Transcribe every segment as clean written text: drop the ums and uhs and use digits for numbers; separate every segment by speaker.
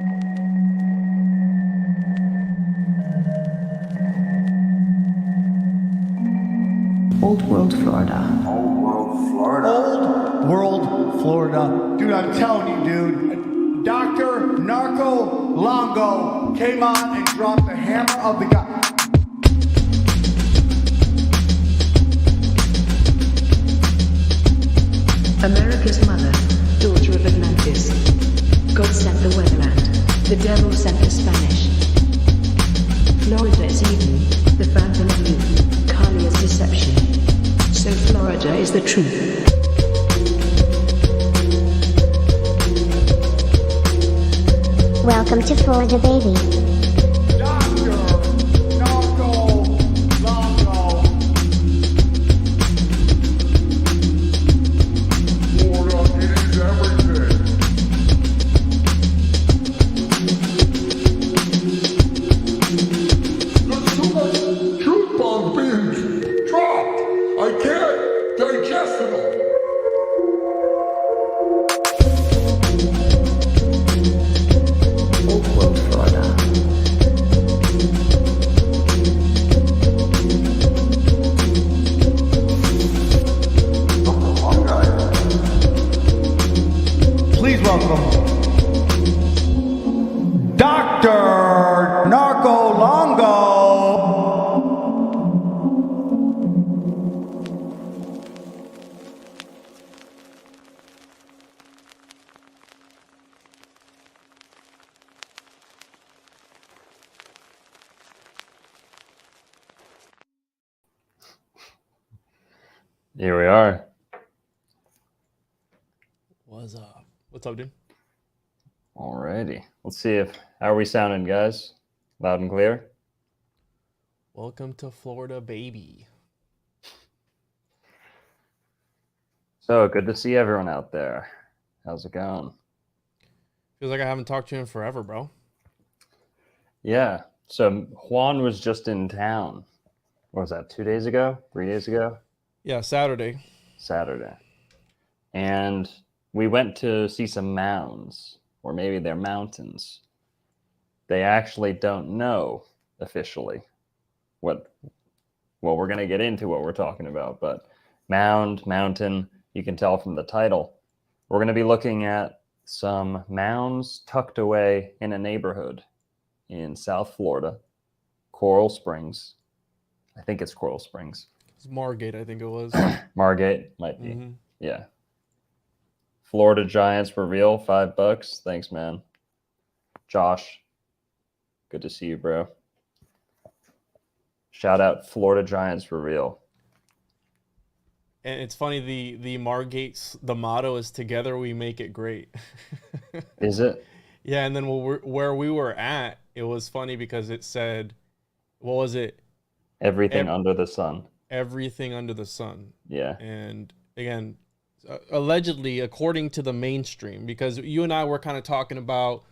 Speaker 1: Old World, Florida.
Speaker 2: Old World, Florida.
Speaker 3: Old World, Florida. Dude, I'm telling you, dude. Dr. Narco Longo came on and dropped the hammer of the god.
Speaker 1: America's mother, daughter of Atlantis. God sent the weatherland. The devil sent the Spanish. Florida is Eden, the fountain of youth. Kali is deception. So Florida is the truth.
Speaker 4: Welcome to Florida, baby.
Speaker 3: Dr. Narco Longo.
Speaker 2: Florida, it is everything. There's too much truth bombs being dropped. I can't digest it all.
Speaker 1: Old World, Florida.
Speaker 3: Please welcome Dr. Narco Longo.
Speaker 5: Here we are.
Speaker 6: What's up, dude?
Speaker 5: Alrighty. Let's see how are we sounding, guys? Loud and clear?
Speaker 6: Welcome to Florida, baby.
Speaker 5: So good to see everyone out there. How's it going?
Speaker 6: Feels like I haven't talked to you in forever, bro.
Speaker 5: Yeah. So Juan was just in town. What was that, 2 days ago? 3 days ago?
Speaker 6: Yeah, Saturday.
Speaker 5: Saturday. And we went to see some mounds, or maybe they're mountains. They actually don't know officially what, well, we're going to get into what we're talking about, but mountain, you can tell from the title. We're going to be looking at some mounds tucked away in a neighborhood in South Florida, Coral Springs. I think it's Coral Springs.
Speaker 6: It's Margate, I think it was.
Speaker 5: Margate might be.
Speaker 6: Mm-hmm.
Speaker 5: Yeah. Florida Giants reveal, $5. Thanks, man. Josh, good to see you, bro. Shout out Florida Giants reveal.
Speaker 6: And it's funny, the Margate's, the motto is "Together we make it great."
Speaker 5: Is it?
Speaker 6: Yeah, and then where we were at, it was funny because it said, what was it?
Speaker 5: Everything under the sun.
Speaker 6: Everything under the sun.
Speaker 5: Yeah.
Speaker 6: And again, allegedly, according to the mainstream, because you and I were kind of talking about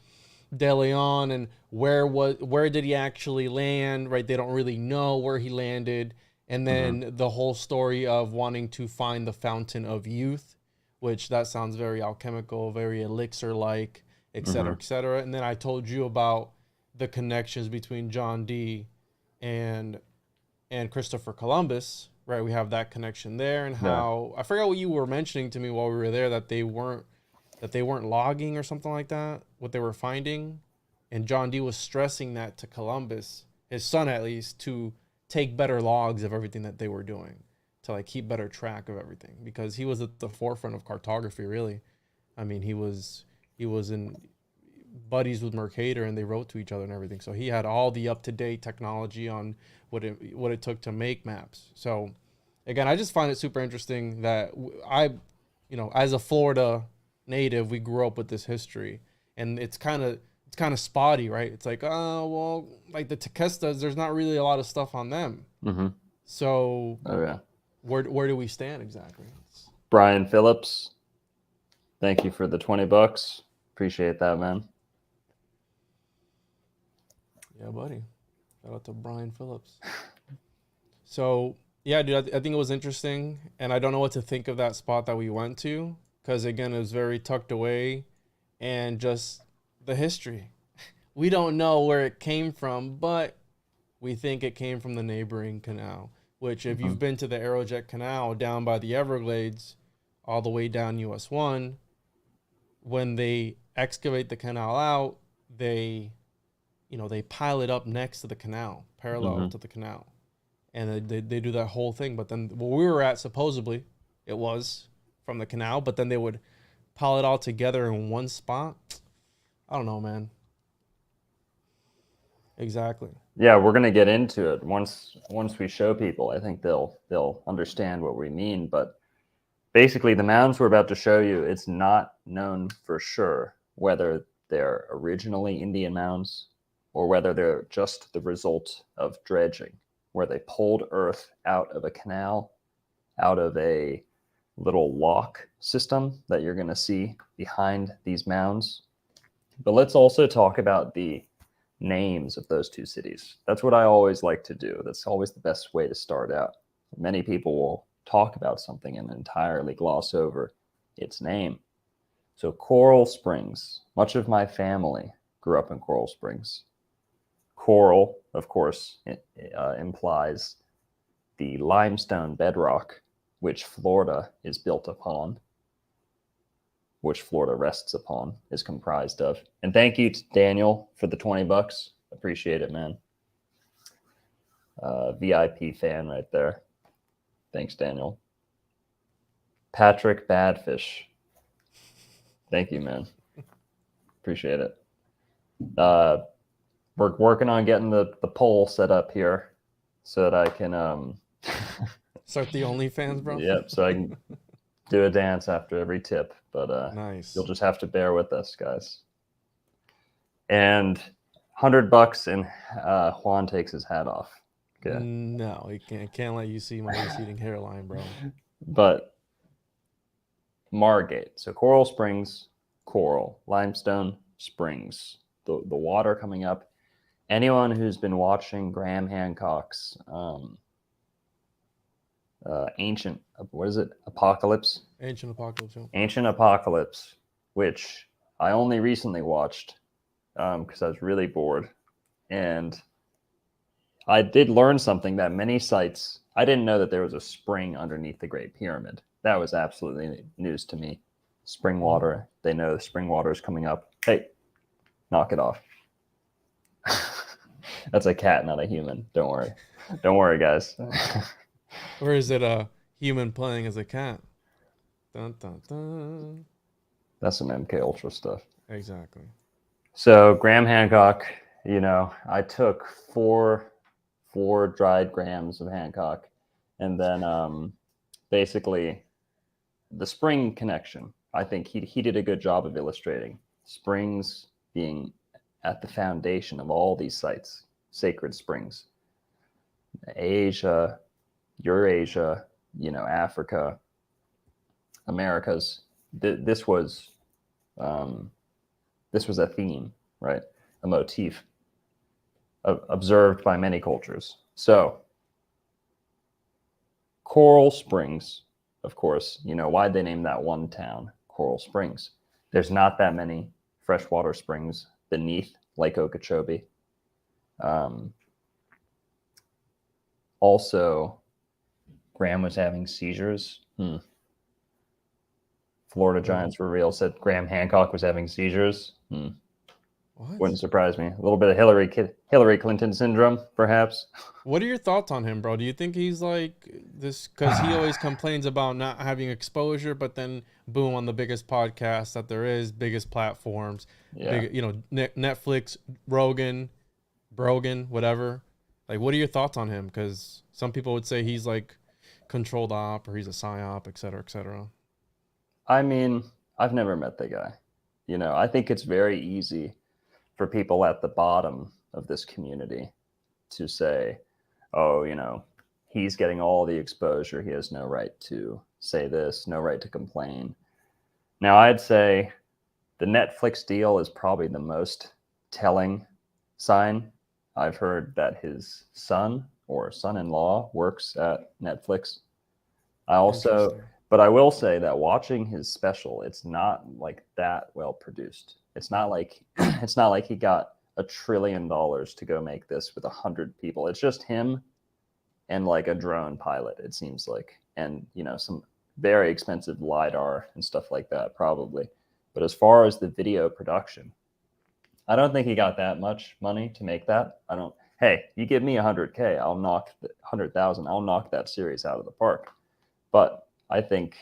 Speaker 6: De Leon and where did he actually land, right? They don't really know where he landed. And then the whole story of wanting to find the fountain of youth, which that sounds very alchemical, very elixir-like, et cetera, et cetera. And then I told you about the connections between John Dee and Christopher Columbus, right? We have that connection there, and how I forgot what you were mentioning to me while we were there, that they weren't logging or something like that, what they were finding. And John Dee was stressing that to Columbus, his son at least, to take better logs of everything that they were doing, to like keep better track of everything, because he was at the forefront of cartography, really. I mean, he was in buddies with Mercator, and they wrote to each other and everything. So he had all the up-to-date technology on what it took to make maps. So again, I just find it super interesting that as a Florida native, we grew up with this history, and it's kind of spotty, right? It's like, oh, well, like the Tequestas, there's not really a lot of stuff on them. So where do we stand exactly?
Speaker 5: Brian Phillips, thank you for the $20. Appreciate that, man.
Speaker 6: Yeah, buddy. Shout out to Brian Phillips. So, yeah, dude, I think it was interesting, and I don't know what to think of that spot that we went to, because, again, it was very tucked away, and just the history. we don't know where it came from, but we think it came from the neighboring canal, which if you've been to the Aerojet Canal down by the Everglades, all the way down US 1, when they excavate the canal out, they pile it up next to the canal, parallel to the canal. And they do that whole thing. But then where we were at, supposedly, it was from the canal, but then they would pile it all together in one spot. I don't know, man. Exactly.
Speaker 5: Yeah, we're gonna get into it once we show people. I think they'll understand what we mean. But basically, the mounds we're about to show you, it's not known for sure whether they're originally Indian mounds or whether they're just the result of dredging, where they pulled earth out of a canal, out of a little lock system that you're going to see behind these mounds. But let's also talk about the names of those two cities. That's what I always like to do. That's always the best way to start out. Many people will talk about something and entirely gloss over its name. So Coral Springs, much of my family grew up in Coral Springs. Coral, of course, implies the limestone bedrock which Florida is built upon, which Florida rests upon, is comprised of. And thank you to Daniel for the $20. Appreciate it, man. VIP fan right there. Thanks, Daniel. Patrick Badfish. Thank you, man. Appreciate it. We're working on getting the poll set up here so that I can
Speaker 6: Start the OnlyFans, bro.
Speaker 5: Yep, so I can do a dance after every tip. But
Speaker 6: Nice.
Speaker 5: You'll just have to bear with us, guys. And $100 and Juan takes his hat off. Okay.
Speaker 6: No, I can't let you see my receding hairline, bro.
Speaker 5: But Margate. So Coral Springs, coral, limestone springs. The water coming up. Anyone who's been watching Graham Hancock's ancient, what is it? Apocalypse?
Speaker 6: Ancient Apocalypse. Yeah.
Speaker 5: Ancient Apocalypse, which I only recently watched because I was really bored. And I did learn something that many sites, I didn't know that there was a spring underneath the Great Pyramid. That was absolutely news to me. Spring water. They know the spring water is coming up. Hey, knock it off. That's a cat, not a human. Don't worry. Don't worry, guys.
Speaker 6: Or is it a human playing as a cat? Dun, dun, dun.
Speaker 5: That's some MK Ultra stuff.
Speaker 6: Exactly.
Speaker 5: So Graham Hancock, I took four dried grams of Hancock, and then basically the spring connection. I think he did a good job of illustrating springs being at the foundation of all these sites, sacred springs. Asia, Eurasia, Africa, Americas. This was a theme, right? A motif observed by many cultures. So, Coral Springs, of course, why'd they name that one town Coral Springs? There's not that many freshwater springs beneath Lake Okeechobee. Also, Graham was having seizures. Florida Giants were real. Said Graham Hancock was having seizures.
Speaker 6: What?
Speaker 5: Wouldn't surprise me. A little bit of Hillary Clinton syndrome, perhaps.
Speaker 6: What are your thoughts on him, bro? Do you think he's like this? Because he always complains about not having exposure, but then boom, on the biggest podcast that there is, biggest platforms,
Speaker 5: Yeah.
Speaker 6: Netflix, Rogan, whatever. Like, what are your thoughts on him? Because some people would say he's like controlled op or he's a psyop, et cetera, et cetera.
Speaker 5: I mean, I've never met the guy. I think it's very easy for people at the bottom of this community to say, oh, he's getting all the exposure. He has no right to say this, no right to complain. Now, I'd say the Netflix deal is probably the most telling sign. I've heard that his son or son-in-law works at Netflix. But I will say that watching his special, it's not like that well produced. It's not like he got $1 trillion to go make this with 100 people. It's just him and like a drone pilot, it seems like, and some very expensive LiDAR and stuff like that, probably. But as far as the video production, I don't think he got that much money to make that. Hey, you give me 100K, I'll knock 100,000. I'll knock that series out of the park. But I think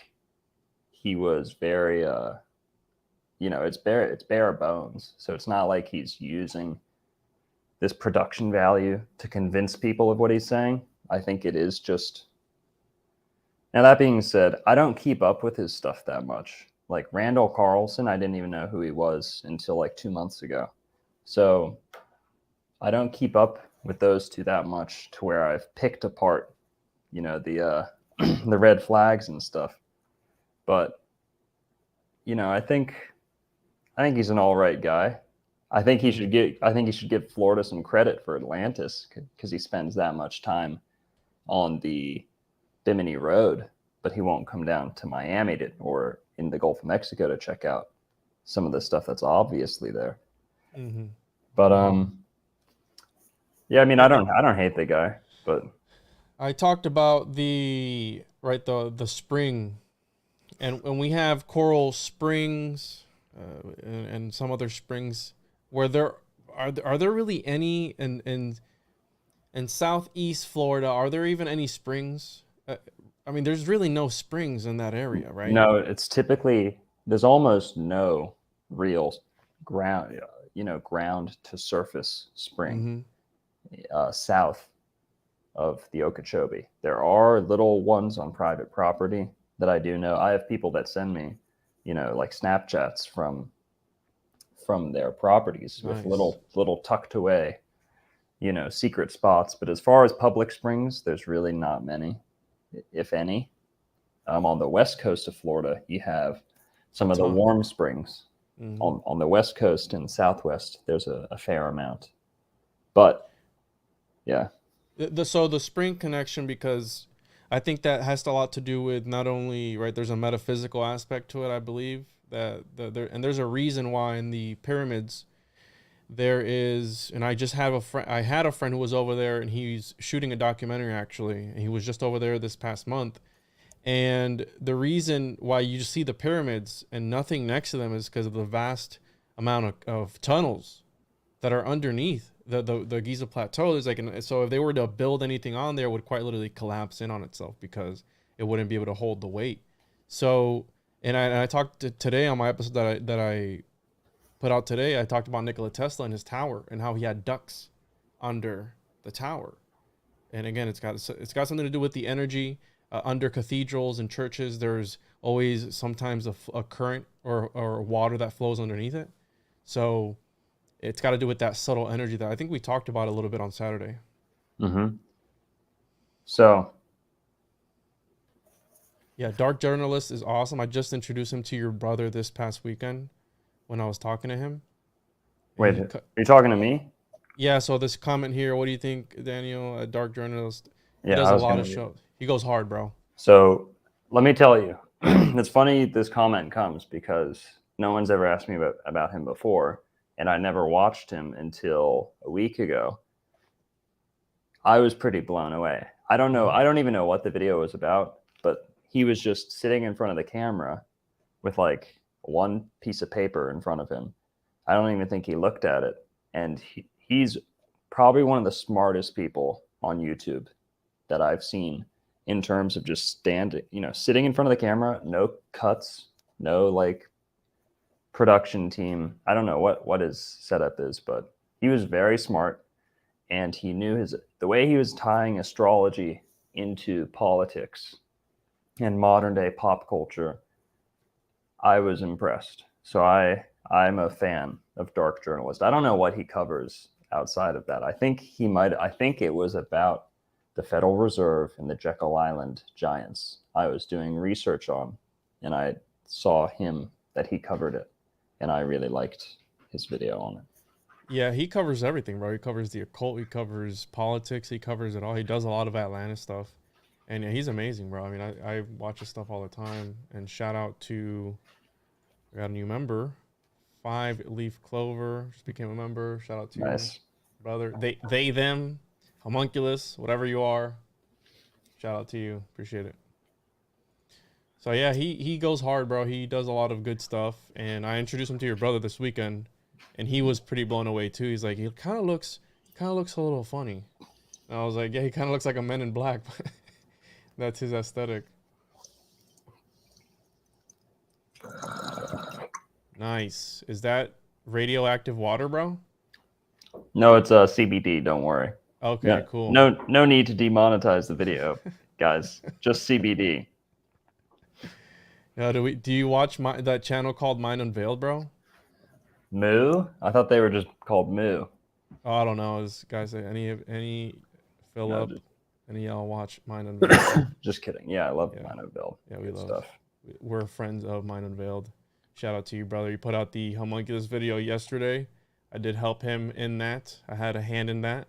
Speaker 5: he was very, it's bare bones. So it's not like he's using this production value to convince people of what he's saying. I think it is just. Now, that being said, I don't keep up with his stuff that much. Like Randall Carlson, I didn't even know who he was until like 2 months ago. So I don't keep up with those two that much to where I've picked apart, the the red flags and stuff. But I think he's an all right guy. I think he should give Florida some credit for Atlantis, because he spends that much time on the Bimini Road, but he won't come down to Miami or in the Gulf of Mexico to check out some of the stuff that's obviously there.
Speaker 6: Mm-hmm.
Speaker 5: But yeah, I mean, I don't hate the guy, but
Speaker 6: I talked about the spring, and we have Coral Springs and some other springs where there are there really any in Southeast Florida? Are there even any springs? I mean, there's really no springs in that area, right?
Speaker 5: No, it's typically, there's almost no real ground, ground to surface spring south of the Okeechobee. There are little ones on private property that I do know. I have people that send me, like Snapchats from their properties. Nice. With little tucked away, secret spots. But as far as public springs, there's really not many, if any. On the west coast of Florida, you have some of the warm springs. Mm-hmm. On the west coast and southwest, there's a fair amount. But yeah.
Speaker 6: So the spring connection, because I think that has a lot to do with not only, right, there's a metaphysical aspect to it, I believe, that there's a reason why in the pyramids there is, and I had a friend who was over there, and he's shooting a documentary actually, and he was just over there this past month. And the reason why you just see the pyramids and nothing next to them is because of the vast amount of tunnels that are underneath the Giza Plateau. There's so if they were to build anything on there, it would quite literally collapse in on itself because it wouldn't be able to hold the weight. So, and I talked today on my episode that I put out today, I talked about Nikola Tesla and his tower and how he had ducts under the tower. And again, it's got something to do with the energy. Under cathedrals and churches, there's always sometimes a current or water that flows underneath it. So it's got to do with that subtle energy that I think we talked about a little bit on Saturday.
Speaker 5: Mm-hmm. So.
Speaker 6: Yeah, Dark Journalist is awesome. I just introduced him to your brother this past weekend when I was talking to him.
Speaker 5: Wait, are you talking to me?
Speaker 6: Yeah, so this comment here, what do you think, Daniel, a Dark Journalist?
Speaker 5: Yeah,
Speaker 6: he does a lot of shows. He goes hard, bro.
Speaker 5: So let me tell you, it's funny this comment comes because no one's ever asked me about him before, and I never watched him until a week ago. I was pretty blown away. I don't even know what the video was about, but he was just sitting in front of the camera with like one piece of paper in front of him. I don't even think he looked at it. And he's probably one of the smartest people on YouTube that I've seen in terms of just sitting in front of the camera, no cuts, no like production team. I don't know what his setup is, but he was very smart, and he knew the way he was tying astrology into politics and modern day pop culture. I was impressed. So I'm a fan of Dark Journalist. I don't know what he covers outside of that. I think it was about the Federal Reserve and the Jekyll Island giants. I was doing research on, and I saw that he covered it, and I really liked his video on it.
Speaker 6: Yeah, he covers everything, bro. He covers the occult, he covers politics, he covers it all. He does a lot of Atlantis stuff, and yeah, he's amazing, bro. I mean, I watch his stuff all the time. And shout out to, I got a new member, 5-leaf clover just became a member. Shout out to you,
Speaker 5: Nice.
Speaker 6: brother. They, them, homunculus, whatever you are. Shout out to you. Appreciate it. So yeah, he goes hard, bro. He does a lot of good stuff, and I introduced him to your brother this weekend, and he was pretty blown away too. He's like, he kind of looks a little funny. And I was like, yeah, he kind of looks like a Men in Black, but that's his aesthetic. Nice. Is that radioactive water, bro?
Speaker 5: No, it's CBD. Don't worry.
Speaker 6: Okay,
Speaker 5: No,
Speaker 6: cool.
Speaker 5: no need to demonetize the video, guys. Just CBD.
Speaker 6: Do you watch that channel called Mind Unveiled, bro?
Speaker 5: Moo? I thought they were just called Moo.
Speaker 6: Oh, I don't know. Is guys any Philip?
Speaker 5: just-
Speaker 6: Any y'all watch Mind Unveiled?
Speaker 5: Just kidding. Yeah, I love
Speaker 6: Yeah.
Speaker 5: Mine Unveiled.
Speaker 6: Yeah, we
Speaker 5: Good
Speaker 6: love
Speaker 5: stuff.
Speaker 6: We're friends of Mind Unveiled. Shout out to you, brother. You put out the homunculus video yesterday. I did help him in that. I had a hand in that.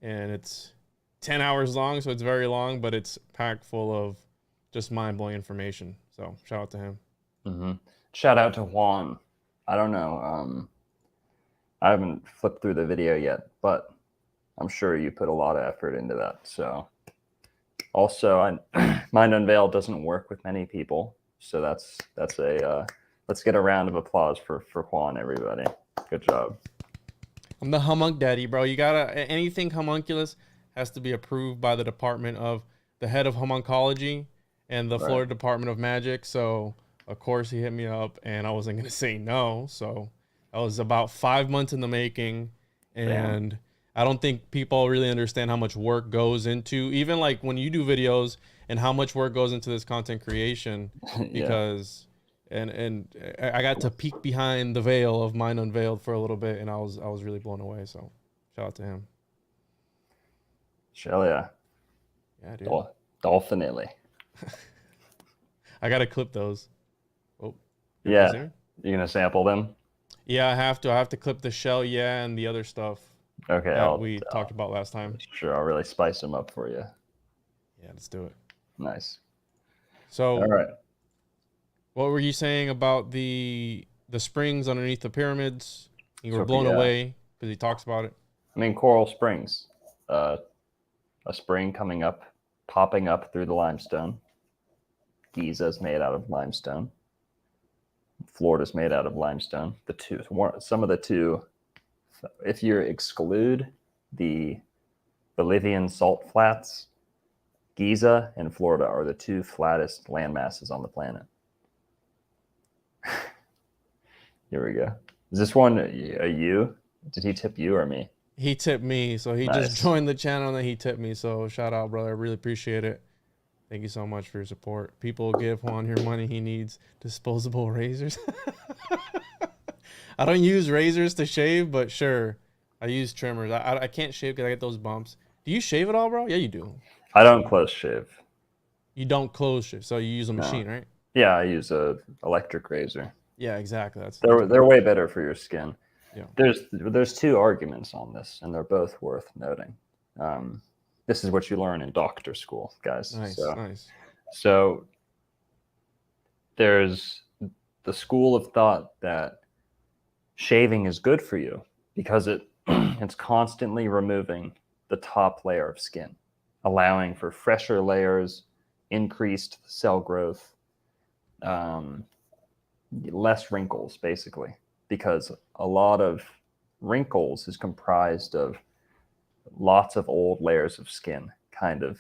Speaker 6: And it's 10 hours long, so it's very long, but it's packed full of just mind-blowing information. So shout out to him.
Speaker 5: Mm-hmm. Shout out to Juan. I don't know. I haven't flipped through the video yet, but I'm sure you put a lot of effort into that. So also, Mind Unveiled doesn't work with many people. So that's a let's get a round of applause for Juan, everybody. Good job.
Speaker 6: I'm the homunc daddy, bro. You gotta, anything homunculus has to be approved by the department of the head of homuncology and the
Speaker 5: Right.
Speaker 6: Florida Department of Magic. So of course he hit me up, and I wasn't gonna say no. So that was about 5 months in the making, and I don't think people really understand how much work goes into, even like when you do videos, and how much work goes into this content creation.
Speaker 5: Yeah.
Speaker 6: Because and I got to peek behind the veil of Mind Unveiled for a little bit, and I was really blown away. So shout out to him.
Speaker 5: Hell yeah.
Speaker 6: Yeah, dude.
Speaker 5: Dolphinitely.
Speaker 6: I gotta clip those. Oh,
Speaker 5: Yeah.
Speaker 6: is there?
Speaker 5: You gonna sample them?
Speaker 6: Yeah, I have to. I have to clip the shell, yeah, and the other stuff
Speaker 5: Okay.
Speaker 6: that we talked about last time.
Speaker 5: Sure, I'll really spice them up for you.
Speaker 6: Yeah, let's do it.
Speaker 5: Nice.
Speaker 6: So,
Speaker 5: All right.
Speaker 6: what were you saying about the springs underneath the pyramids? You were
Speaker 5: So,
Speaker 6: blown
Speaker 5: yeah.
Speaker 6: away because he talks about it.
Speaker 5: I mean, Coral Springs, a spring popping up through the limestone. Giza's made out of limestone. Florida's made out of limestone. Some of the two, if you exclude the Bolivian salt flats, Giza and Florida are the two flattest land masses on the planet. Here we go. Is this one a you? Did he tip you or me?
Speaker 6: He tipped me, so he
Speaker 5: Nice.
Speaker 6: just joined the channel and then he tipped me. So shout out, brother. I really appreciate it. Thank you so much for your support. People give Juan here money. He needs disposable razors. I don't use razors to shave, but sure, I use trimmers. I can't shave because I get those bumps. Do you shave at all, bro? Yeah, you do.
Speaker 5: I don't close shave.
Speaker 6: You don't close shave, so you use a machine, right?
Speaker 5: Yeah, I use a electric razor.
Speaker 6: Yeah, exactly.
Speaker 5: They're way better for your skin.
Speaker 6: Yeah.
Speaker 5: There's two arguments on this, and they're both worth noting. This is what you learn in doctor school, guys.
Speaker 6: Nice,
Speaker 5: so,
Speaker 6: nice.
Speaker 5: So there's the school of thought that shaving is good for you because it's constantly removing the top layer of skin, allowing for fresher layers, increased cell growth, less wrinkles, basically, because a lot of wrinkles is comprised of lots of old layers of skin kind of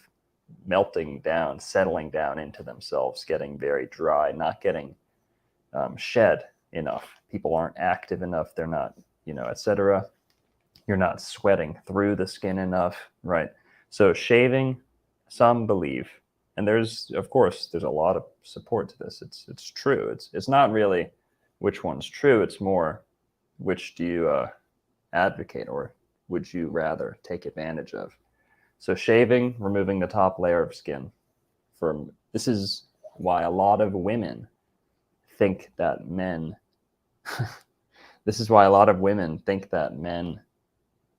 Speaker 5: melting down, settling down into themselves, getting very dry, not getting shed enough. People aren't active enough. They're not, etc. You're not sweating through the skin enough, right? So shaving, some believe, and there's a lot of support to this. It's true. It's not really which one's true. It's more which do you advocate or would you rather take advantage of? So shaving, removing the top layer of skin. This is why a lot of women think that men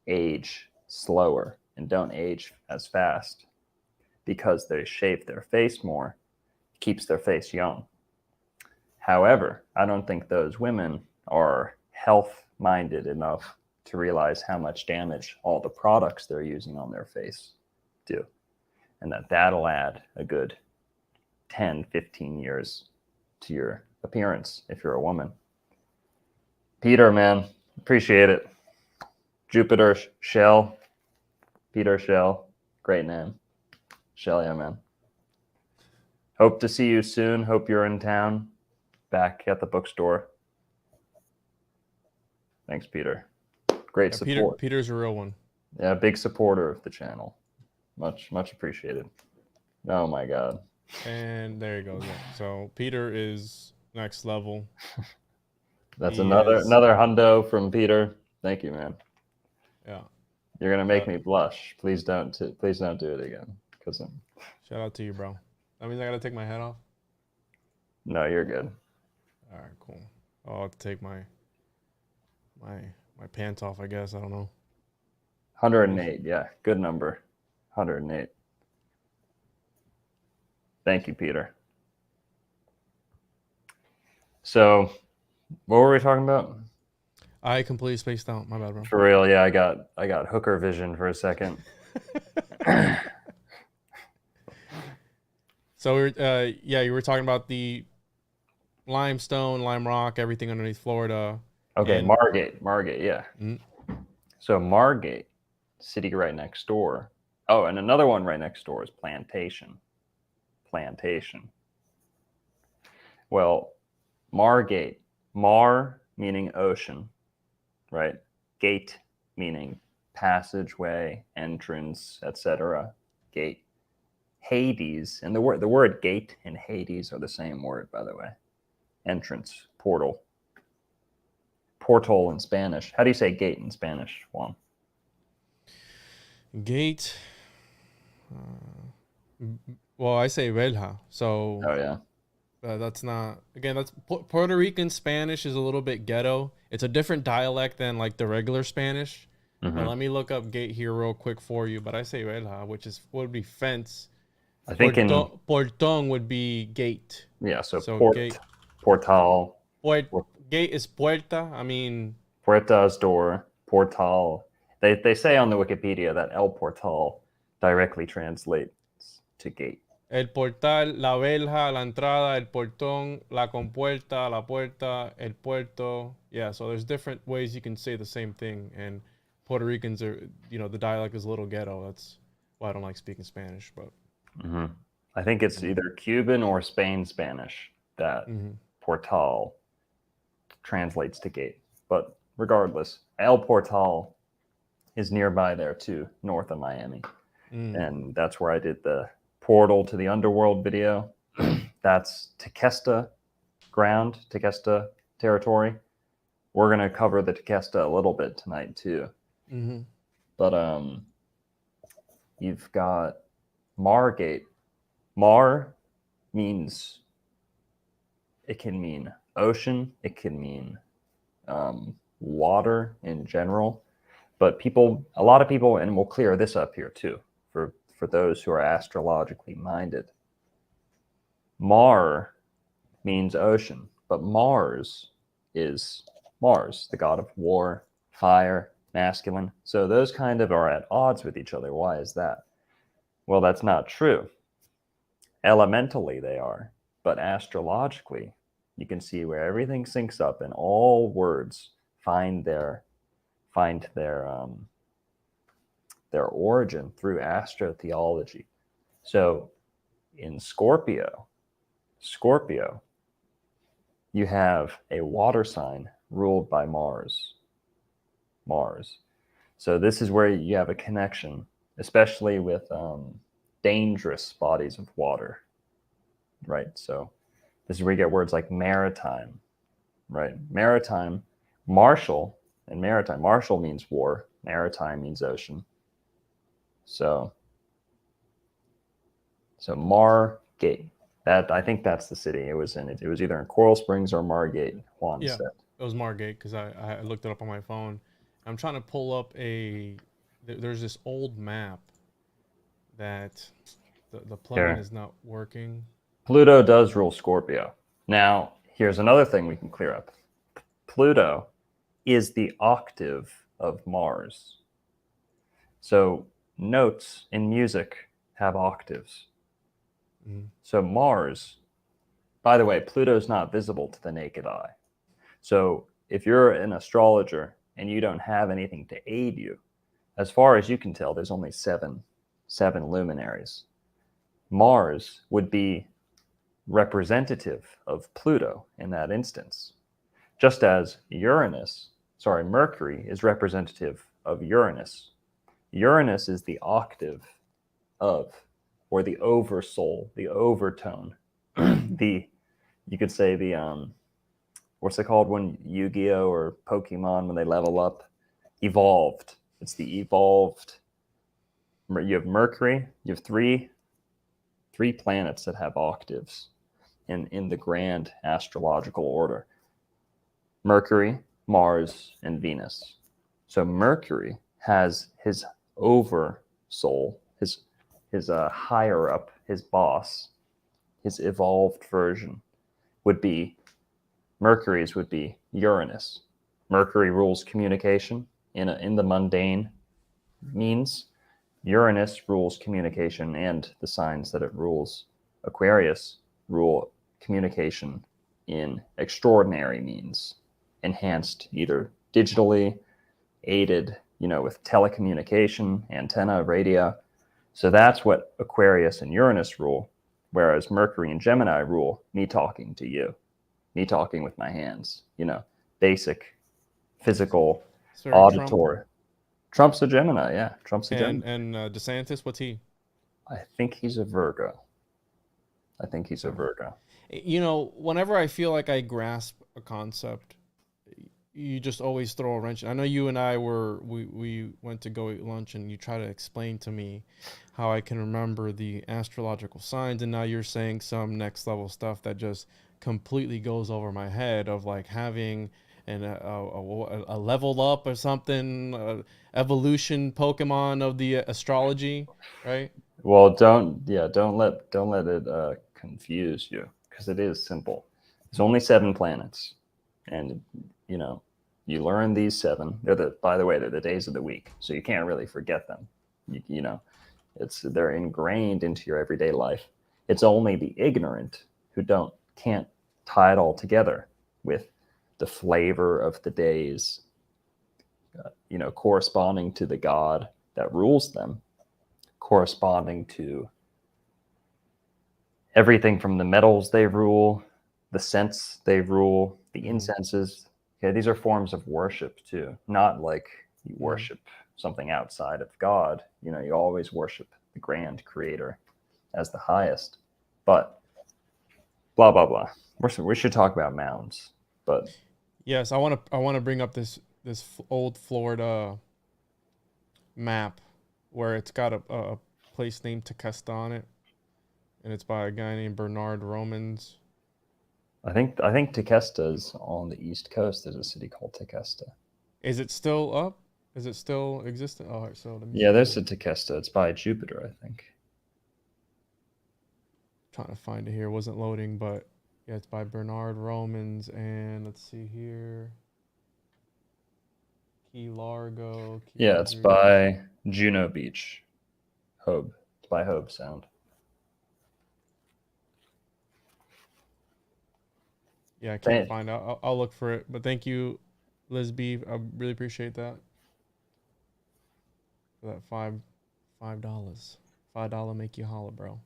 Speaker 5: age slower and don't age as fast because they shave their face more, keeps their face young. However, I don't think those women are health-minded enough to realize how much damage all the products they're using on their face do. And that'll add a good 10, 15 years to your appearance if you're a woman. Peter, man, appreciate it. Jupiter Shell. Peter Shell. Great name. Shell, yeah, man. Hope to see you soon. Hope you're in town, back at the bookstore. Thanks, Peter. Great support.
Speaker 6: Peter's a real one.
Speaker 5: Yeah, big supporter of the channel. Much appreciated. Oh my God.
Speaker 6: And there you go. Yeah. So Peter is next level.
Speaker 5: That's another hundo from Peter. Thank you, man.
Speaker 6: Yeah.
Speaker 5: You're gonna make me blush. Please don't do it again.
Speaker 6: Shout out to you, bro. That means I gotta take my hat off.
Speaker 5: No, you're good.
Speaker 6: All right, cool. I'll have to take my pants off, I guess. I don't know.
Speaker 5: 108. Yeah, good number. 108. Thank you, Peter. So, what were we talking about?
Speaker 6: I completely spaced out. My bad, bro.
Speaker 5: For real, yeah, I got hooker vision for a second.
Speaker 6: So you were talking about the limestone, lime rock, everything underneath Florida.
Speaker 5: Okay,
Speaker 6: and...
Speaker 5: Margate, yeah. Mm-hmm. So Margate, city right next door. Oh, and another one right next door is Plantation. Well, Margate, Mar meaning ocean, right? Gate meaning passageway, entrance, etc. Gate. Hades, and the word gate and Hades are the same word, by the way. Entrance, portal. Portal in Spanish. How do you say gate in Spanish, Juan?
Speaker 6: Gate. Well, I say verja. So.
Speaker 5: Oh yeah.
Speaker 6: That's not, again, that's Puerto Rican Spanish is a little bit ghetto. It's a different dialect than like the regular Spanish.
Speaker 5: Mm-hmm.
Speaker 6: Let me look up gate here real quick for you. But I say verja, which would be fence.
Speaker 5: I think
Speaker 6: Portón would be gate.
Speaker 5: Yeah, so
Speaker 6: gate.
Speaker 5: Portal.
Speaker 6: Gate is puerta. I mean,
Speaker 5: puerta is door. Portal. They say on the Wikipedia that El Portal directly translates to gate.
Speaker 6: El portal, la verja, la entrada, el portón, la compuerta, la puerta, el puerto. Yeah, so there's different ways you can say the same thing. And Puerto Ricans are, the dialect is a little ghetto. That's why I don't like speaking Spanish. But
Speaker 5: mm-hmm. I think it's either Cuban or Spain Spanish that portal translates to gate. But regardless, El Portal is nearby there too, north of Miami. And that's where I did the portal to the underworld video. That's Tequesta ground, Tequesta territory. We're going to cover the Tequesta a little bit tonight too. Mm-hmm. But you've got Margate. Mar means, it can mean ocean, it can mean water in general. But a lot of people, and we'll clear this up here too, for those who are astrologically minded. Mar means ocean, but Mars is Mars, the god of war, fire, masculine. So those kind of are at odds with each other. Why is that? Well, that's not true. Elementally they are, but astrologically, you can see where everything syncs up and all words find their origin through astrotheology. So in Scorpio, you have a water sign ruled by Mars. So this is where you have a connection, especially with dangerous bodies of water, right? So this is where you get words like maritime, right? Maritime, martial, and maritime. Martial means war. Maritime means ocean. So Margate. I think that's the city it was in. It was either in Coral Springs or Margate. Juan said
Speaker 6: it was Margate because I looked it up on my phone. I'm trying to pull up there's this old map that the plugin is not working.
Speaker 5: Pluto does rule Scorpio. Now, here's another thing we can clear up. Pluto is the octave of Mars. So notes in music have octaves. So Mars, by the way, Pluto's not visible to the naked eye. So if you're an astrologer and you don't have anything to aid you, as far as you can tell, there's only seven luminaries. Mars would be representative of Pluto in that instance, just as Mercury is representative of Uranus. Uranus is the octave of, or the oversoul, the overtone, you could say what's it called when Yu-Gi-Oh or Pokemon, when they level up? Evolved. It's the evolved. You have Mercury. You have three planets that have octaves in the grand astrological order: Mercury, Mars, and Venus. So Mercury has his oversoul, his higher up, his boss, his evolved version Mercury's would be Uranus. Mercury rules communication in the mundane means. Uranus rules communication, and the signs that it rules, Aquarius, rule communication in extraordinary means, enhanced either digitally, aided, with telecommunication, antenna, radio. So that's what Aquarius and Uranus rule, whereas Mercury and Gemini rule me talking to you, me talking with my hands, basic physical,
Speaker 6: Sir,
Speaker 5: auditory. Trump's a Gemini, yeah. Trump's a Gemini.
Speaker 6: And DeSantis, what's he?
Speaker 5: I think he's a Virgo.
Speaker 6: Whenever I feel like I grasp a concept, you just always throw a wrench. I know you and I we went to go eat lunch, and you try to explain to me how I can remember the astrological signs, and now you're saying some next level stuff that just completely goes over my head, of like having a level up or something, evolution Pokemon of the astrology, right?
Speaker 5: Well, don't let it confuse you, because it is simple. There's only 7 planets, and you learn these 7. By the way, they're the days of the week, so you can't really forget them. They're ingrained into your everyday life. It's only the ignorant who can't tie it all together with the flavor of the days, corresponding to the god that rules them, corresponding to everything from the metals they rule, the scents they rule, the incenses. Okay, these are forms of worship too, not like you worship something outside of God. You always worship the grand creator as the highest. But blah blah blah. We should talk about mounds. But
Speaker 6: yes, I want to bring up this old Florida map where it's got a place named Tequesta on it, and it's by a guy named Bernard Romans.
Speaker 5: I think Tequesta is on the East Coast. There's a city called Tequesta.
Speaker 6: Is it still up? Is it still existent? All right, so
Speaker 5: there's a Tequesta. It's by Jupiter, I think.
Speaker 6: Trying to find it here. It wasn't loading, but yeah, it's by Bernard Romans, and let's see here. Key Largo.
Speaker 5: It's by Juno Beach. Hobe. It's by Hobe Sound.
Speaker 6: Yeah, I can't find out. I'll look for it. But thank you, Liz B. I really appreciate that. For that $5. $5 make you holla, bro.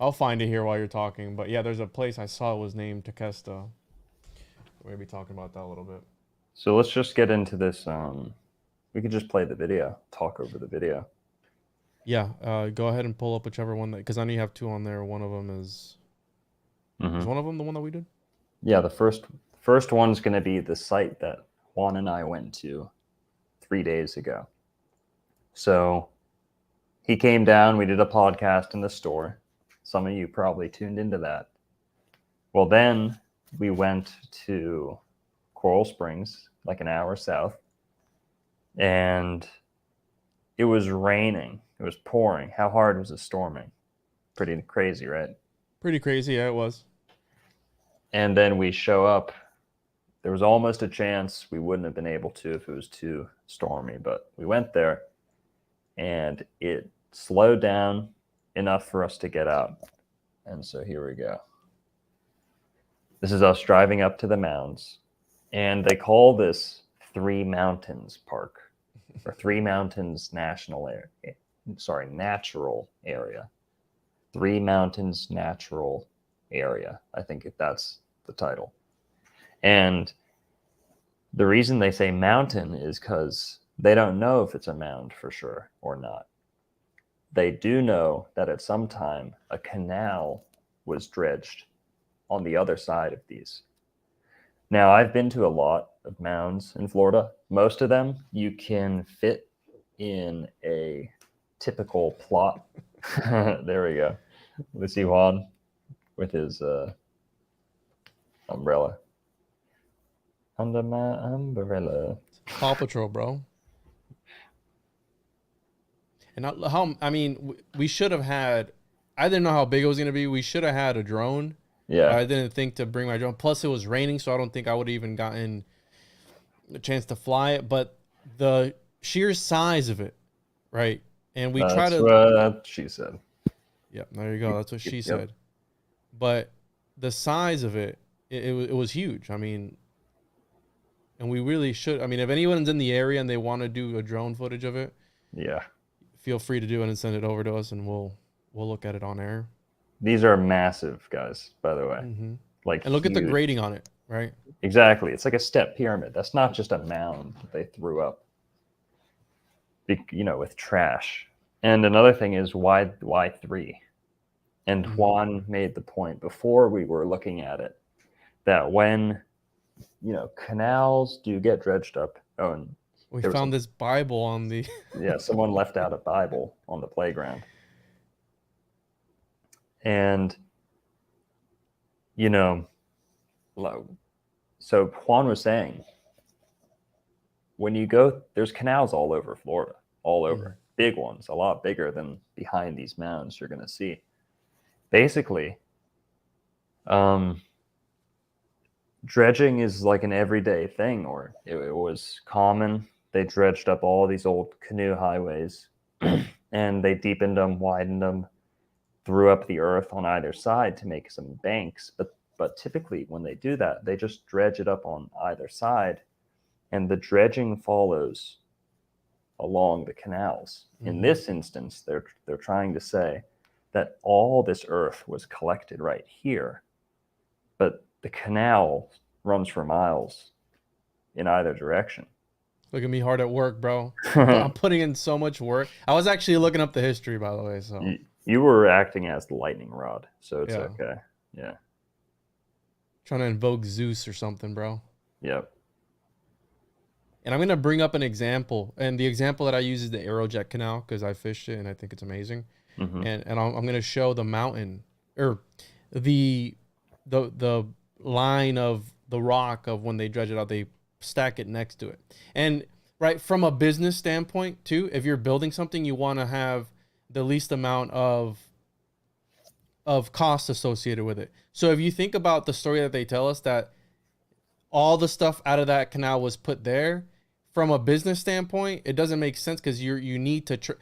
Speaker 6: I'll find it here while you're talking. But yeah, there's a place I saw was named Tequesta. We're gonna be talking about that a little bit.
Speaker 5: So let's just get into this. We could just play the video, talk over the video.
Speaker 6: Yeah, go ahead and pull up whichever one, because I know you have 2 on there. One of them is. Is one of them the one that we did?
Speaker 5: Yeah, the first one's going to be the site that Juan and I went to 3 days ago. So he came down. We did a podcast in the store. Some of you probably tuned into that. Well, then we went to Coral Springs, like an hour south, and it was raining. It was pouring. How hard was it storming? Pretty crazy, right?
Speaker 6: Pretty crazy, yeah, it was.
Speaker 5: And then we show up. there was almost a chance we wouldn't have been able to if it was too stormy, but we went there and it slowed down enough for us to get out. And so here we go. This is us driving up to the Mounds, and they call this Three Mountains Park, or Three Mountains National Area. Sorry, natural area. Three Mountains Natural Area. I think that's the title. And the reason they say mountain is because they don't know if it's a mound for sure or not. They do know that at some time a canal was dredged on the other side of these. Now, I've been to a lot of mounds in Florida. Most of them you can fit in a typical plot. There we go. We see Juan with his umbrella. Under my umbrella.
Speaker 6: Paw Patrol, bro. And we should have had, I didn't know how big it was going to be. We should have had a drone.
Speaker 5: Yeah.
Speaker 6: I didn't think to bring my drone. Plus, it was raining, so I don't think I would have even gotten a chance to fly it. But the sheer size of it, right? And we try to.
Speaker 5: That's what she said.
Speaker 6: Yep, there you go. That's what she said. But the size of it, it was huge. I mean, and we really should. I mean, if anyone's in the area and they want to do a drone footage of it,
Speaker 5: yeah,
Speaker 6: feel free to do it and send it over to us, and we'll look at it on air.
Speaker 5: These are massive, guys, by the way.
Speaker 6: Mm-hmm.
Speaker 5: Like,
Speaker 6: and look
Speaker 5: huge.
Speaker 6: at the grading on it, right?
Speaker 5: Exactly. It's like a step pyramid. That's not just a mound that they threw up, with trash. And another thing is why 3? And Juan made the point before we were looking at it that when, canals do get dredged up. Oh, and
Speaker 6: we found this Bible on the.
Speaker 5: Yeah, someone left out a Bible on the playground. And, so Juan was saying, when you go, there's canals all over Florida, all over, big ones, a lot bigger than behind these mounds you're going to see. Basically, dredging is like an everyday thing, or it was common. They dredged up all these old canoe highways and they deepened them, widened them, threw up the earth on either side to make some banks. But typically when they do that, they just dredge it up on either side, and the dredging follows along the canals. In this instance, they're trying to say that all this earth was collected right here, but the canal runs for miles in either direction.
Speaker 6: Look at me hard at work, bro. I'm putting in so much work. I was actually looking up the history, by the way. So
Speaker 5: you were acting as the lightning rod, so it's okay. Yeah.
Speaker 6: Trying to invoke Zeus or something, bro.
Speaker 5: Yep.
Speaker 6: And I'm going to bring up an example. And the example that I use is the Aerojet Canal because I fished it and I think it's amazing. Mm-hmm. And I'm going to show the mountain or the line of the rock of when they dredge it out, they stack it next to it. And right from a business standpoint too, if you're building something, you want to have the least amount of cost associated with it. So if you think about the story that they tell us that all the stuff out of that canal was put there, from a business standpoint, it doesn't make sense because you need to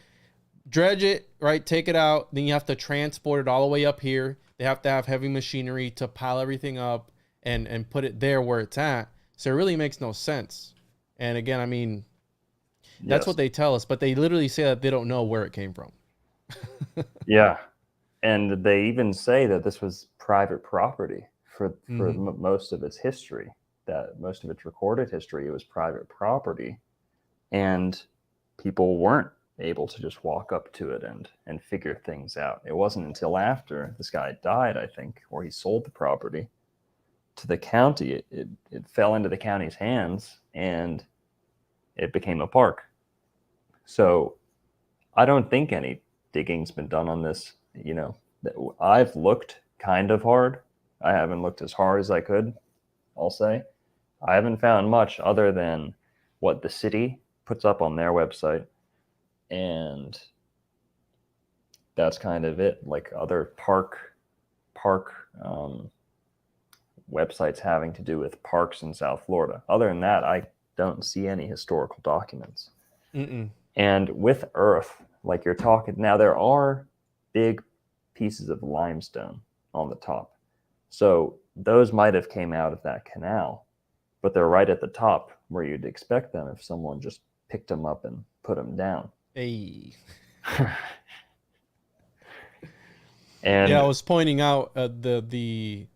Speaker 6: dredge it, right? Take it out. Then you have to transport it all the way up here. They have to have heavy machinery to pile everything up and put it there where it's at. So it really makes no sense. And again, I mean, that's what they tell us, but they literally say that they don't know where it came from.
Speaker 5: Yeah. And they even say that this was private property for most of its history, that most of its recorded history, it was private property. And people weren't able to just walk up to it and figure things out. It wasn't until after this guy died, I think, or he sold the property to the county, it fell into the county's hands and it became a park. So I don't think any digging's been done on this. I've looked kind of hard. I haven't looked as hard as I could, I'll say. I haven't found much other than what the city puts up on their website. And that's kind of it. Like other park websites having to do with parks in South Florida. Other than that, I don't see any historical documents.
Speaker 6: Mm-mm.
Speaker 5: And with Earth, like you're talking, now there are big pieces of limestone on the top. So those might have came out of that canal, but they're right at the top where you'd expect them if someone just picked them up and put them down.
Speaker 6: Hey.
Speaker 5: And
Speaker 6: Yeah, I was pointing out the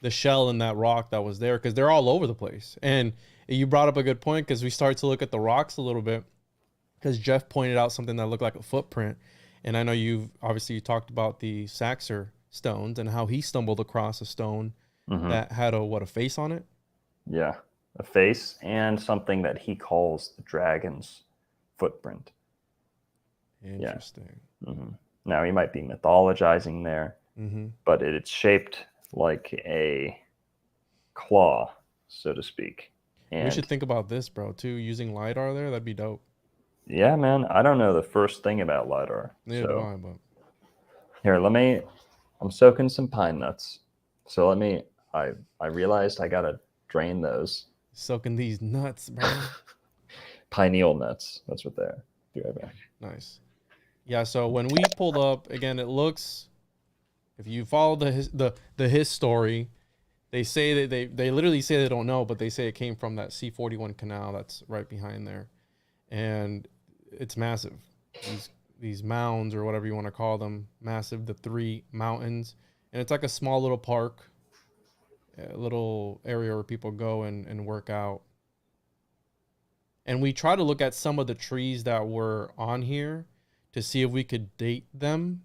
Speaker 6: shell in that rock that was there because they're all over the place. And you brought up a good point because we started to look at the rocks a little bit because Jeff pointed out something that looked like a footprint. And I know you talked about the Saxer stones and how he stumbled across a stone that had a face on it.
Speaker 5: yeah, a face and something that he calls the dragon's footprint.
Speaker 6: Interesting.
Speaker 5: Now he might be mythologizing there,
Speaker 6: Mm-hmm.
Speaker 5: but it's shaped like a claw, so to speak. And
Speaker 6: We should think about this, bro, too. Using LiDAR there, that'd be dope.
Speaker 5: yeah, man, I don't know the first thing about LiDAR.
Speaker 6: Neither do I, but
Speaker 5: Here, I'm soaking some pine nuts. So I realized I gotta drain those.
Speaker 6: soaking these nuts, bro.
Speaker 5: Pineal nuts, that's what they're. Be right back.
Speaker 6: Nice. Yeah, so when we pulled up, again, it looks, if you follow the his story, they say that they literally say they don't know, but they say it came from that C41 canal that's right behind there. And it's massive. These mounds or whatever you want to call them, massive, the 3 mountains. And it's like a small little park, a little area where people go and work out. And we try to look at some of the trees that were on here to see if we could date them.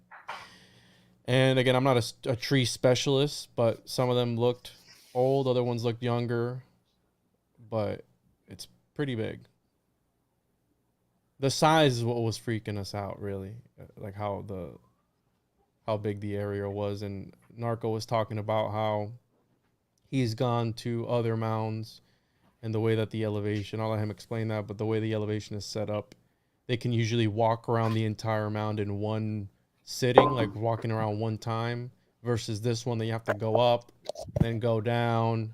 Speaker 6: And again, I'm not a tree specialist, but some of them looked old, other ones looked younger, but it's pretty big. The size is what was freaking us out, really, like how big the area was. And Narco was talking about how he's gone to other mounds and the way that the elevation, I'll let him explain that, but the way the elevation is set up, they can usually walk around the entire mound in one sitting, like walking around one time, versus this one that you have to go up, then go down,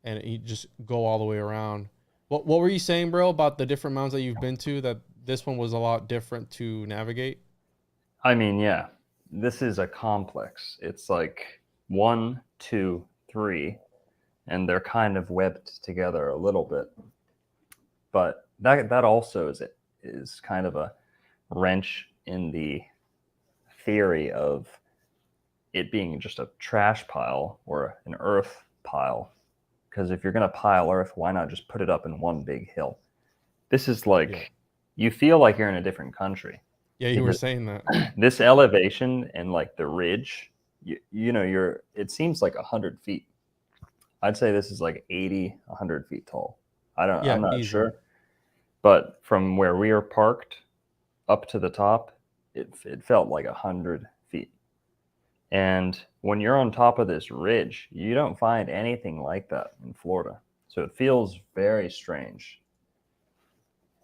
Speaker 6: and you just go all the way around. What were you saying, bro, about the different mounds that you've been to, that this one was a lot different to navigate?
Speaker 5: I mean, yeah, this is a complex. It's like 1, 2, 3, and they're kind of webbed together a little bit. But that also is kind of a wrench in the theory of it being just a trash pile or an earth pile. Because if you're going to pile earth, why not just put it up in one big hill? This is like, you feel like you're in a different country.
Speaker 6: Yeah, you were saying that.
Speaker 5: This elevation and like the ridge, you know, it seems like 100 feet. I'd say this is like 80, 100 feet tall. I'm not sure. But from where we were parked up to the top, it felt like 100 feet. And when you're on top of this ridge, you don't find anything like that in Florida. So it feels very strange.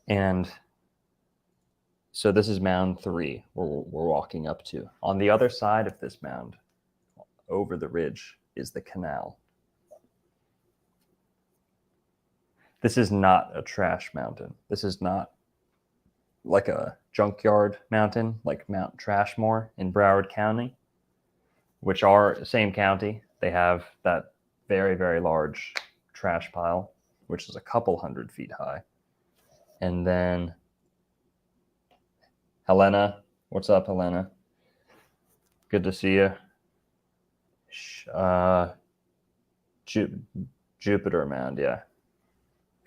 Speaker 5: And so this is Mound 3 where we're walking up to. On the other side of this mound, over the ridge, is the canal. This is not a trash mountain. This is not like a junkyard mountain like Mount Trashmore in Broward County, which are the same county. They have that very, very large trash pile, which is a couple 100 feet high. And then Helena, what's up, Helena? Good to see you. Jupiter Mound, yeah.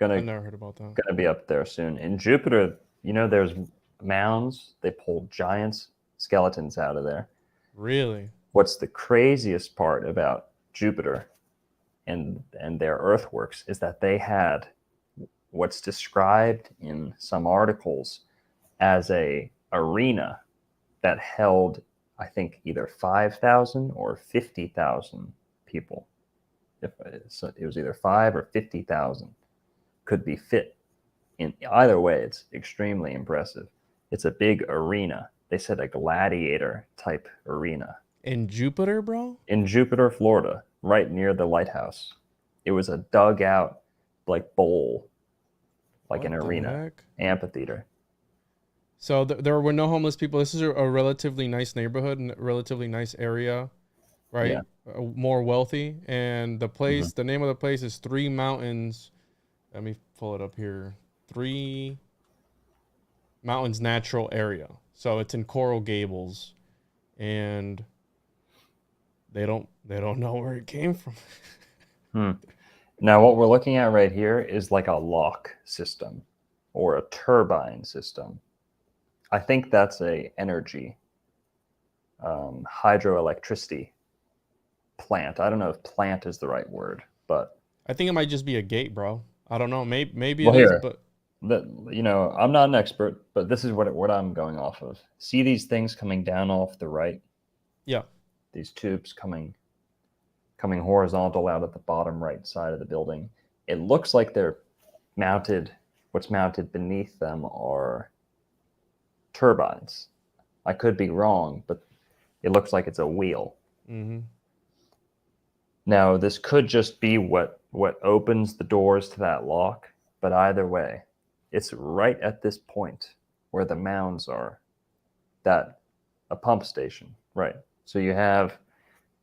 Speaker 6: I never heard about that.
Speaker 5: Gonna be up there soon. In Jupiter, you know, there's mounds. They pulled giant skeletons out of there.
Speaker 6: Really?
Speaker 5: What's the craziest part about Jupiter and their earthworks is that they had what's described in some articles as a arena that held, I think, either 5,000 or 50,000 people. So it was either 5 or 50,000 could be fit in. Either way, it's extremely impressive. It's a big arena. They said a gladiator type arena.
Speaker 6: In Jupiter, bro?
Speaker 5: In Jupiter, Florida, right near the lighthouse. It was a dug out like bowl, like an
Speaker 6: What the
Speaker 5: arena,
Speaker 6: heck?
Speaker 5: amphitheater.
Speaker 6: So there were no homeless people. This is a relatively nice neighborhood and relatively nice area,
Speaker 5: Yeah.
Speaker 6: right? More wealthy. And the place, the name of the place is Three Mountains. Let me pull it up here. Three Mountains Natural Area. So it's in Coral Gables, and they don't know where it came from.
Speaker 5: Hmm. Now, what we're looking at right here is like a lock system or a turbine system. I think that's a energy hydroelectricity plant. I don't know if plant is the right word, but
Speaker 6: I think it might just be a gate, bro. I don't know. Maybe
Speaker 5: well,
Speaker 6: it is,
Speaker 5: here,
Speaker 6: but
Speaker 5: I'm not an expert, but this is what I'm going off of. See these things coming down off the right?
Speaker 6: yeah.
Speaker 5: These tubes coming horizontal out at the bottom right side of the building. It looks like they're mounted. What's mounted beneath them are turbines. I could be wrong, but it looks like it's a wheel.
Speaker 6: Mm-hmm.
Speaker 5: Now, this could just be what opens the doors to that lock, but either way, it's right at this point where the mounds are, that a pump station, right? So you have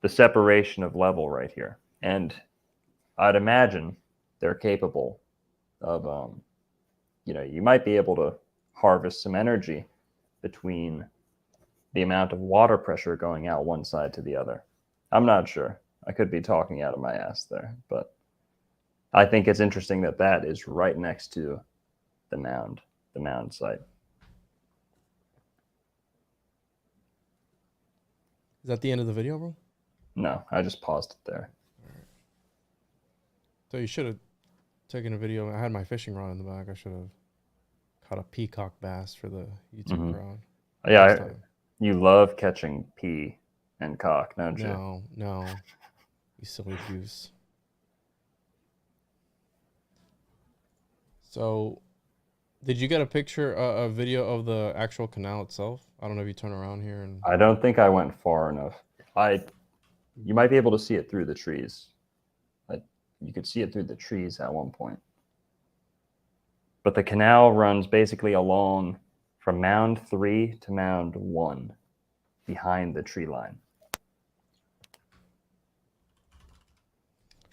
Speaker 5: the separation of level right here, and I'd imagine they're capable of, you might be able to harvest some energy between the amount of water pressure going out one side to the other. I'm not sure. I could be talking out of my ass there, but I think it's interesting that that is right next to the mound site.
Speaker 6: Is that the end of the video, bro?
Speaker 5: No, I just paused it there.
Speaker 6: So you should have taken a video. I had my fishing rod in the back. I should have caught a peacock bass for the YouTube crowd.
Speaker 5: Yeah, you love catching pea and cock, don't you?
Speaker 6: No, you silly goose. So, did you get a picture, a video of the actual canal itself? I don't know if you turn around here and.
Speaker 5: I don't think I went far enough. You might be able to see it through the trees. You could see it through the trees at one point. But the canal runs basically along from Mound 3 to Mound 1 behind the tree line.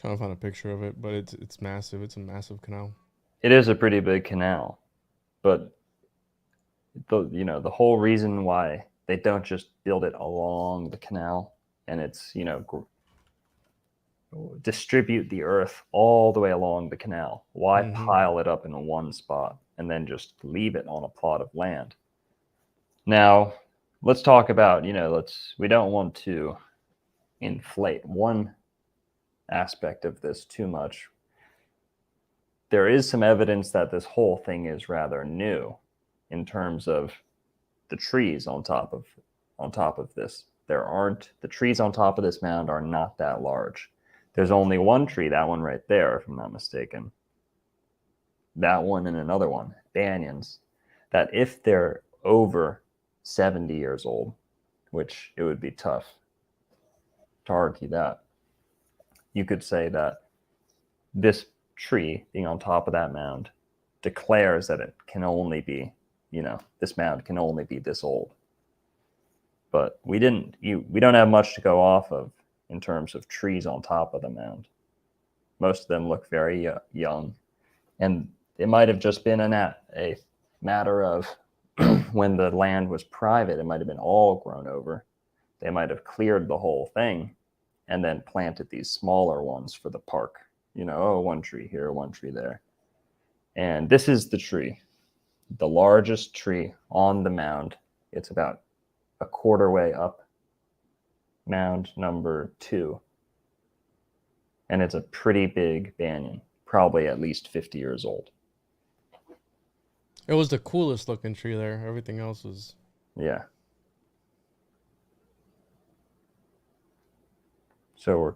Speaker 6: Trying to find a picture of it, but it's massive. It's a massive canal.
Speaker 5: It is a pretty big canal, but the whole reason why they don't just build it along the canal and it's distribute the earth all the way along the canal. Why pile it up in one spot and then just leave it on a plot of land? Now, let's talk about, we don't want to inflate one aspect of this too much. There is some evidence that this whole thing is rather new in terms of the trees on top of this. The trees on top of this mound are not that large. There's only one tree, that one right there, if I'm not mistaken. That one and another one, banyans, that if they're over 70 years old, which it would be tough to argue that, you could say that this tree being on top of that mound declares that it can only be, this mound can only be this old. But we don't have much to go off of in terms of trees on top of the mound. Most of them look very young, and it might have just been a matter of when the land was private, it might have been all grown over. They might have cleared the whole thing and then planted these smaller ones for the park. One tree here, one tree there. And this is the tree, the largest tree on the mound. It's about a quarter way up mound number 2. And it's a pretty big banyan, probably at least 50 years old.
Speaker 6: It was the coolest looking tree there. Everything else was.
Speaker 5: Yeah. So we're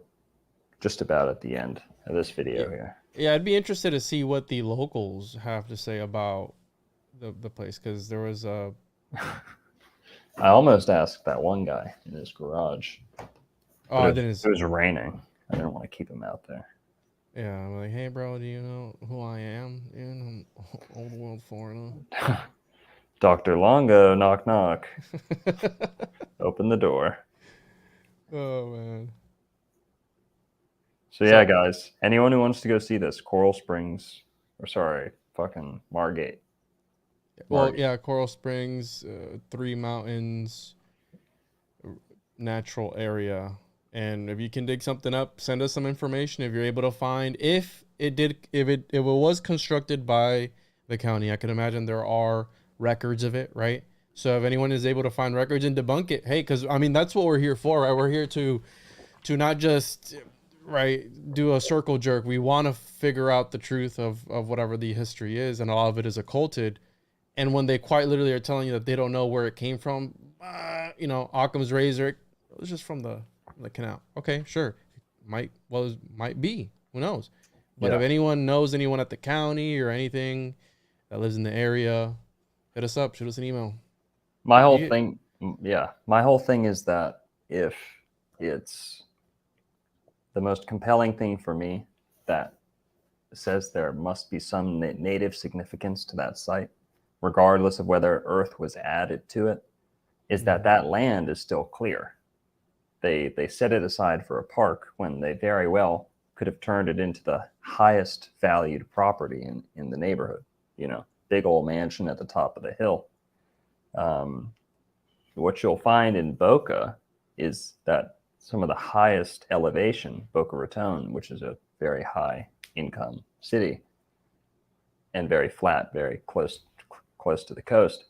Speaker 5: just about at the end of this video here.
Speaker 6: Yeah, I'd be interested to see what the locals have to say about the place, because there was a.
Speaker 5: I almost asked that one guy in his garage.
Speaker 6: Oh, I didn't.
Speaker 5: It was raining. I didn't want to keep him out there.
Speaker 6: Yeah, I'm like, hey, bro, do you know who I am? In old world Florida.
Speaker 5: Dr. Longo, knock, knock. Open the door.
Speaker 6: Oh man.
Speaker 5: So yeah, guys, anyone who wants to go see this, Coral Springs, or sorry, fucking Margate.
Speaker 6: Well, yeah, Coral Springs, Three Mountains, natural area. And if you can dig something up, send us some information if you're able to find if it was constructed by the county. I can imagine there are records of it, right? So if anyone is able to find records and debunk it, hey, because I mean that's what we're here for, right? We're here to not just do a circle jerk. We want to figure out the truth of whatever the history is, and all of it is occulted. And when they quite literally are telling you that they don't know where it came from, Occam's razor, it was just from the canal. Okay, sure, might be. Who knows? But if anyone knows anyone at the county or anything that lives in the area, hit us up. Shoot us an email.
Speaker 5: My whole thing is that if it's the most compelling thing for me that says there must be some native significance to that site, regardless of whether earth was added to it, is that land is still clear. They set it aside for a park when they very well could have turned it into the highest valued property in the neighborhood. Big old mansion at the top of the hill. What you'll find in Boca is that some of the highest elevation, Boca Raton, which is a very high income city and very flat, very close to the coast,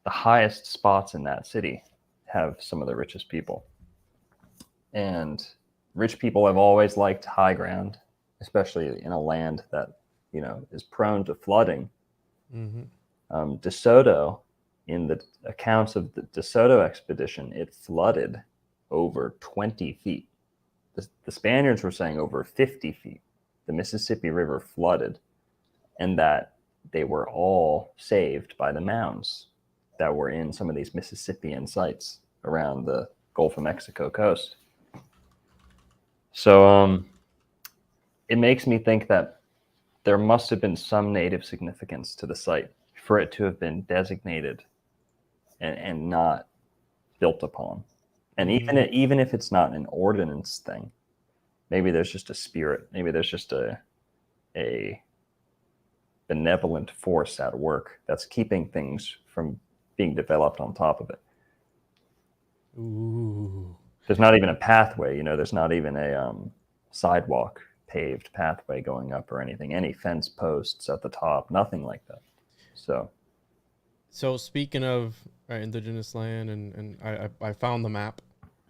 Speaker 5: the highest spots in that city have some of the richest people. And rich people have always liked high ground, especially in a land that, is prone to flooding. DeSoto, in the accounts of the DeSoto expedition, it flooded over 20 feet. The Spaniards were saying over 50 feet. The Mississippi River flooded, and that they were all saved by the mounds that were in some of these Mississippian sites around the Gulf of Mexico coast. So it makes me think that there must have been some native significance to the site for it to have been designated and not built upon. And even if it's not an ordinance thing, maybe there's just a spirit. Maybe there's just a benevolent force at work that's keeping things from being developed on top of it.
Speaker 6: Ooh.
Speaker 5: There's not even a pathway, there's not even a sidewalk, paved pathway going up or anything, any fence posts at the top, nothing like that. So
Speaker 6: speaking of indigenous land, and I found the map,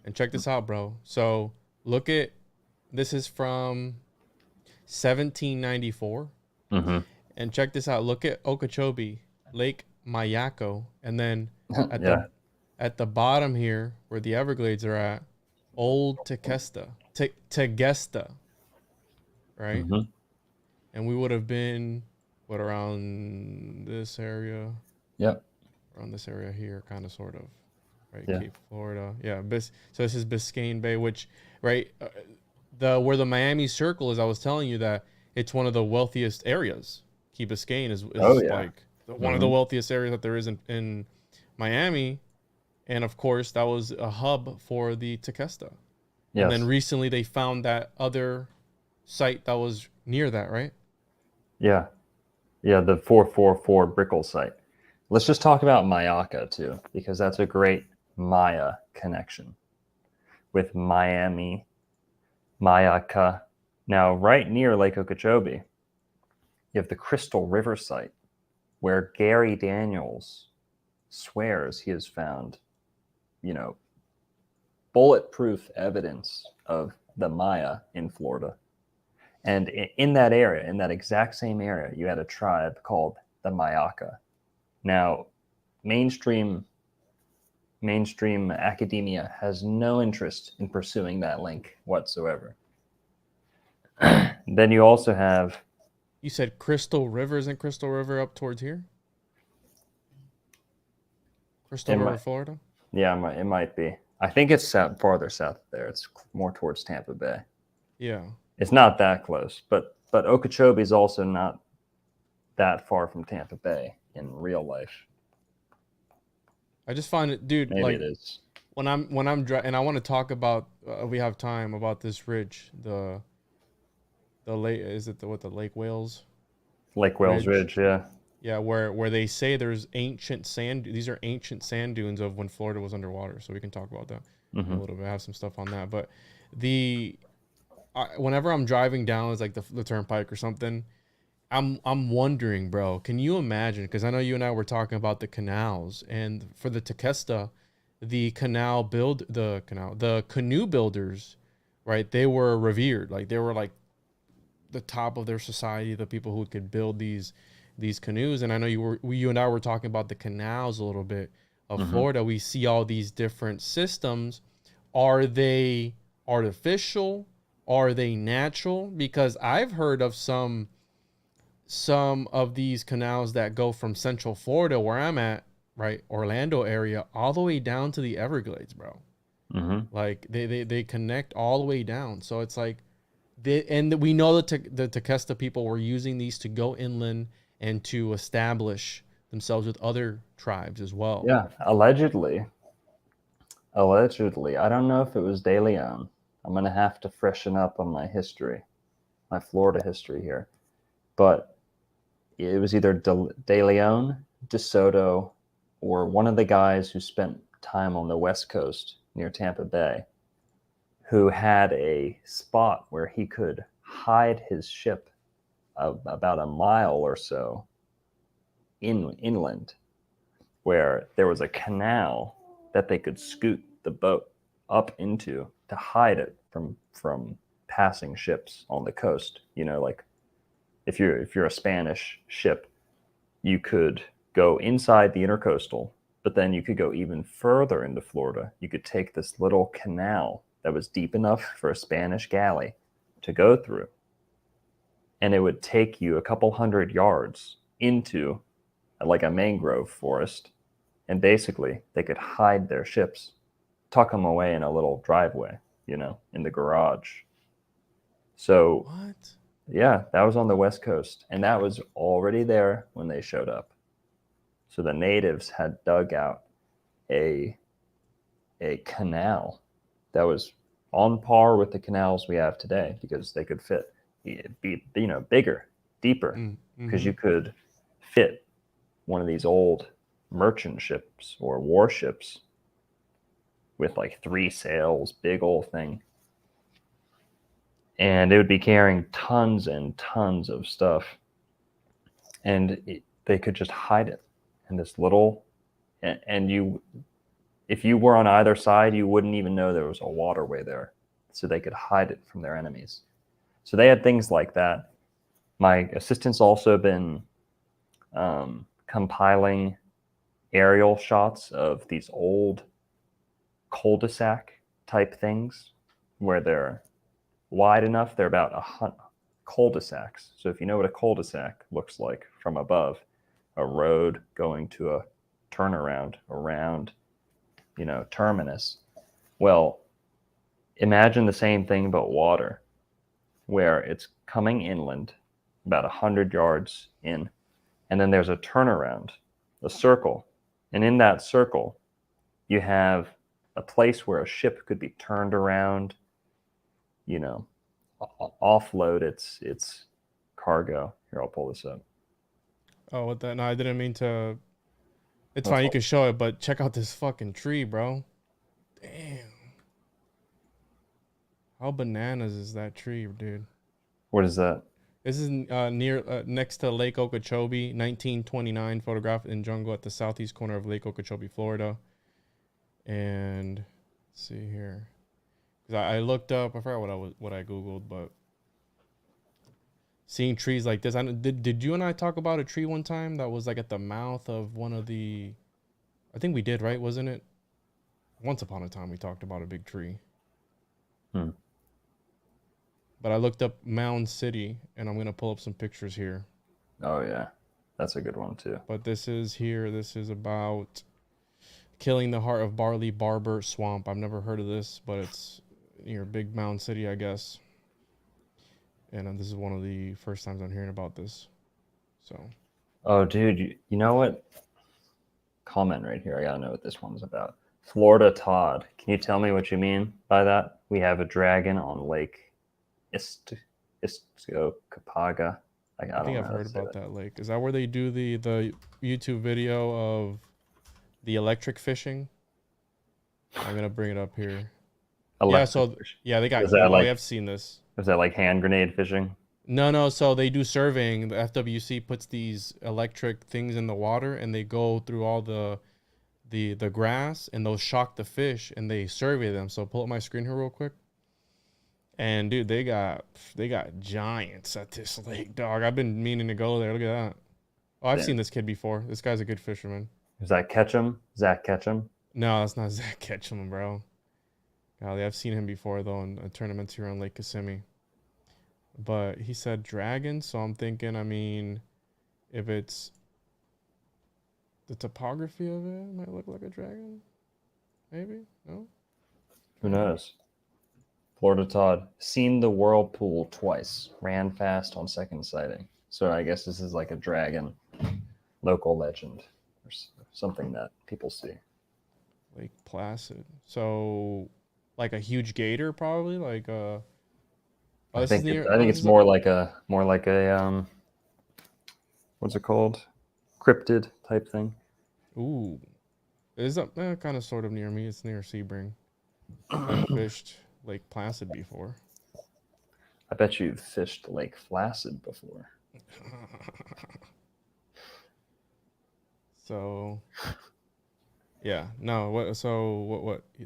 Speaker 6: and check this out, bro. So look at, this is from 1794. And check this out. Look at Okeechobee, Lake Mayako, and then at the bottom here, where the Everglades are at, Old Tequesta, Tequesta, right? And we would have been around this area?
Speaker 5: Yep.
Speaker 6: Around this area here, kind of, sort of, right?
Speaker 5: Yeah.
Speaker 6: Cape Florida, yeah. So this is Biscayne Bay, which, right, where the Miami Circle is. I was telling you that it's one of the wealthiest areas. Key Biscayne is like one of the wealthiest areas that there is in Miami. And of course, that was a hub for the Tequesta. Yes. And then recently they found that other site that was near that, right?
Speaker 5: Yeah. Yeah, the 444 Brickell site. Let's just talk about Mayaka too, because that's a great Maya connection with Miami, Mayaka. Now, right near Lake Okeechobee, you have the Crystal River site, where Gary Daniels swears he has found, bulletproof evidence of the Maya in Florida. And in that area, in that exact same area, you had a tribe called the Mayaka. Now, mainstream academia has no interest in pursuing that link whatsoever. Then you also have...
Speaker 6: You said Crystal River. Isn't Crystal River up towards here? Crystal River, Florida?
Speaker 5: Yeah, it might be. I think it's farther south there. It's more towards Tampa Bay.
Speaker 6: Yeah.
Speaker 5: It's not that close, but But Okeechobee is also not that far from Tampa Bay in real life.
Speaker 6: I just find it, dude.
Speaker 5: Maybe
Speaker 6: like
Speaker 5: it is.
Speaker 6: when I'm driving, and I want to talk about. We have time about this ridge, the lake. Is it the Lake Wales?
Speaker 5: Lake Wales Ridge, yeah.
Speaker 6: Yeah, where they say there's ancient sand. These are ancient sand dunes of when Florida was underwater. So we can talk about that in a little bit. I have some stuff on that. But whenever I'm driving down, it's like the turnpike or something. I'm wondering, bro. Can you imagine? Because I know you and I were talking about the canals, and for the Tequesta, the canoe builders, right? They were revered. Like they were like the top of their society, the people who could build these canoes. And I know you and I were talking about the canals a little bit of Florida. We see all these different systems. Are they artificial? Are they natural? Because I've heard of some of these canals that go from Central Florida, where I'm at, right, Orlando area, all the way down to the Everglades, bro. Like they connect all the way down. So it's like, we know the Tequesta people were using these to go inland and to establish themselves with other tribes as well.
Speaker 5: Yeah, allegedly. I don't know if it was De Leon. I'm going to have to freshen up on my history, my Florida history here. But it was either De Leon, De Soto, or one of the guys who spent time on the West Coast near Tampa Bay, who had a spot where he could hide his ship about a mile or so inland, where there was a canal that they could scoot the boat up into to hide it from passing ships on the coast. You know, like if you're a Spanish ship, you could go inside the intercoastal, but then you could go even further into Florida. You could take this little canal that was deep enough for a Spanish galley to go through, and it would take you a couple hundred yards into like a mangrove forest, and basically they could hide their ships, tuck them away in a little driveway, you know, in the garage. So
Speaker 6: What?
Speaker 5: yeah, that was on the West Coast, and that was already there when they showed up. So the natives had dug out a canal that was on par with the canals we have today, because they could fit, bigger, deeper, because you could fit one of these old merchant ships or warships with like 3 sails, big old thing. And it would be carrying tons and tons of stuff. And they could just hide it in this little, and if you were on either side, you wouldn't even know there was a waterway there. So they could hide it from their enemies. So they had things like that. My assistant's also been compiling aerial shots of these old cul-de-sac type things where they're wide enough. They're about 100 cul-de-sacs. So if you know what a cul-de-sac looks like from above, a road going to a turnaround around, terminus. Well, imagine the same thing but water, where it's coming inland about 100 yards in, and then there's a turnaround, a circle, and in that circle you have a place where a ship could be turned around, offload its cargo. Here, I'll pull this up.
Speaker 6: Oh, what that? No, I didn't mean to. It's fine. You can show it, but check out this fucking tree, bro. Damn. How bananas is that tree, dude?
Speaker 5: What is that?
Speaker 6: This is next to Lake Okeechobee, 1929, photographed in jungle at the southeast corner of Lake Okeechobee, Florida. And let's see here. I looked up, I forgot what I Googled, but seeing trees like this. Did you and I talk about a tree one time that was like at the mouth of one of the, I think we did, right? Wasn't it? Once upon a time we talked about a big tree. But I looked up Mound City, and I'm going to pull up some pictures here.
Speaker 5: Oh yeah, that's a good one too.
Speaker 6: But this is about killing the heart of Barley Barber Swamp. I've never heard of this, but it's near Big Mound City, I guess. and this is one of the first times I'm hearing about this. So.
Speaker 5: Oh, dude, you know what? Comment right here. I gotta know what this one's about. Florida Todd. Can you tell me what you mean by that? We have a dragon on Lake Istocapaga. I
Speaker 6: I think I've heard about that lake. Is that where they do the YouTube video of the electric fishing? I'm gonna bring it up here. Yeah, they got.
Speaker 5: Is that like?
Speaker 6: I've seen this.
Speaker 5: Is that like hand grenade fishing?
Speaker 6: No. So they do surveying. The FWC puts these electric things in the water, and they go through all the grass, and they'll shock the fish, and they survey them. So pull up my screen here real quick. And dude, they got giants at this lake, dog. I've been meaning to go there. Look at that. Oh, I've seen this kid before. This guy's a good fisherman.
Speaker 5: Is that Ketchum? Zach Ketchum?
Speaker 6: No, that's not Zach Ketchum, bro. Golly, I've seen him before though in tournaments here on Lake Kissimmee. But he said dragon, so I'm thinking, I mean, if it's the topography of it might look like a dragon. Maybe? No?
Speaker 5: Who knows? Florida Todd. Seen the whirlpool twice. Ran fast on second sighting. So I guess this is like a dragon local legend or something that people see.
Speaker 6: Lake Placid. So like a huge gator probably? Like a... Oh,
Speaker 5: I think it's more like a what's it called? Cryptid type thing.
Speaker 6: Ooh. It is up kind of sort of near me. It's near Sebring. I've fished Lake Placid before.
Speaker 5: I bet you've fished Lake Flaccid before.
Speaker 6: So yeah. No, what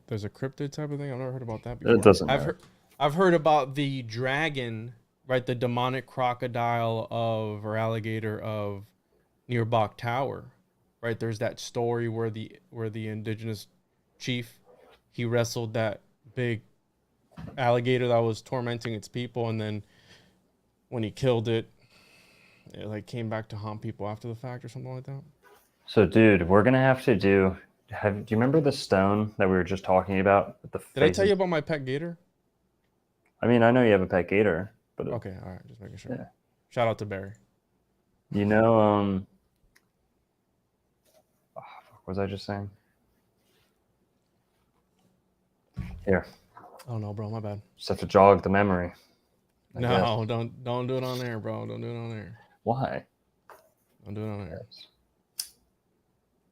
Speaker 6: there's a cryptid type of thing? I've never heard about that before.
Speaker 5: It doesn't matter.
Speaker 6: I've heard about the dragon, right? The demonic crocodile or alligator of near Bok Tower, right? There's that story where the indigenous chief, he wrestled that big alligator that was tormenting its people, and then when he killed it, it like came back to haunt people after the fact or something like that.
Speaker 5: So, dude, we're gonna have to do you remember the stone that we were just talking about? With the
Speaker 6: Did I tell you about my pet gator?
Speaker 5: I mean, I know you have a pet gator, but
Speaker 6: okay, all right, just making sure.
Speaker 5: Yeah.
Speaker 6: Shout out to Barry.
Speaker 5: You know, what was I just saying? Here.
Speaker 6: Oh no, bro, my bad.
Speaker 5: Just have to jog the memory. I guess.
Speaker 6: No, don't do it on there, bro. Don't do it on there.
Speaker 5: Why?
Speaker 6: Don't do it on there.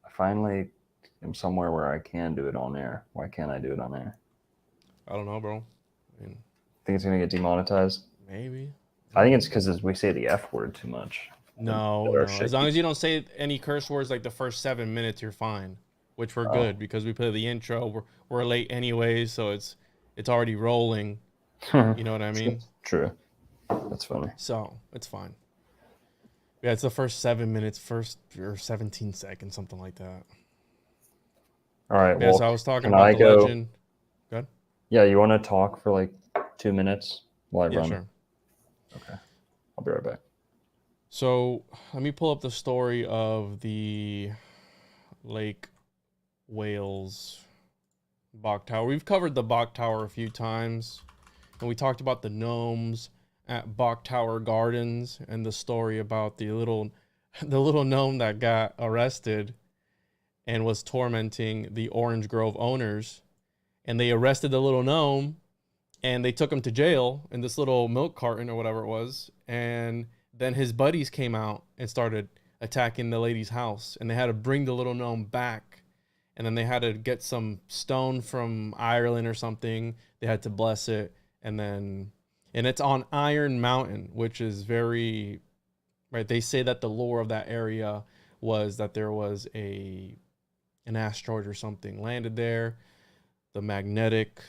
Speaker 5: I finally am somewhere where I can do it on air. Why can't I do it on air?
Speaker 6: I don't know, bro. I mean,
Speaker 5: Think it's gonna get demonetized?
Speaker 6: maybe.
Speaker 5: I think it's because we say the F word too much.
Speaker 6: No. As long as you don't say any curse words like the first 7 minutes, you're fine. Which we're good because we play the intro. We're late anyways, so it's already rolling. You know what I mean?
Speaker 5: True. That's funny.
Speaker 6: So it's fine. Yeah, it's the first 7 minutes, or 17 seconds, something like that.
Speaker 5: All right.
Speaker 6: Yeah,
Speaker 5: Well,
Speaker 6: so I was talking
Speaker 5: can
Speaker 6: about
Speaker 5: I
Speaker 6: the
Speaker 5: go?
Speaker 6: legend. Good.
Speaker 5: Yeah, you want to talk for like 2 minutes while I
Speaker 6: Yeah,
Speaker 5: run?
Speaker 6: sure.
Speaker 5: Okay. I'll be right back.
Speaker 6: So let me pull up the story of the Lake Wales Bok Tower. We've covered the Bok Tower a few times, and we talked about the gnomes at Bok Tower Gardens and the story about the little gnome that got arrested and was tormenting the Orange Grove owners. And they arrested the little gnome and they took him to jail in this little milk carton or whatever it was. And then his buddies came out and started attacking the lady's house, and they had to bring the little gnome back. And then they had to get some stone from Ireland or something. They had to bless it. And it's on Iron Mountain, which is very, right. They say that the lore of that area was that there was an asteroid or something landed there. The magnetic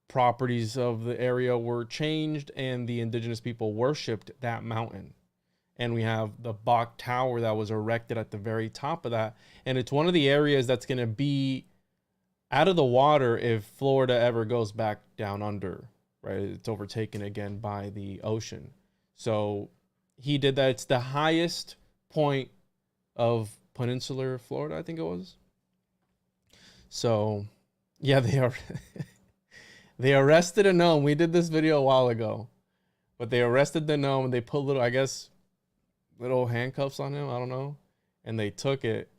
Speaker 6: properties of the area were changed, and the indigenous people worshipped that mountain. And we have the Bok Tower that was erected at the very top of that. And it's one of the areas that's going to be out of the water if Florida ever goes back down under, right? It's overtaken again by the ocean. So he did that. It's the highest point of peninsular Florida, I think it was. So, yeah, They arrested a gnome. We did this video a while ago, but they arrested the gnome and they put little, I guess, little handcuffs on him. I don't know. And they took it.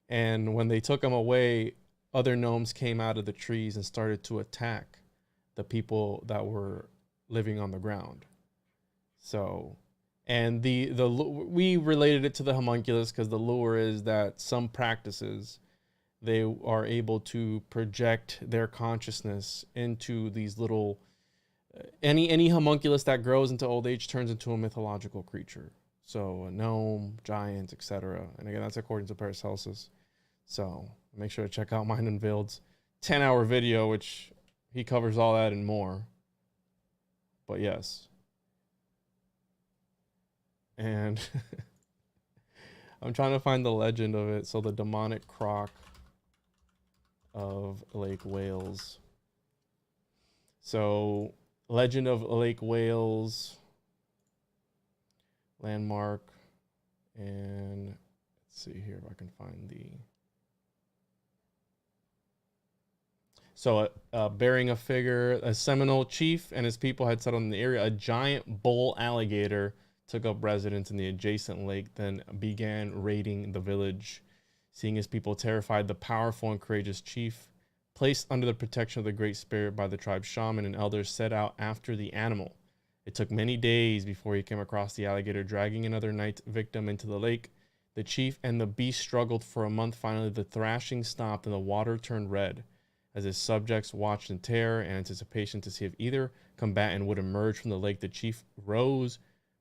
Speaker 6: And when they took him away, other gnomes came out of the trees and started to attack the people that were living on the ground. So, and we related it to the homunculus because the lure is that some practices, they are able to project their consciousness into these little, any homunculus that grows into old age turns into a mythological creature. So a gnome, giant, etc. And again, that's according to Paracelsus. So make sure to check out Mind Unveiled's 10-hour video, which he covers all that and more. But yes. And I'm trying to find the legend of it. So the demonic croc of Lake Wales. So legend of Lake Wales, landmark, and let's see here if I can find the. So bearing a figure, a Seminole chief and his people had settled in the area. A giant bull alligator took up residence in the adjacent lake, then began raiding the village. Seeing his people terrified, the powerful and courageous chief, placed under the protection of the Great Spirit by the tribe's shaman and elders, set out after the animal. It took many days before he came across the alligator, dragging another night victim into the lake. The chief and the beast struggled for a month. Finally, the thrashing stopped and the water turned red. As his subjects watched in terror and anticipation to see if either combatant would emerge from the lake, the chief rose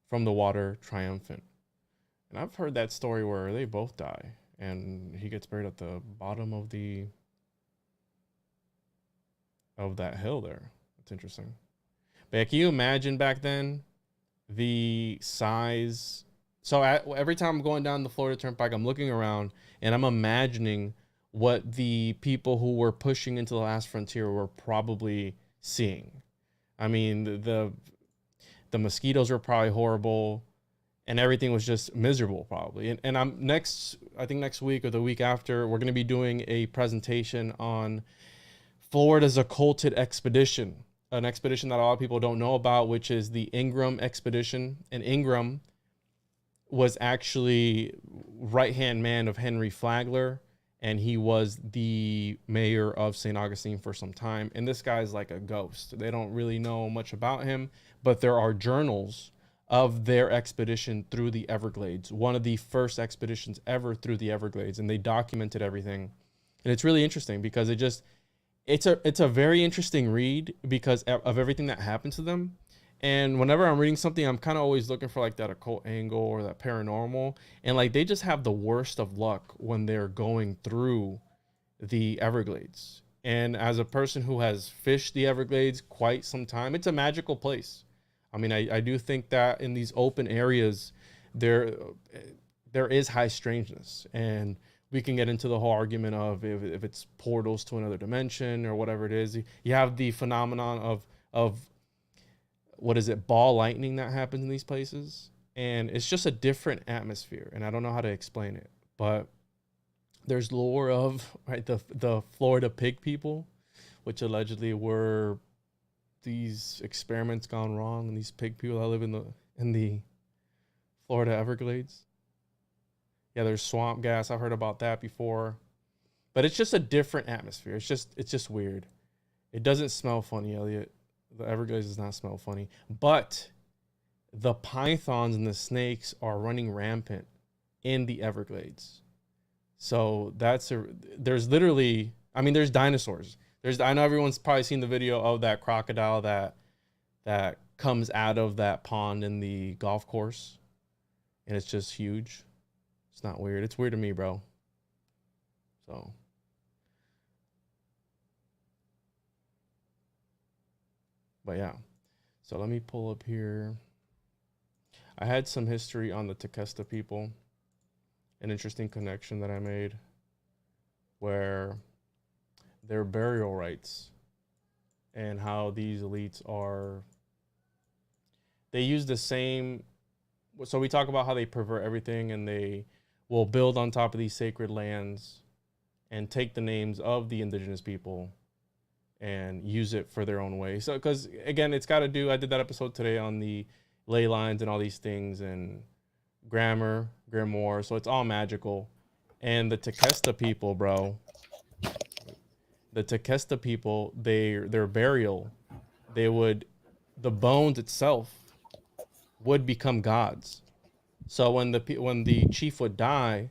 Speaker 6: from the water triumphant. And I've heard that story where they both die and he gets buried at the bottom of that hill there. That's interesting. But yeah, can you imagine back then the size? So every time I'm going down the Florida Turnpike, I'm looking around and I'm imagining what the people who were pushing into the last frontier were probably seeing. I mean, the mosquitoes were probably horrible and everything was just miserable probably. And I think next week or the week after, we're going to be doing a presentation on Florida's occulted expedition, an expedition that a lot of people don't know about, which is the Ingram expedition. And Ingram was actually right-hand man of Henry Flagler, and he was the mayor of St. Augustine for some time. And this guy's like a ghost. They don't really know much about him, but there are journals of their expedition through the Everglades, one of the first expeditions ever through the Everglades, and they documented everything. And it's really interesting because it's a very interesting read because of everything that happened to them. And whenever I'm reading something, I'm kind of always looking for like that occult angle or that paranormal. And like they just have the worst of luck when they're going through the Everglades. And as a person who has fished the Everglades quite some time, it's a magical place. I mean, I do think that in these open areas, there is high strangeness. And we can get into the whole argument of if it's portals to another dimension or whatever it is. You have the phenomenon of what is it, ball lightning that happens in these places. And it's just a different atmosphere. And I don't know how to explain it. But there's lore of the Florida pig people, which allegedly were these experiments gone wrong, and these pig people that live in the Florida Everglades. Yeah, there's swamp gas. I've heard about that before. But it's just a different atmosphere. It's just weird. It doesn't smell funny, Elliot. The Everglades does not smell funny. But the pythons and the snakes are running rampant in the Everglades. So there's literally, I mean, there's dinosaurs. I know everyone's probably seen the video of that crocodile that comes out of that pond in the golf course. And it's just huge. It's not weird. It's weird to me, bro. So. But yeah. So let me pull up here. I had some history on the Tequesta people. An interesting connection that I made where their burial rites and how these elites they use the same. So we talk about how they pervert everything and they will build on top of these sacred lands and take the names of the indigenous people and use it for their own way. So, because again, it's got to do. I did that episode today on the ley lines and all these things and grammar, grimoire. So it's all magical. And the Tequesta people, bro. The Tequesta people, their burial, the bones itself would become gods. So when the chief would die,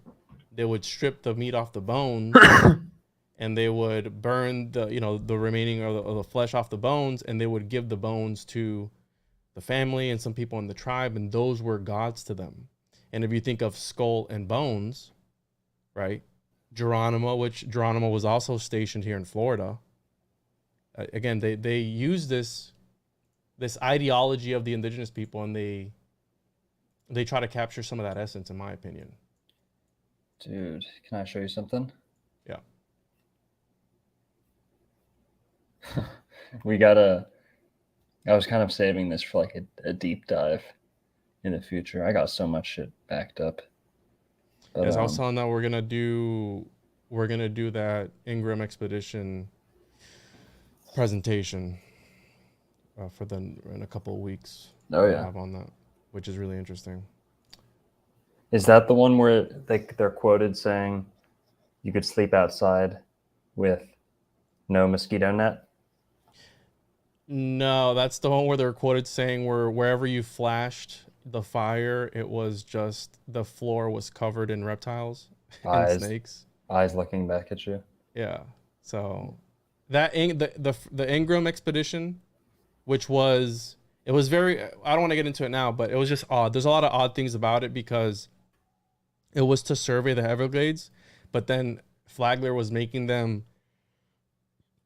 Speaker 6: they would strip the meat off the bones, and they would burn the remaining of the flesh off the bones, and they would give the bones to the family and some people in the tribe, and those were gods to them. And if you think of skull and bones, right? Geronimo was also stationed here in Florida. Again, they use this ideology of the indigenous people, and they try to capture some of that essence, in my opinion.
Speaker 5: Dude, can I show you something?
Speaker 6: Yeah.
Speaker 5: I was kind of saving this for like a deep dive in the future. I got so much shit backed up. But,
Speaker 6: As I was telling that we're gonna do that Ingram expedition presentation in a couple of weeks.
Speaker 5: Oh yeah,
Speaker 6: have on that, which is really interesting.
Speaker 5: Is that the one where they're quoted saying you could sleep outside with no mosquito net?
Speaker 6: No, that's the one where they're quoted saying wherever you flashed the fire, it was just the floor was covered in reptiles and snakes.
Speaker 5: Eyes looking back at you.
Speaker 6: Yeah. So that the Ingram expedition, which was very, I don't want to get into it now, but it was just odd. There's a lot of odd things about it because it was to survey the Everglades, but then Flagler was making them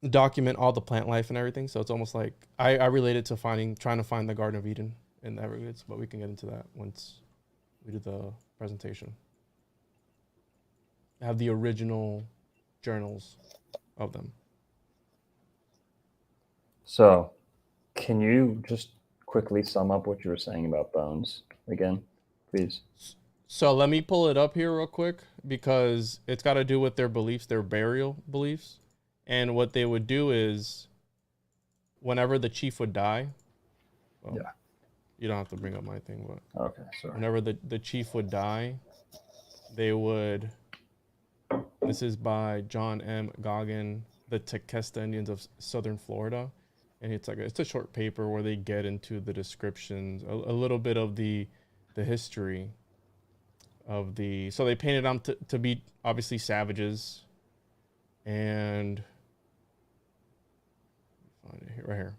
Speaker 6: document all the plant life and everything. So it's almost like I relate it to trying to find the Garden of Eden in the Everglades, but we can get into that once we do the presentation. I have the original journals of them.
Speaker 5: So, can you just quickly sum up what you were saying about bones again, please?
Speaker 6: So let me pull it up here real quick because it's got to do with their beliefs, their burial beliefs. And what they would do is whenever the chief would die,
Speaker 5: yeah.
Speaker 6: You don't have to bring up my thing, but
Speaker 5: okay, sorry.
Speaker 6: Whenever the chief would die, they would, this is by John M. Goggin, the Tequesta Indians of Southern Florida. And it's a short paper where they get into the descriptions, a little bit of the history of so they painted them to be obviously savages. And find it here, right here.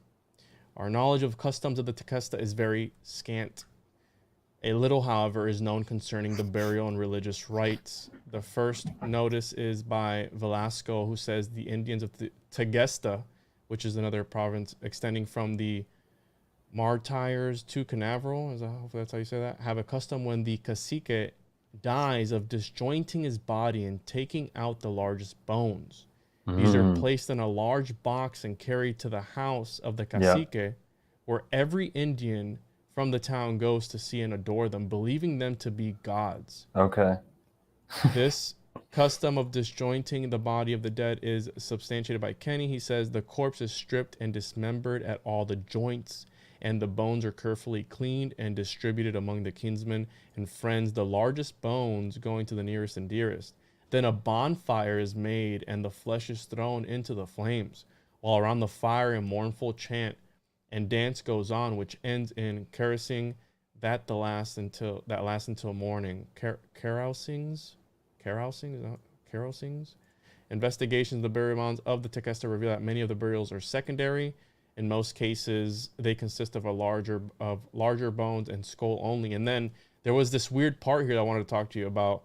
Speaker 6: Our knowledge of customs of the Tequesta is very scant. A little, however, is known concerning the burial and religious rites. The first notice is by Velasco, who says the Indians of the Tequesta, which is another province extending from the Martyrs to Canaveral, hopefully that's how you say that, have a custom when the cacique dies of disjointing his body and taking out the largest bones. These are placed in a large box and carried to the house of the cacique, where every Indian from the town goes to see and adore them, believing them to be gods.
Speaker 5: Okay.
Speaker 6: This custom of disjointing the body of the dead is substantiated by Kenny. He says the corpse is stripped and dismembered at all the joints, and the bones are carefully cleaned and distributed among the kinsmen and friends, the largest bones going to the nearest and dearest. Then a bonfire is made, and the flesh is thrown into the flames, while around the fire a mournful chant and dance goes on, which ends in carousing that lasts until morning. Carousings. Investigations of the burial mounds of the Tequesta reveal that many of the burials are secondary. In most cases, they consist of larger bones and skull only. And then there was this weird part here that I wanted to talk to you about.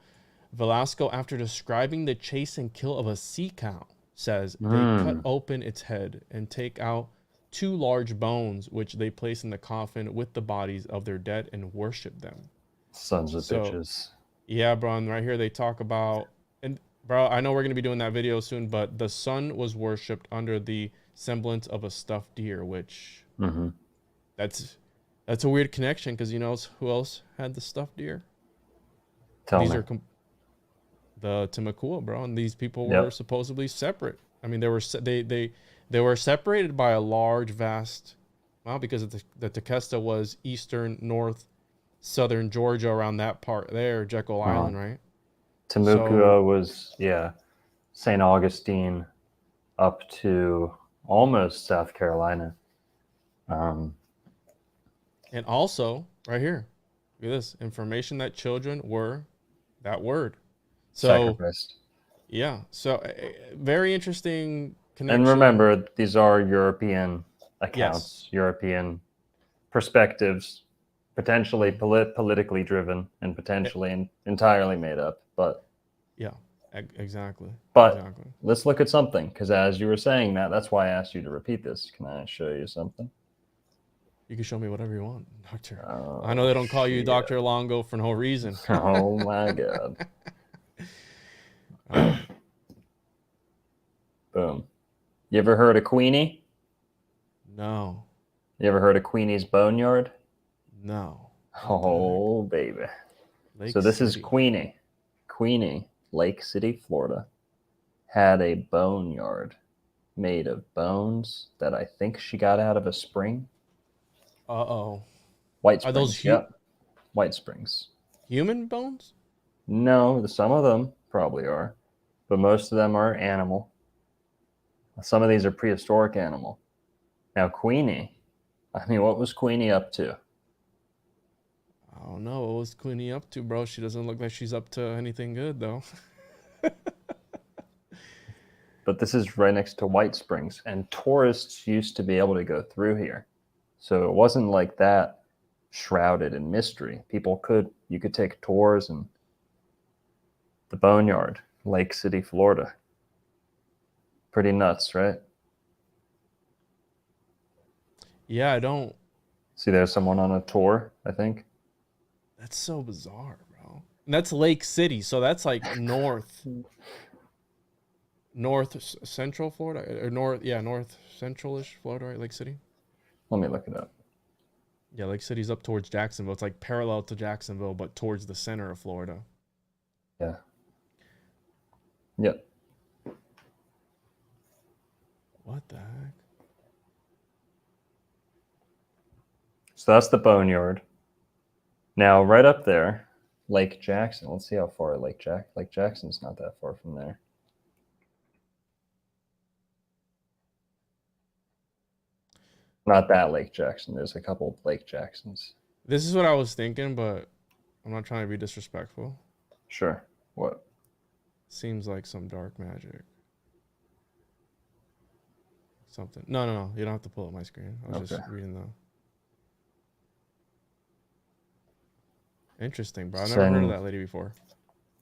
Speaker 6: Velasco, after describing the chase and kill of a sea cow, says they cut open its head and take out 2 large bones, which they place in the coffin with the bodies of their dead and worship them.
Speaker 5: Sons of bitches.
Speaker 6: Yeah, bro. And right here they talk about, and bro, I know we're going to be doing that video soon, but the sun was worshipped under the semblance of a stuffed deer, which that's a weird connection because you know who else had the stuffed deer?
Speaker 5: Tell me.
Speaker 6: The Timucua, bro, and these people were supposedly separate. I mean, they They were separated by a large, vast, because the Tequesta was eastern, north, southern Georgia, around that part there, Jekyll Island, right?
Speaker 5: Timucua was, St. Augustine up to almost South Carolina.
Speaker 6: And also, right here, look at this information that children were that word. So,
Speaker 5: sacrificed.
Speaker 6: Yeah. So, very interesting connection.
Speaker 5: And remember, these are European accounts,
Speaker 6: Yes.
Speaker 5: European perspectives, potentially politically driven and potentially entirely made up. But
Speaker 6: yeah, exactly.
Speaker 5: But
Speaker 6: exactly.
Speaker 5: Let's look at something, because as you were saying, Matt, that's why I asked you to repeat this. Can I show you something?
Speaker 6: You can show me whatever you want, Doctor.
Speaker 5: Oh,
Speaker 6: I know they don't call you Dr. Longo for no reason.
Speaker 5: Oh my God. Boom. You ever heard of Queenie?
Speaker 6: No.
Speaker 5: You ever heard of Queenie's Boneyard?
Speaker 6: No.
Speaker 5: Oh, baby. So this is Queenie. Queenie, Lake City, Florida, had a boneyard made of bones that I think she got out of a spring.
Speaker 6: Uh-oh.
Speaker 5: White Springs.
Speaker 6: Are those
Speaker 5: White Springs.
Speaker 6: Human bones?
Speaker 5: No, some of them probably are, but most of them are animal. Some of these are prehistoric animal. Now, Queenie, I mean, what was Queenie up to?
Speaker 6: I don't know. What was Queenie up to, bro? She doesn't look like she's up to anything good, though.
Speaker 5: But this is right next to White Springs, and tourists used to be able to go through here. So it wasn't like that shrouded in mystery. You could take tours and the Boneyard, Lake City, Florida. Pretty nuts, right?
Speaker 6: Yeah, I don't.
Speaker 5: See, there's someone on a tour, I think.
Speaker 6: That's so bizarre, bro. And that's Lake City, so that's like north central Florida, or north central-ish Florida, right? Lake City.
Speaker 5: Let me look it up.
Speaker 6: Yeah, Lake City's up towards Jacksonville. It's like parallel to Jacksonville, but towards the center of Florida.
Speaker 5: Yeah. Yep.
Speaker 6: What the heck?
Speaker 5: So that's the Boneyard. Now, right up there, Lake Jackson. Let's see how far Lake Jackson's not that far from there. Not that Lake Jackson. There's a couple of Lake Jacksons.
Speaker 6: This is what I was thinking, but I'm not trying to be disrespectful.
Speaker 5: Sure. What?
Speaker 6: Seems like some dark magic. Something. No. You don't have to pull up my screen. I was just reading the. Interesting, bro. I've never heard of that lady before.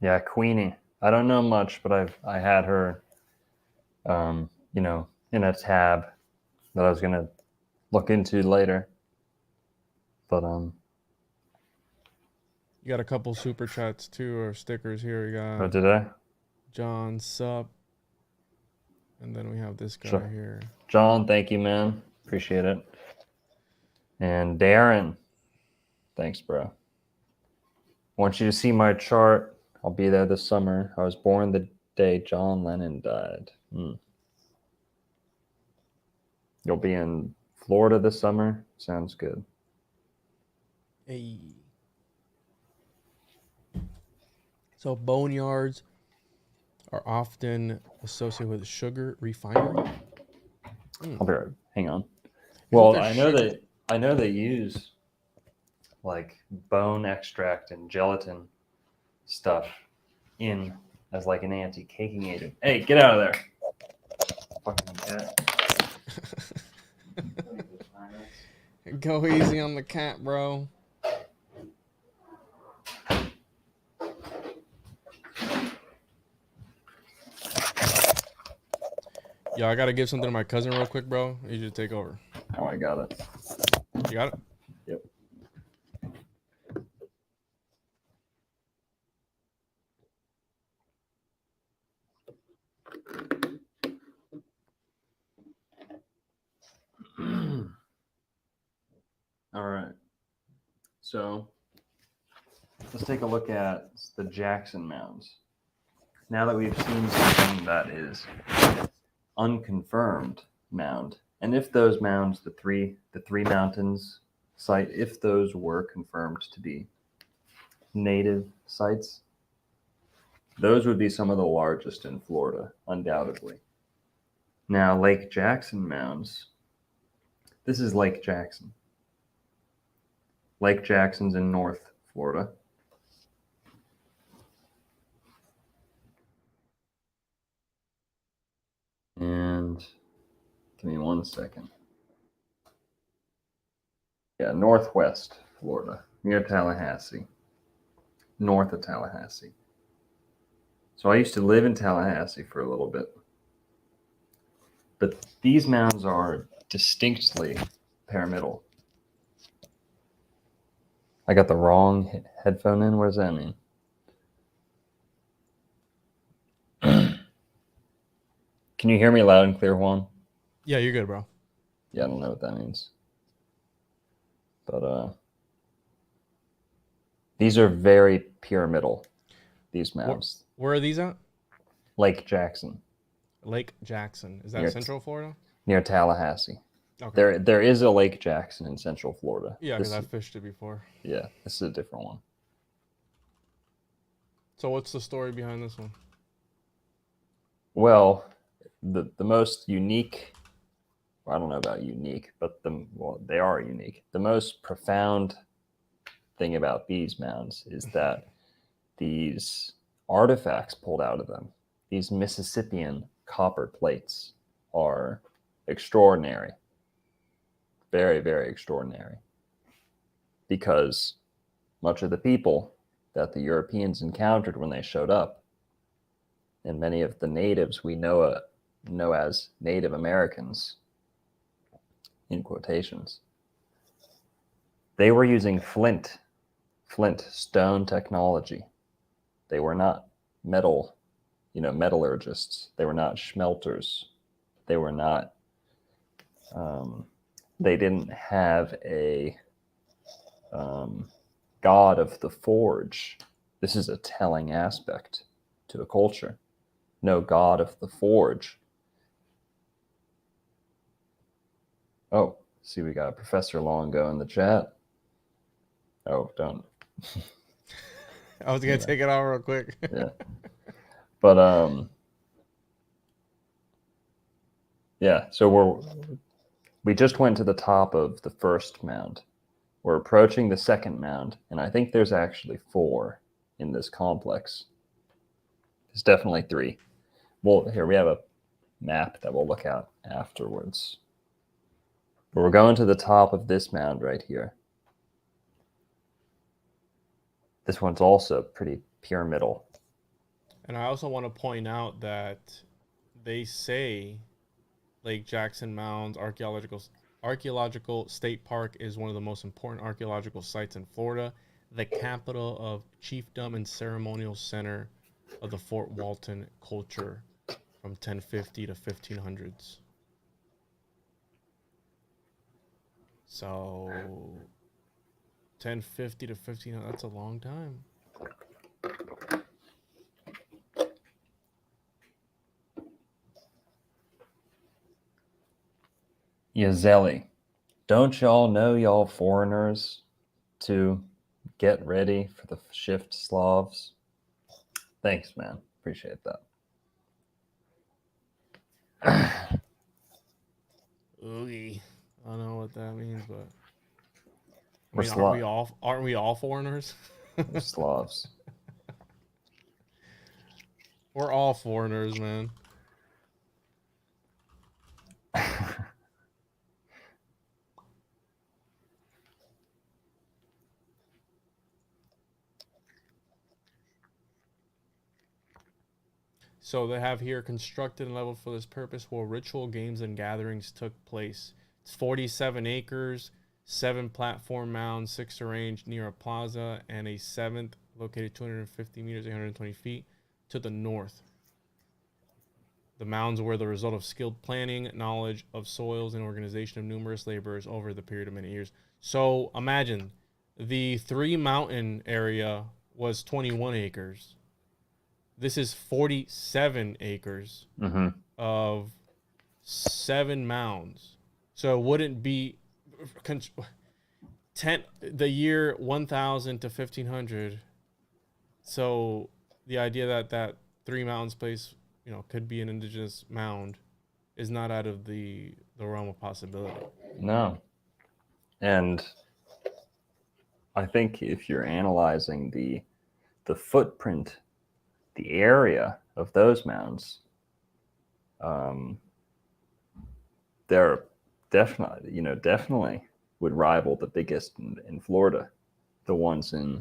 Speaker 5: Yeah, Queenie. I don't know much, but I had her, in a tab that I was gonna look into later. But
Speaker 6: you got a couple super chats too, or stickers here. You got.
Speaker 5: Oh, did I?
Speaker 6: John Sup. And then we have this guy here.
Speaker 5: John, thank you, man. Appreciate it. And Darren, thanks, bro. Want you to see my chart. I'll be there this summer. I was born the day John Lennon died. You'll be in Florida this summer? Sounds good.
Speaker 6: Hey. So boneyards are often associated with sugar refinery.
Speaker 5: I'll be right. Hang on. Well, I know they use like bone extract and gelatin stuff in as like an anti-caking agent. Hey, get out of there. Fucking cat.
Speaker 6: Go easy on the cat, bro. Yo, I gotta give something to my cousin real quick, bro. I need you to take over.
Speaker 5: Oh, I got it.
Speaker 6: You got it?
Speaker 5: Yep. All right. So let's take a look at the Jackson Mounds. Now that we've seen something that is unconfirmed mound. And if those mounds, the three mountains site, if those were confirmed to be native sites, those would be some of the largest in Florida, undoubtedly. Now, Lake Jackson mounds, this is Lake Jackson. Lake Jackson's in North Florida. And give me 1 second. Yeah, Northwest Florida, near Tallahassee, north of Tallahassee. So I used to live in Tallahassee for a little bit. But these mounds are distinctly pyramidal. I got the wrong headphone in. What does that mean? Can you hear me loud and clear, Juan?
Speaker 6: Yeah, you're good, bro.
Speaker 5: Yeah, I don't know what that means. But these are very pyramidal, these mounds.
Speaker 6: Where are these at?
Speaker 5: Lake Jackson.
Speaker 6: Lake Jackson. Is that
Speaker 5: Near
Speaker 6: Central Florida?
Speaker 5: Near Tallahassee.
Speaker 6: Okay.
Speaker 5: There is a Lake Jackson in Central Florida.
Speaker 6: Yeah, because I've fished it before.
Speaker 5: Yeah, this is a different one.
Speaker 6: So what's the story behind this one?
Speaker 5: Well, the most unique, well, I don't know about unique, but they are unique. The most profound thing about these mounds is that these artifacts pulled out of them, these Mississippian copper plates, are extraordinary. Very, very extraordinary. Because much of the people that the Europeans encountered when they showed up, and many of the natives we know as Native Americans, in quotations, they were using flint stone technology. They were not metallurgists. They were not schmelters. They were not, they didn't have a god of the forge. This is a telling aspect to a culture. No god of the forge. Oh, see, we got Professor Longo in the chat. Oh, don't.
Speaker 6: I was gonna take it out real quick.
Speaker 5: Yeah. But yeah, so we just went to the top of the first mound. We're approaching the second mound, and I think there's actually 4 in this complex. There's definitely 3. Well, here we have a map that we'll look at afterwards. But we're going to the top of this mound right here. This one's also pretty pyramidal.
Speaker 6: And I also want to point out that they say Lake Jackson Mounds Archaeological State Park is one of the most important archaeological sites in Florida, the capital of chiefdom and ceremonial center of the Fort Walton culture from 1050 to 1500s. So 1050 to 1500, that's a long time.
Speaker 5: Yazeli, don't y'all know y'all foreigners to get ready for the shift Slavs? Thanks, man. Appreciate that.
Speaker 6: Oogie. I don't know what that means, but
Speaker 5: We're
Speaker 6: aren't we all foreigners?
Speaker 5: We're Slavs.
Speaker 6: We're all foreigners, man. So they have here constructed and leveled for this purpose where ritual games and gatherings took place. It's 47 acres, 7 platform mounds, 6 arranged near a plaza, and a 7th located 250 meters, 820 feet to the north. The mounds were the result of skilled planning, knowledge of soils, and organization of numerous laborers over the period of many years. So imagine the 3 mountain area was 21 acres. This is 47 acres of 7 mounds. So it wouldn't be 10 the year 1000 to 1500. So the idea that 3 mounds place, could be an indigenous mound is not out of the realm of possibility.
Speaker 5: No. And I think if you're analyzing the footprint, the area of those mounds, they're definitely would rival the biggest in Florida, the ones in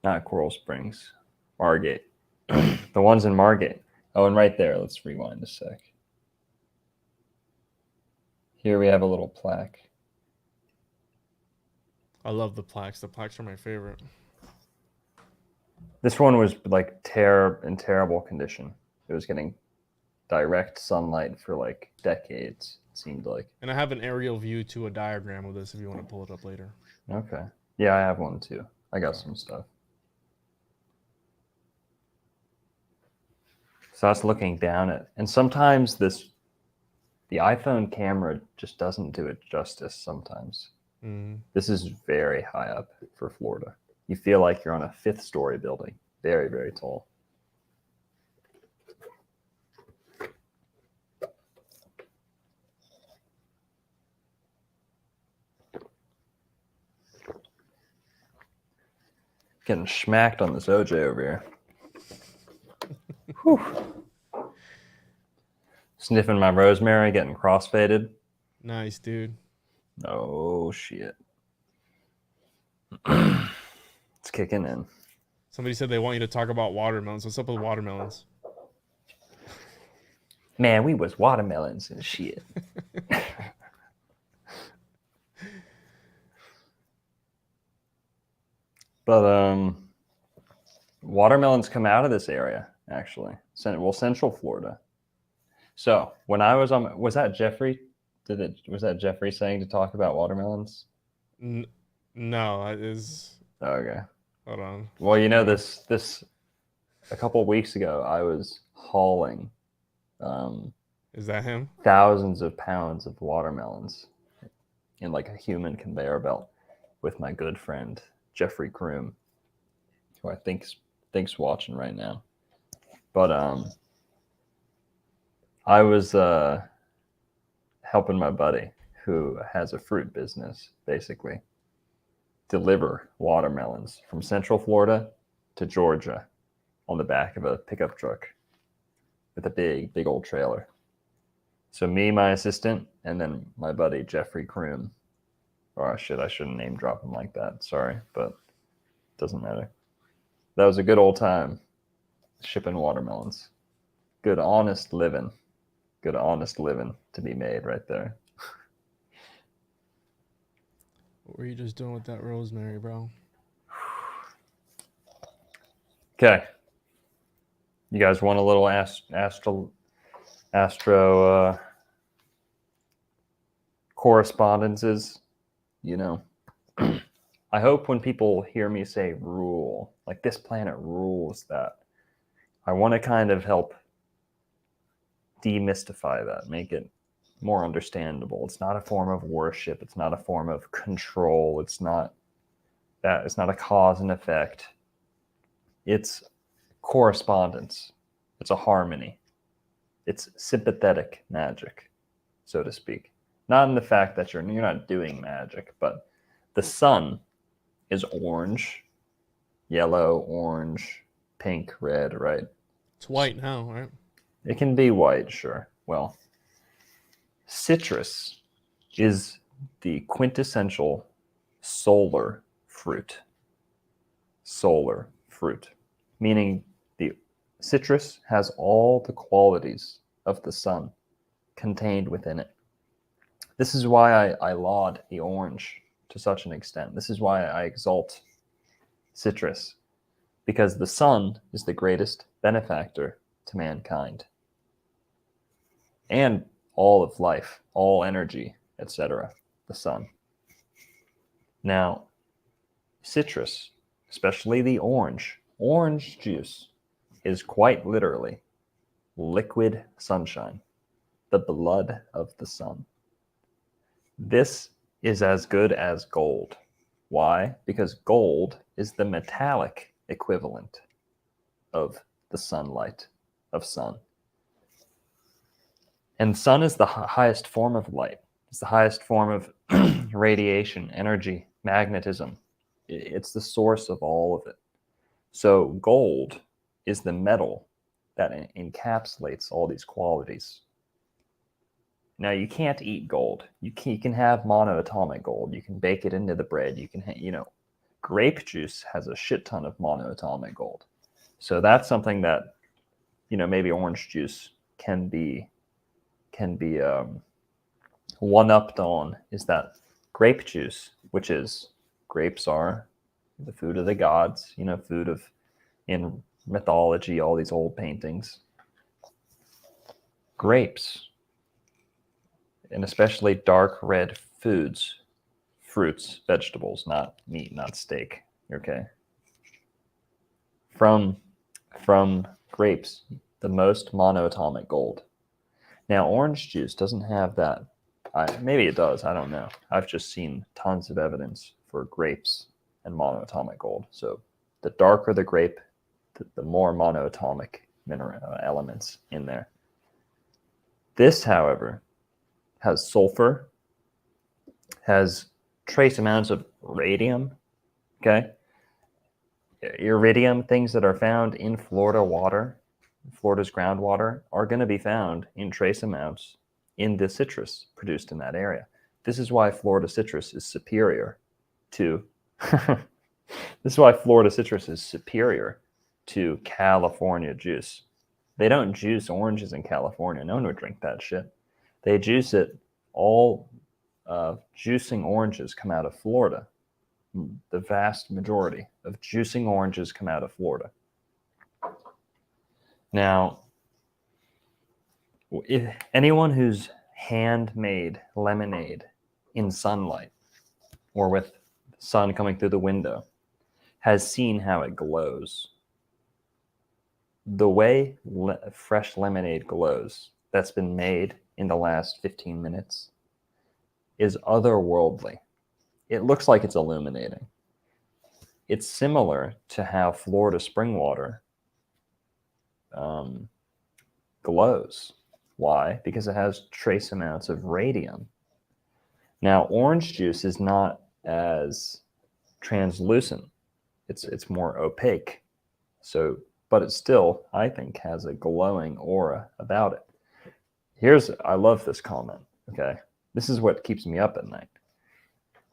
Speaker 5: not Coral Springs, Margate, the ones in Margate. Oh, and right there, let's rewind a sec. Here we have a little plaque.
Speaker 6: I love the plaques. The plaques are my favorite.
Speaker 5: This one was like in terrible condition. It was getting direct sunlight for like decades, it seemed like.
Speaker 6: And I have an aerial view to a diagram of this if you want to pull it up later.
Speaker 5: Okay. Yeah, I have one too. I got some stuff. So that's looking down at, and sometimes the iPhone camera just doesn't do it justice sometimes. This is very high up for Florida. You feel like you're on a 5th story building. Very, very tall. Getting smacked on this OJ over here. Whew. Sniffing my rosemary, getting crossfaded.
Speaker 6: Nice, dude.
Speaker 5: Oh, shit. It's kicking in.
Speaker 6: Somebody said they want you to talk about watermelons. What's up with watermelons?
Speaker 5: Man, we was watermelons and shit. But watermelons come out of this area, actually. Well, Central Florida. So when I was on, was that Jeffrey? Was that Jeffrey saying to talk about watermelons?
Speaker 6: No, it is.
Speaker 5: Okay.
Speaker 6: Hold on.
Speaker 5: Well, this a couple of weeks ago, I was hauling.
Speaker 6: Is that him?
Speaker 5: Thousands of pounds of watermelons in like a human conveyor belt with my good friend Jeffrey Kroom, who I think's watching right now. But I was helping my buddy who has a fruit business, basically, deliver watermelons from Central Florida to Georgia on the back of a pickup truck with a big old trailer. So me, my assistant, and then my buddy Jeffrey Kroom. Or I shouldn't name drop him like that. Sorry, but it doesn't matter. That was a good old time shipping watermelons. Good honest living to be made right there.
Speaker 6: What were you just doing with that rosemary, bro?
Speaker 5: Okay. You guys want a little astro correspondences? I hope when people hear me say rule, like this planet rules that, I want to kind of help demystify that, make it more understandable. It's not a form of worship. It's not a form of control. It's not a cause and effect. It's correspondence. It's a harmony. It's sympathetic magic, so to speak. Not in the fact that you're not doing magic, but the sun is orange, yellow, orange, pink, red, right?
Speaker 6: It's white now, right?
Speaker 5: It can be white, sure. Well, citrus is the quintessential solar fruit. Solar fruit, meaning the citrus has all the qualities of the sun contained within it. This is why I laud the orange to such an extent. This is why I exalt citrus, because the sun is the greatest benefactor to mankind and all of life, all energy, etc. The sun. Now, citrus, especially the orange juice, is quite literally liquid sunshine. the blood of the sun. This is as good as gold. Why? Because gold is the metallic equivalent of the sunlight, of sun. And sun is the highest form of light. It's the highest form of radiation, energy, magnetism. It's the source of all of it. So gold is the metal that encapsulates all these qualities. Now, you can't eat gold. You can have monoatomic gold. You can bake it into the bread. You can, grape juice has a shit ton of monoatomic gold. So that's something that, maybe orange juice can be one-upped on, is that grape juice, which is, grapes are the food of the gods, food of, in mythology, all these old paintings. Grapes, and especially dark red foods, fruits, vegetables, not meat, not steak, okay? From grapes, the most monoatomic gold. Now, orange juice doesn't have that. Maybe it does, I don't know. I've just seen tons of evidence for grapes and monoatomic gold. So the darker the grape, the more monoatomic mineral elements in there. This, however, has sulfur, has trace amounts of radium, okay? Iridium, things that are found in Florida water, Florida's groundwater, are going to be found in trace amounts in the citrus produced in that area. This is why Florida citrus is superior to this is why Florida citrus is superior to California juice. They don't juice oranges in California. No one would drink that shit. They juice it. All juicing oranges come out of Florida. The vast majority of juicing oranges come out of Florida. Now, if anyone who's handmade lemonade in sunlight or with sun coming through the window has seen how it glows. The way fresh lemonade glows that's been made in the last 15 minutes is otherworldly. It looks like it's illuminating. It's similar to how Florida spring water glows. Why? Because it has trace amounts of radium. Now, orange juice is not as translucent. It's more opaque. So, but it still, I think, has a glowing aura about it. I love this comment, okay? This is what keeps me up at night.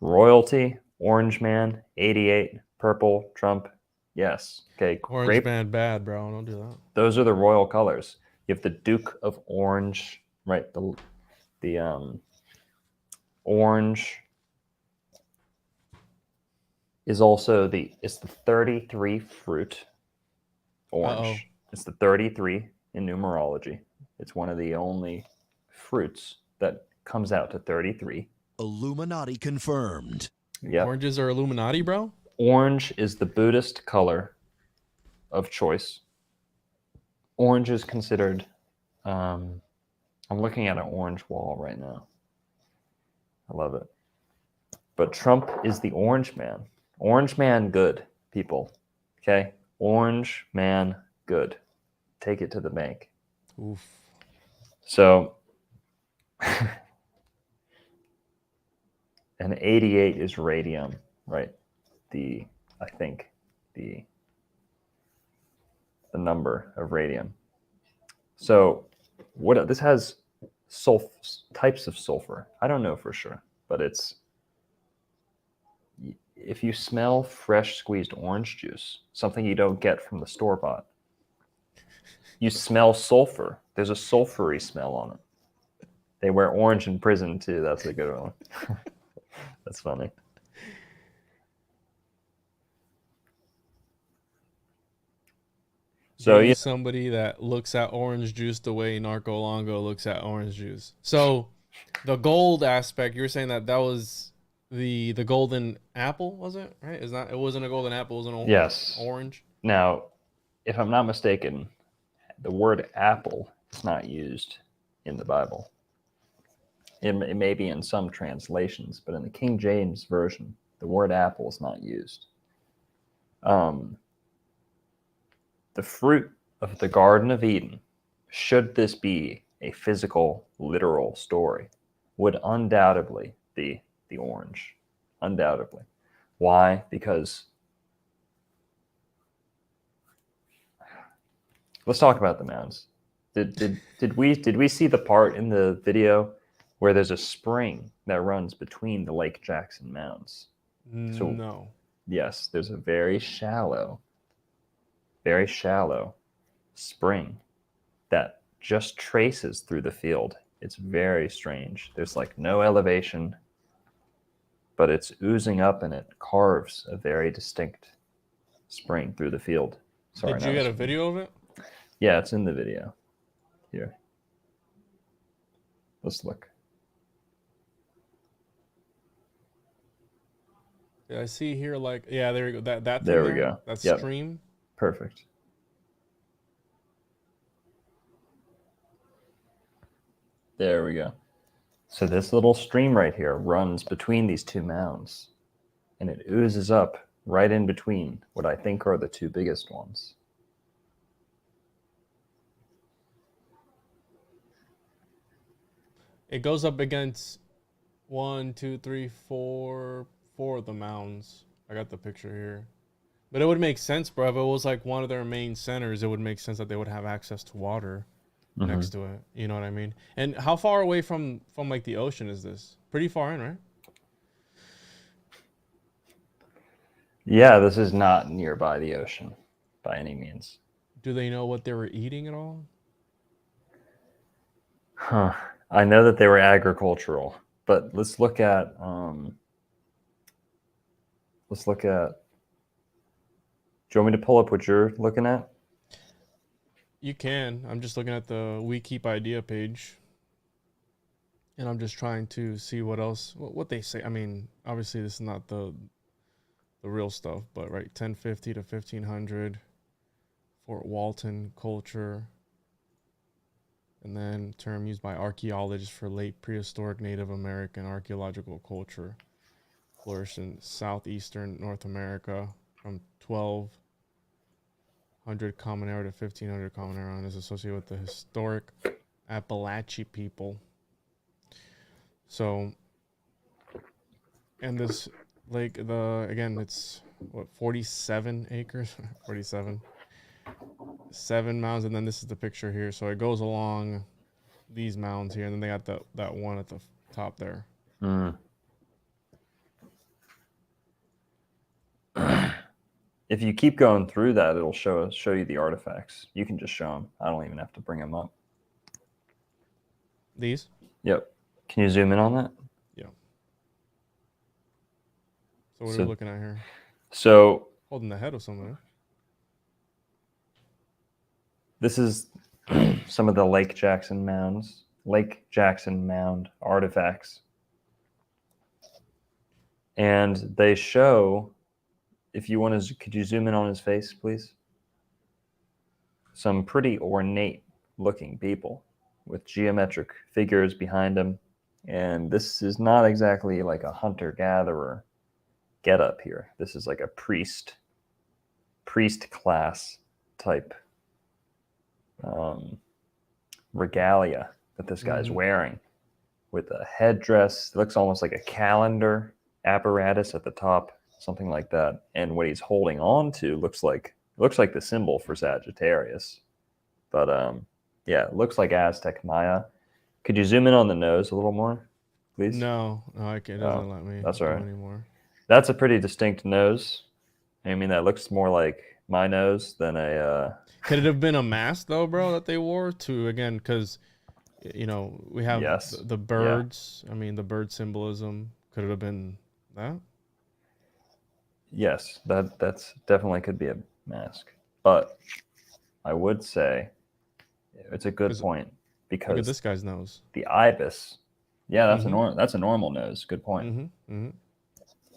Speaker 5: Royalty, Orange Man, 88, Purple, Trump, yes. Okay,
Speaker 6: Orange Man bad, bro. Don't do that.
Speaker 5: Those are the royal colors. You have the Duke of Orange, right? The orange is also it's the 33 fruit orange.
Speaker 6: Uh-oh.
Speaker 5: It's the 33 in numerology. It's one of the only fruits that comes out to 33.
Speaker 7: Illuminati confirmed.
Speaker 5: Yeah.
Speaker 6: Oranges are Illuminati, bro?
Speaker 5: Orange is the Buddhist color of choice. Orange is considered, I'm looking at an orange wall right now. I love it. But Trump is the Orange Man. Orange Man good, people. Okay? Orange Man good. Take it to the bank.
Speaker 6: Oof.
Speaker 5: So, and 88 is radium, right? I think the number of radium. So this has types of sulfur. I don't know for sure, but if you smell fresh squeezed orange juice, something you don't get from the store-bought, you smell sulfur. There's a sulfury smell on it. They wear orange in prison too. That's a good one. That's funny. So
Speaker 6: He's somebody that looks at orange juice the way Narco Longo looks at orange juice. So the gold aspect, you were saying that was the golden apple, was it? Right? It wasn't a golden apple, it was an
Speaker 5: yes.
Speaker 6: Orange.
Speaker 5: Now, if I'm not mistaken, the word apple is not used in the Bible. It may be in some translations, but in the King James Version, the word apple is not used. The fruit of the Garden of Eden, should this be a physical, literal story, would undoubtedly be the orange. Undoubtedly. Why? Because let's talk about the mounds. Did we see the part in the video where there's a spring that runs between the Lake Jackson mounds? So,
Speaker 6: No.
Speaker 5: yes, there's a very shallow spring that just traces through the field. It's very strange. There's like no elevation, but it's oozing up and it carves a very distinct spring through the field. Sorry,
Speaker 6: Did you get a video of it?
Speaker 5: Yeah, it's in the video. Here. Let's look.
Speaker 6: Yeah, I see here like, yeah, there we go. That thing
Speaker 5: There we go.
Speaker 6: That
Speaker 5: Yep.
Speaker 6: stream.
Speaker 5: Perfect. There we go. So this little stream right here runs between these two mounds, and it oozes up right in between what I think are the two biggest ones.
Speaker 6: It goes up against 1, 2, 3, 4 of the mounds. I got the picture here. But it would make sense, bro. If it was like one of their main centers, it would make sense that they would have access to water next to it. You know what I mean? And how far away from like the ocean is this? Pretty far in, right?
Speaker 5: Yeah, this is not nearby the ocean by any means.
Speaker 6: Do they know what they were eating at all?
Speaker 5: Huh. I know that they were agricultural, but let's look at do you want me to pull up what you're looking at?
Speaker 6: You can. I'm just looking at the We Keep Idea page. And I'm just trying to see what else, what they say. I mean, obviously this is not the real stuff, but right, 1050 to 1500, Fort Walton culture. And then term used by archaeologists for late prehistoric Native American archaeological culture. Flourished in southeastern North America from 1200 Common Era to 1500 Common Era, and is associated with the historic Appalachee people. So, and this lake, again, it's what, 47 acres? 47. 7 mounds, and then this is the picture here. So it goes along these mounds here, and then they got that one at the top there.
Speaker 5: If you keep going through that, it'll show you the artifacts. You can just show them. I don't even have to bring them up.
Speaker 6: These?
Speaker 5: Yep. Can you zoom in on that?
Speaker 6: Yeah. So what are we looking at here?
Speaker 5: So
Speaker 6: Holding the head of someone.
Speaker 5: this is some of the Lake Jackson Mound artifacts. And they show, if you want to, could you zoom in on his face, please? Some pretty ornate looking people with geometric figures behind them. And this is not exactly like a hunter-gatherer getup here. This is like a priest class type regalia that this guy's wearing, with a headdress. It looks almost like a calendar apparatus at the top, something like that. And what he's holding on to looks like the symbol for Sagittarius. But yeah, it looks like Aztec Maya. Could you zoom in on the nose a little more, please?
Speaker 6: No, I can't. It doesn't let me.
Speaker 5: That's all right.
Speaker 6: Anymore.
Speaker 5: That's a pretty distinct nose. I mean, that looks more like my nose than a.
Speaker 6: Could it have been a mask though, bro, that they wore to, again, because we have the birds. Yeah. I mean, the bird symbolism. Could it have been that?
Speaker 5: Yes, that's definitely could be a mask, but I would say it's a good point, because
Speaker 6: look at this guy's nose.
Speaker 5: The ibis. Yeah, that's a normal nose. Good point.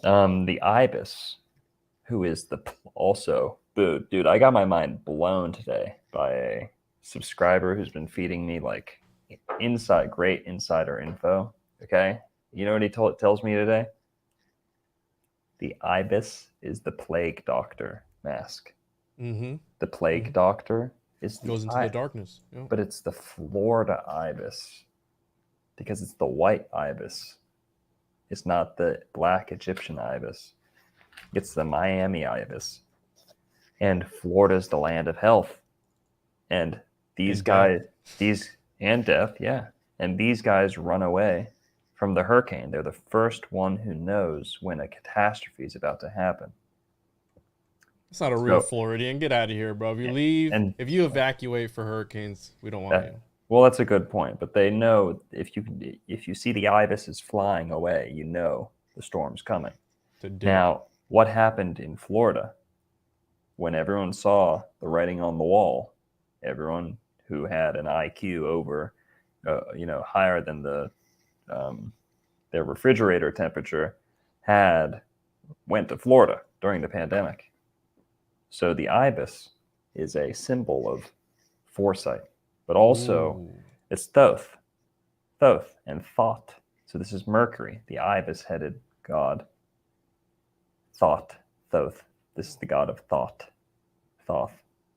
Speaker 5: The ibis, who is also, dude, I got my mind blown today by a subscriber who's been feeding me like great insider info. Okay, you know what he tells me today? The ibis is the plague doctor mask.
Speaker 6: Mm-hmm.
Speaker 5: The plague doctor is
Speaker 6: Goes into the darkness. Yeah.
Speaker 5: but it's the Florida ibis because it's the white ibis. It's not the black Egyptian ibis. It's the Miami ibis. And Florida's the land of health. And these guys, and death, yeah. And these guys run away from the hurricane. They're the first one who knows when a catastrophe is about to happen.
Speaker 6: It's not a real Floridian. Get out of here, bro. If you leave, if you evacuate for hurricanes, we don't want you.
Speaker 5: Well, that's a good point. But they know if you see the ibises flying away, you know the storm's coming. Now, what happened in Florida when everyone saw the writing on the wall? Everyone who had an IQ over, higher than their refrigerator temperature went to Florida during the pandemic. So the ibis is a symbol of foresight, but also it's Thoth, and thought. So this is Mercury, the ibis-headed god. Thoth. This is the god of thought,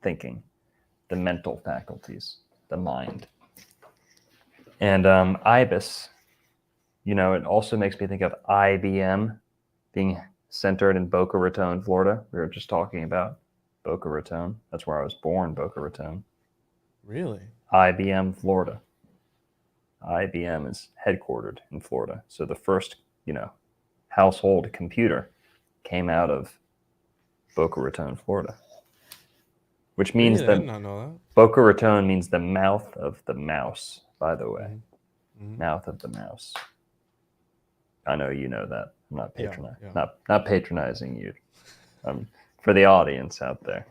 Speaker 5: thinking, the mental faculties, the mind. And ibis, it also makes me think of IBM being centered in Boca Raton, Florida. We were just talking about Boca Raton. That's where I was born, Boca Raton.
Speaker 6: Really?
Speaker 5: IBM, Florida. IBM is headquartered in Florida. So the first, household computer came out of Boca Raton, Florida. Which means
Speaker 6: I did not know that.
Speaker 5: Boca Raton means the mouth of the mouse, by the way. Mm-hmm. Mouth of the mouse. I know you know that. I'm not patronizing. Yeah. Not patronizing you. For the audience out there.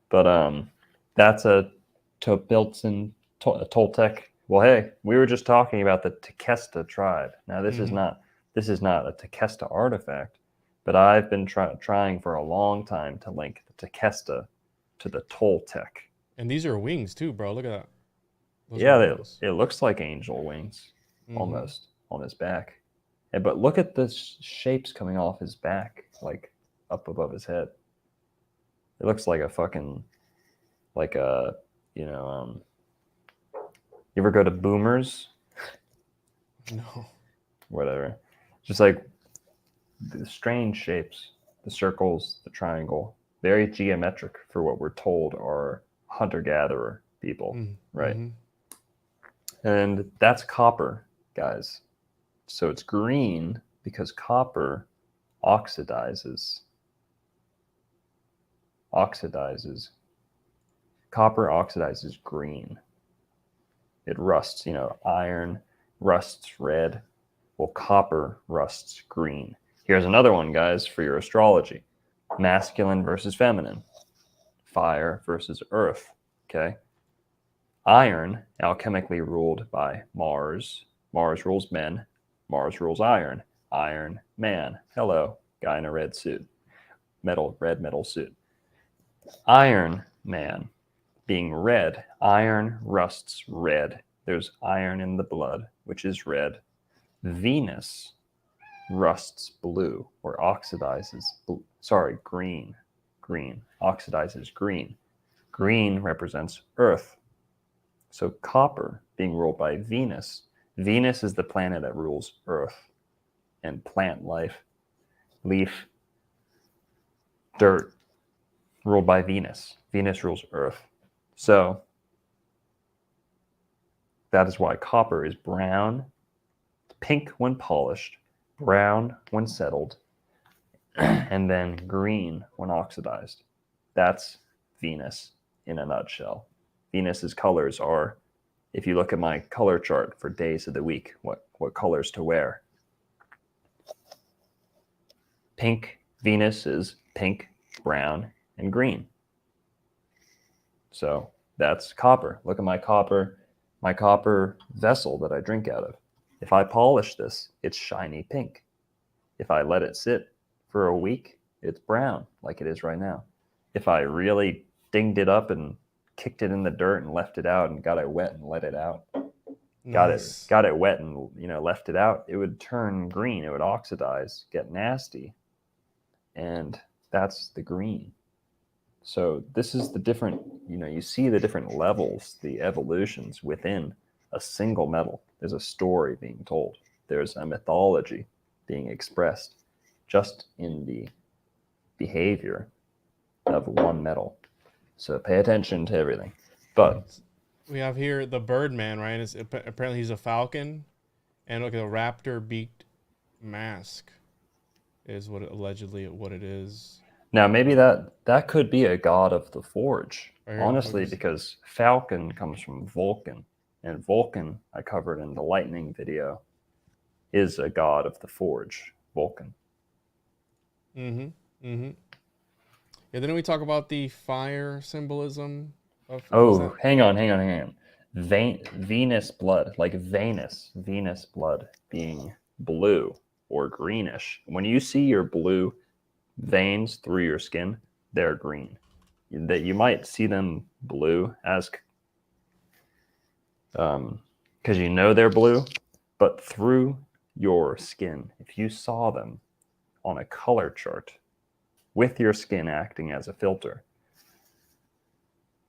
Speaker 5: But that's a Toltec. Well, hey, we were just talking about the Tequesta tribe. Now this is not a Tequesta artifact, but I've been trying for a long time to link the Tequesta to the Toltec.
Speaker 6: And these are wings too, bro. Look at
Speaker 5: that. It looks like angel wings almost on his back. But look at the shapes coming off his back, like up above his head. It looks like you ever go to Boomers?
Speaker 6: No.
Speaker 5: Whatever. Just like the strange shapes, the circles, the triangle, very geometric for what we're told are hunter-gatherer people, right? And that's copper, guys. So it's green because copper oxidizes. Copper oxidizes green. It rusts, iron rusts red. Well, copper rusts green. Here's another one, guys, for your astrology. Masculine versus feminine. Fire versus earth, okay? Iron, alchemically ruled by Mars. Mars rules men. Mars rules iron. Iron man. Hello, guy in a red suit. Red metal suit. Iron man being red. Iron rusts red. There's iron in the blood, which is red. Venus rusts blue or oxidizes green. Oxidizes green. Green represents earth. So copper being ruled by Venus. Venus is the planet that rules earth and plant life, leaf, dirt, ruled by Venus. Venus rules earth. So that is why copper is brown, pink when polished, brown when settled, and then green when oxidized. That's Venus in a nutshell. Venus's colors are, if you look at my color chart for days of the week, what colors to wear. Pink, Venus is pink, brown, and green. So that's copper. Look at my copper vessel that I drink out of. If I polish this, it's shiny pink. If I let it sit for a week, it's brown, like it is right now. If I really dinged it up and kicked it in the dirt and left it out and got it wet and let it out.
Speaker 6: Nice.
Speaker 5: Got it wet and left it out, it would turn green, it would oxidize, get nasty, and that's the green. So this is the different, you see the different levels, the evolutions within a single metal. There's a story being told, there's a mythology being expressed just in the behavior of one metal. So pay attention to everything. But
Speaker 6: we have here the Birdman, right? Apparently he's a falcon, and look at the raptor beaked mask is allegedly what it is.
Speaker 5: now maybe that could be a god of the forge,
Speaker 6: Right here,
Speaker 5: honestly,
Speaker 6: focus.
Speaker 5: because falcon comes from Vulcan, and Vulcan, I covered in the lightning video, is a god of the forge, Vulcan.
Speaker 6: Yeah, didn't we talk about the fire symbolism of
Speaker 5: Hang on. Venus blood, like Venus blood being blue or greenish. When you see your blue veins through your skin, they're green. That you might see them blue as because they're blue, but through your skin, if you saw them on a color chart with your skin acting as a filter,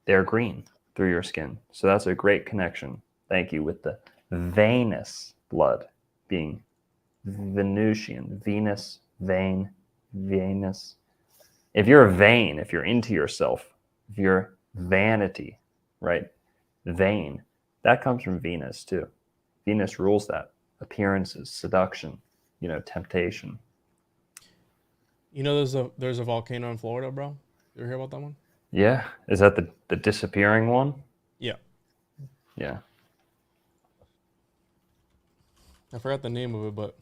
Speaker 5: they're green through your skin. So that's a great connection. Thank you. With the Venus blood being Venusian, Venus, vein, Venus. If you're vain, if you're into yourself, if you're vanity, right? Vain, that comes from Venus too. Venus rules that. Appearances, seduction, temptation.
Speaker 6: There's a volcano in Florida, bro. You ever hear about that one?
Speaker 5: Yeah. Is that the disappearing one?
Speaker 6: Yeah.
Speaker 5: Yeah.
Speaker 6: I forgot the name of it, but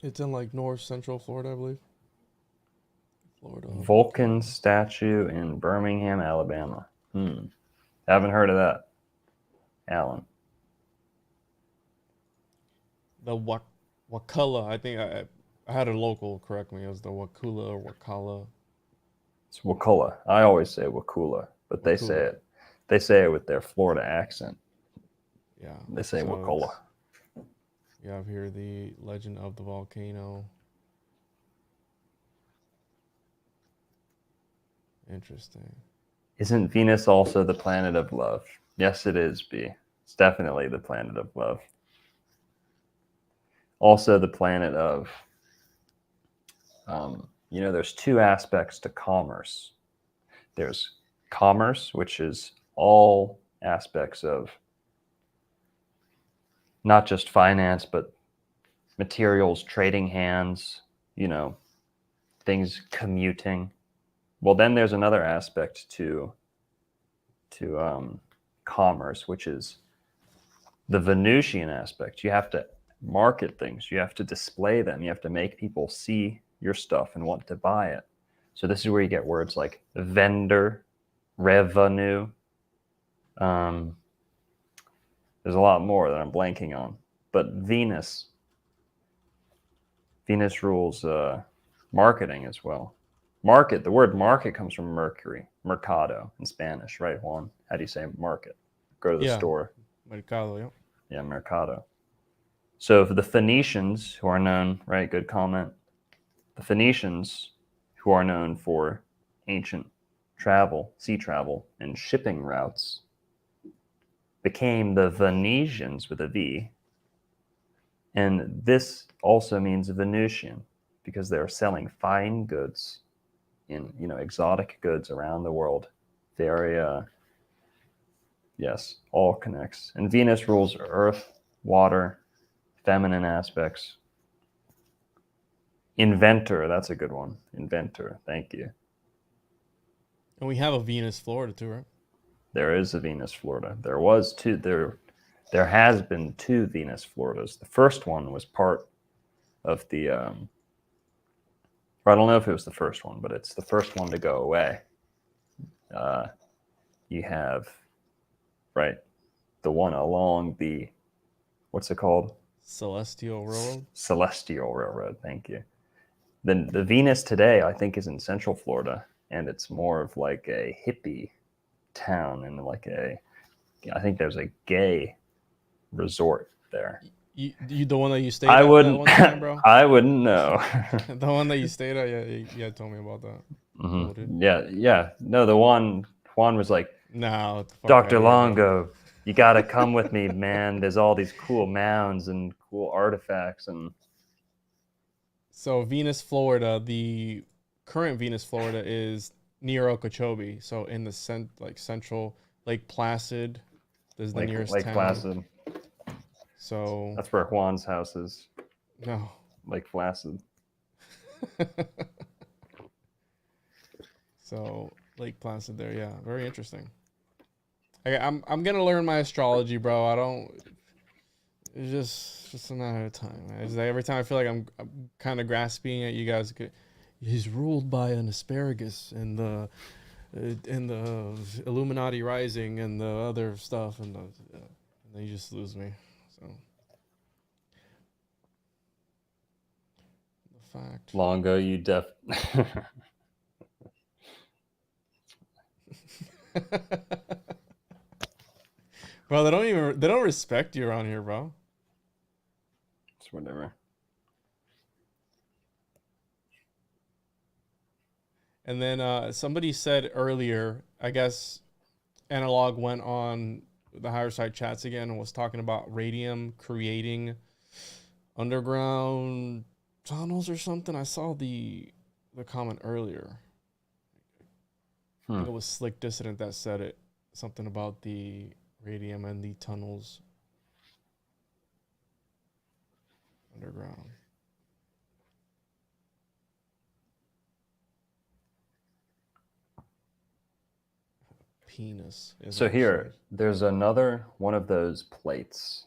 Speaker 6: it's in like north central Florida, I believe. Florida.
Speaker 5: Vulcan statue in Birmingham, Alabama. Haven't heard of that, Alan.
Speaker 6: The Wakula. I think I had a local correct me. It was the Wakula or Wakala.
Speaker 5: It's Wakula. I always say Wakula, but they say it with their Florida accent.
Speaker 6: Yeah.
Speaker 5: They say Wakula.
Speaker 6: You have here the legend of the volcano. Interesting.
Speaker 5: Isn't Venus also the planet of love? Yes, it is, B. It's definitely the planet of love. Also the planet of, there's two aspects to commerce. There's commerce, which is all aspects of not just finance, but materials, trading hands, things commuting. Well, then there's another aspect to commerce, which is the Venusian aspect. You have to market things. You have to display them. You have to make people see your stuff and want to buy it. So this is where you get words like vendor, revenue. There's a lot more that I'm blanking on. But Venus rules marketing as well. The word market comes from Mercury, mercado in Spanish, right, Juan? How do you say market? Go to the store.
Speaker 6: Mercado, yeah.
Speaker 5: Yeah, mercado. So for the Phoenicians, who are known, right, good comment. The Phoenicians, who are known for ancient travel, sea travel, and shipping routes, became the Venetians with a V. And this also means Venusian, because they're selling fine goods in, exotic goods around the world. Very, yes, all connects. And Venus rules earth, water, feminine aspects. Inventor, that's a good one. Inventor, thank you.
Speaker 6: And we have a Venus, Florida too, right?
Speaker 5: There is a Venus, Florida. There was two. There has been two Venus, Floridas. The first one was part of the. I don't know if it was the first one, but it's the first one to go away. You have, right, the one along the, what's it called?
Speaker 6: Celestial Railroad.
Speaker 5: Celestial Railroad. Thank you. Then the Venus today, I think, is in Central Florida, and it's more of like a hippie town, and like I think there's a gay resort there.
Speaker 6: You the one that you stayed
Speaker 5: I
Speaker 6: at
Speaker 5: wouldn't,
Speaker 6: that one time, bro?
Speaker 5: I wouldn't know.
Speaker 6: The one that you stayed at, yeah, told me about that.
Speaker 5: Mhm. Yeah. No, the Juan was like,
Speaker 6: No, what the fuck
Speaker 5: Dr.
Speaker 6: outta here, bro.
Speaker 5: Longo, you got to come with me, man. There's all these cool mounds and cool artifacts. And
Speaker 6: So Venus, Florida, the current Venus, Florida is near Okeechobee. So in the central Lake Placid is the nearest
Speaker 5: Lake
Speaker 6: town.
Speaker 5: Placid.
Speaker 6: So
Speaker 5: That's where Juan's house is.
Speaker 6: no.
Speaker 5: Lake Placid.
Speaker 6: So Lake Placid there, yeah, very interesting. I'm gonna learn my astrology, bro. I don't. It's just a matter of time. It's like every time I feel like I'm kind of grasping at you guys. He's ruled by an asparagus and the Illuminati rising and the other stuff, and then you just lose me. So the fact.
Speaker 5: Longo, you
Speaker 6: Bro, they don't respect you around here, bro.
Speaker 5: It's whatever.
Speaker 6: And then somebody said earlier, I guess Analog went on the higher side chats again and was talking about radium creating underground tunnels or something. I saw the comment earlier. I think it was Slick Dissident that said it. Something about the radium and the tunnels underground. Penis.
Speaker 5: So here, there's another one of those plates.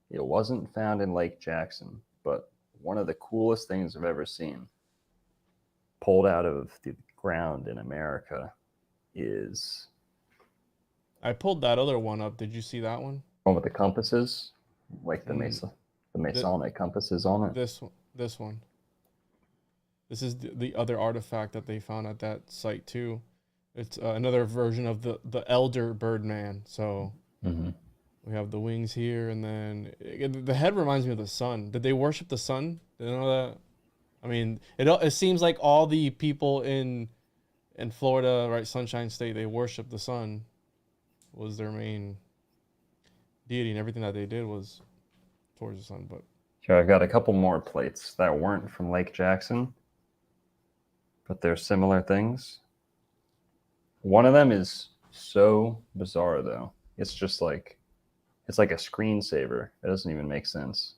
Speaker 5: It wasn't found in Lake Jackson, but one of the coolest things I've ever seen pulled out of the ground in America is...
Speaker 6: I pulled that other one up. Did you see that one?
Speaker 5: One with the compasses, like the Masonic compasses on it.
Speaker 6: This one. This is the other artifact that they found at that site too. It's another version of the Elder Birdman. So we have the wings here, and then the head reminds me of the sun. Did they worship the sun? Did you know that? I mean, it seems like all the people in Florida, right, Sunshine State, they worship the sun. Was their main deity, and everything that they did was towards the sun. But
Speaker 5: Here, I've got a couple more plates that weren't from Lake Jackson, but they're similar things. One of them is so bizarre, though. It's just like, it's like a screensaver. It doesn't even make sense.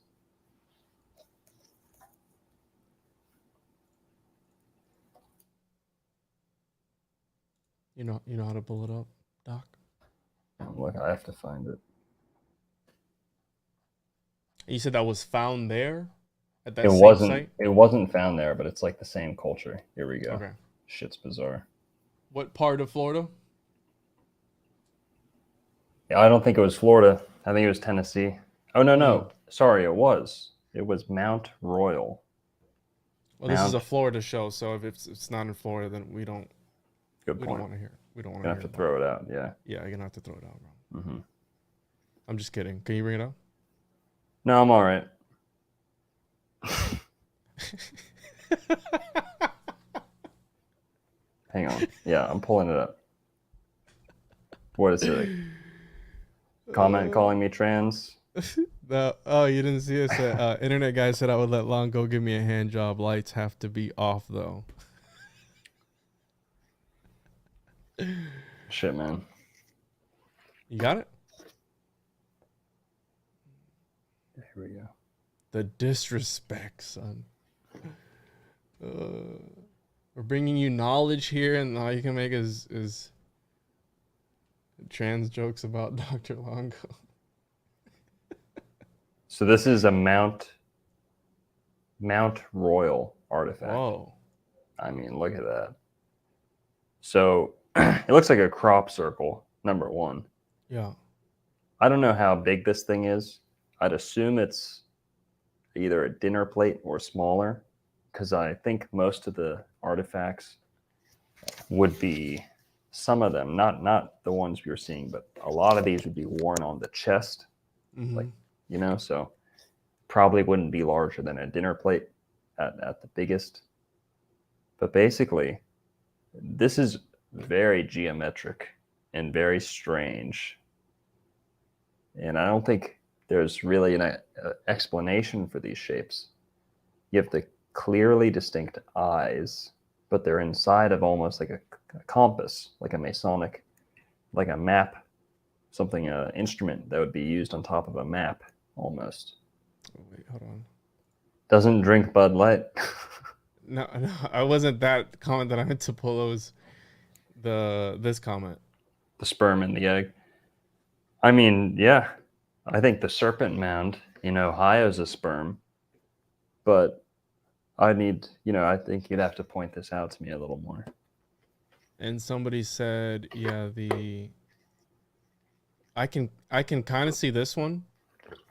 Speaker 6: you know how to pull it up, Doc?
Speaker 5: Look, I have to find it.
Speaker 6: You said that was found there at that
Speaker 5: It
Speaker 6: same
Speaker 5: wasn't.
Speaker 6: site?
Speaker 5: It wasn't found there, but it's like the same culture. Here we go.
Speaker 6: Okay.
Speaker 5: Shit's bizarre.
Speaker 6: What part of Florida?
Speaker 5: Yeah, I don't think it was Florida. I think it was Tennessee. Oh no. Sorry, it was. It was Mount Royal.
Speaker 6: Well, this is a Florida show, so if it's not in Florida, then we don't.
Speaker 5: Good
Speaker 6: We
Speaker 5: point.
Speaker 6: don't want to hear. We don't want
Speaker 5: Gonna
Speaker 6: to
Speaker 5: have
Speaker 6: hear.
Speaker 5: to throw it out. Yeah.
Speaker 6: Yeah, you're gonna have to throw it out, bro. I'm just kidding. Can you bring it up?
Speaker 5: No, I'm all right. Hang on. Yeah, I'm pulling it up. What is it? Comment calling me trans?
Speaker 6: No, oh, you didn't see it. Internet guy said I would let Longo give me a hand job. Lights have to be off though.
Speaker 5: Shit, man.
Speaker 6: You got it?
Speaker 5: Here we go.
Speaker 6: The disrespect, son. We're bringing you knowledge here, and all you can make is trans jokes about Dr. Longo.
Speaker 5: So this is a Mount Royal artifact.
Speaker 6: Whoa.
Speaker 5: I mean, look at that. So it looks like a crop circle, number one.
Speaker 6: Yeah.
Speaker 5: I don't know how big this thing is. I'd assume it's either a dinner plate or smaller, because I think most of the artifacts would be some of them, not the ones we were seeing, but a lot of these would be worn on the chest, like, so probably wouldn't be larger than a dinner plate at the biggest. But basically, this is very geometric and very strange. And I don't think there's really an explanation for these shapes. You have the clearly distinct eyes, but they're inside of almost like a compass, like a Masonic, like a map, something, an instrument that would be used on top of a map almost.
Speaker 6: Oh, wait, hold on.
Speaker 5: Doesn't drink Bud Light.
Speaker 6: No, I wasn't that comment that I meant to pull. It was this comment.
Speaker 5: The sperm and the egg. I mean, yeah, I think the serpent mound in Ohio is a sperm, but I think you'd have to point this out to me a little more.
Speaker 6: And somebody said, yeah, I can kind of see this one,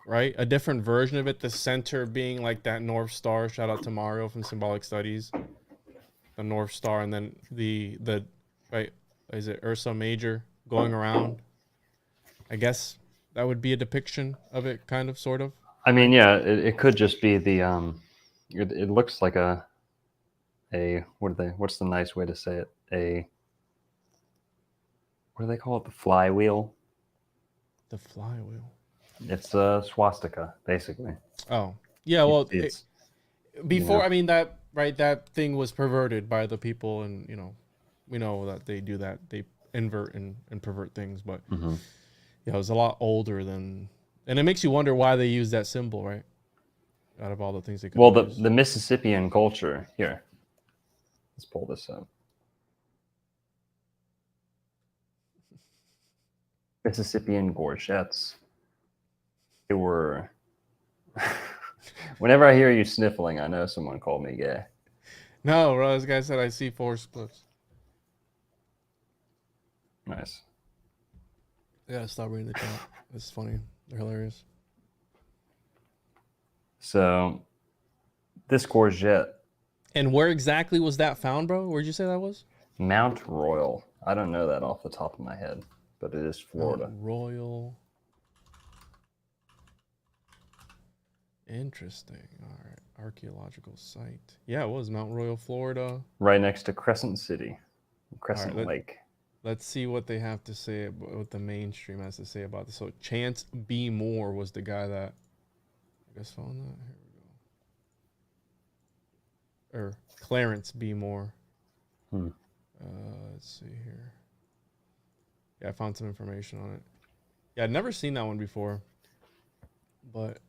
Speaker 6: right? A different version of it, the center being like that North Star. Shout out to Mario from Symbolic Studies. The North Star, and then the right, is it Ursa Major going around? I guess that would be a depiction of it, kind of, sort of.
Speaker 5: I mean, yeah, it could just be the it looks like a what's the nice way to say it? What do they call it? The flywheel.
Speaker 6: The flywheel.
Speaker 5: It's a swastika, basically.
Speaker 6: Oh, yeah. Well,
Speaker 5: it's
Speaker 6: before, I mean, that thing was perverted by the people, and we know that they do that. They invert and pervert things, but yeah, it was a lot older than, and it makes you wonder why they use that symbol, right? Out of all the things they could.
Speaker 5: Well, the Mississippian culture here. Let's pull this up. Mississippian gorgets. They were. Whenever I hear you sniffling, I know someone called me gay.
Speaker 6: No, bro, this guy said I see 4 spliffs.
Speaker 5: Nice.
Speaker 6: I gotta stop reading the chat. It's funny. They're hilarious.
Speaker 5: So, this courgette.
Speaker 6: And where exactly was that found, bro? Where'd you say that was?
Speaker 5: Mount Royal. I don't know that off the top of my head, but it is Florida.
Speaker 6: Mount Royal. Interesting. All right. Archaeological site. Yeah, it was Mount Royal, Florida.
Speaker 5: Right next to Crescent City. Crescent Lake.
Speaker 6: Let's see what they have to say, what the mainstream has to say about this. So Chance B. Moore was the guy that, I guess, found that. Here we go. Or Clarence B. Moore. Let's see here. Yeah, I found some information on it. Yeah, I'd never seen that one before. But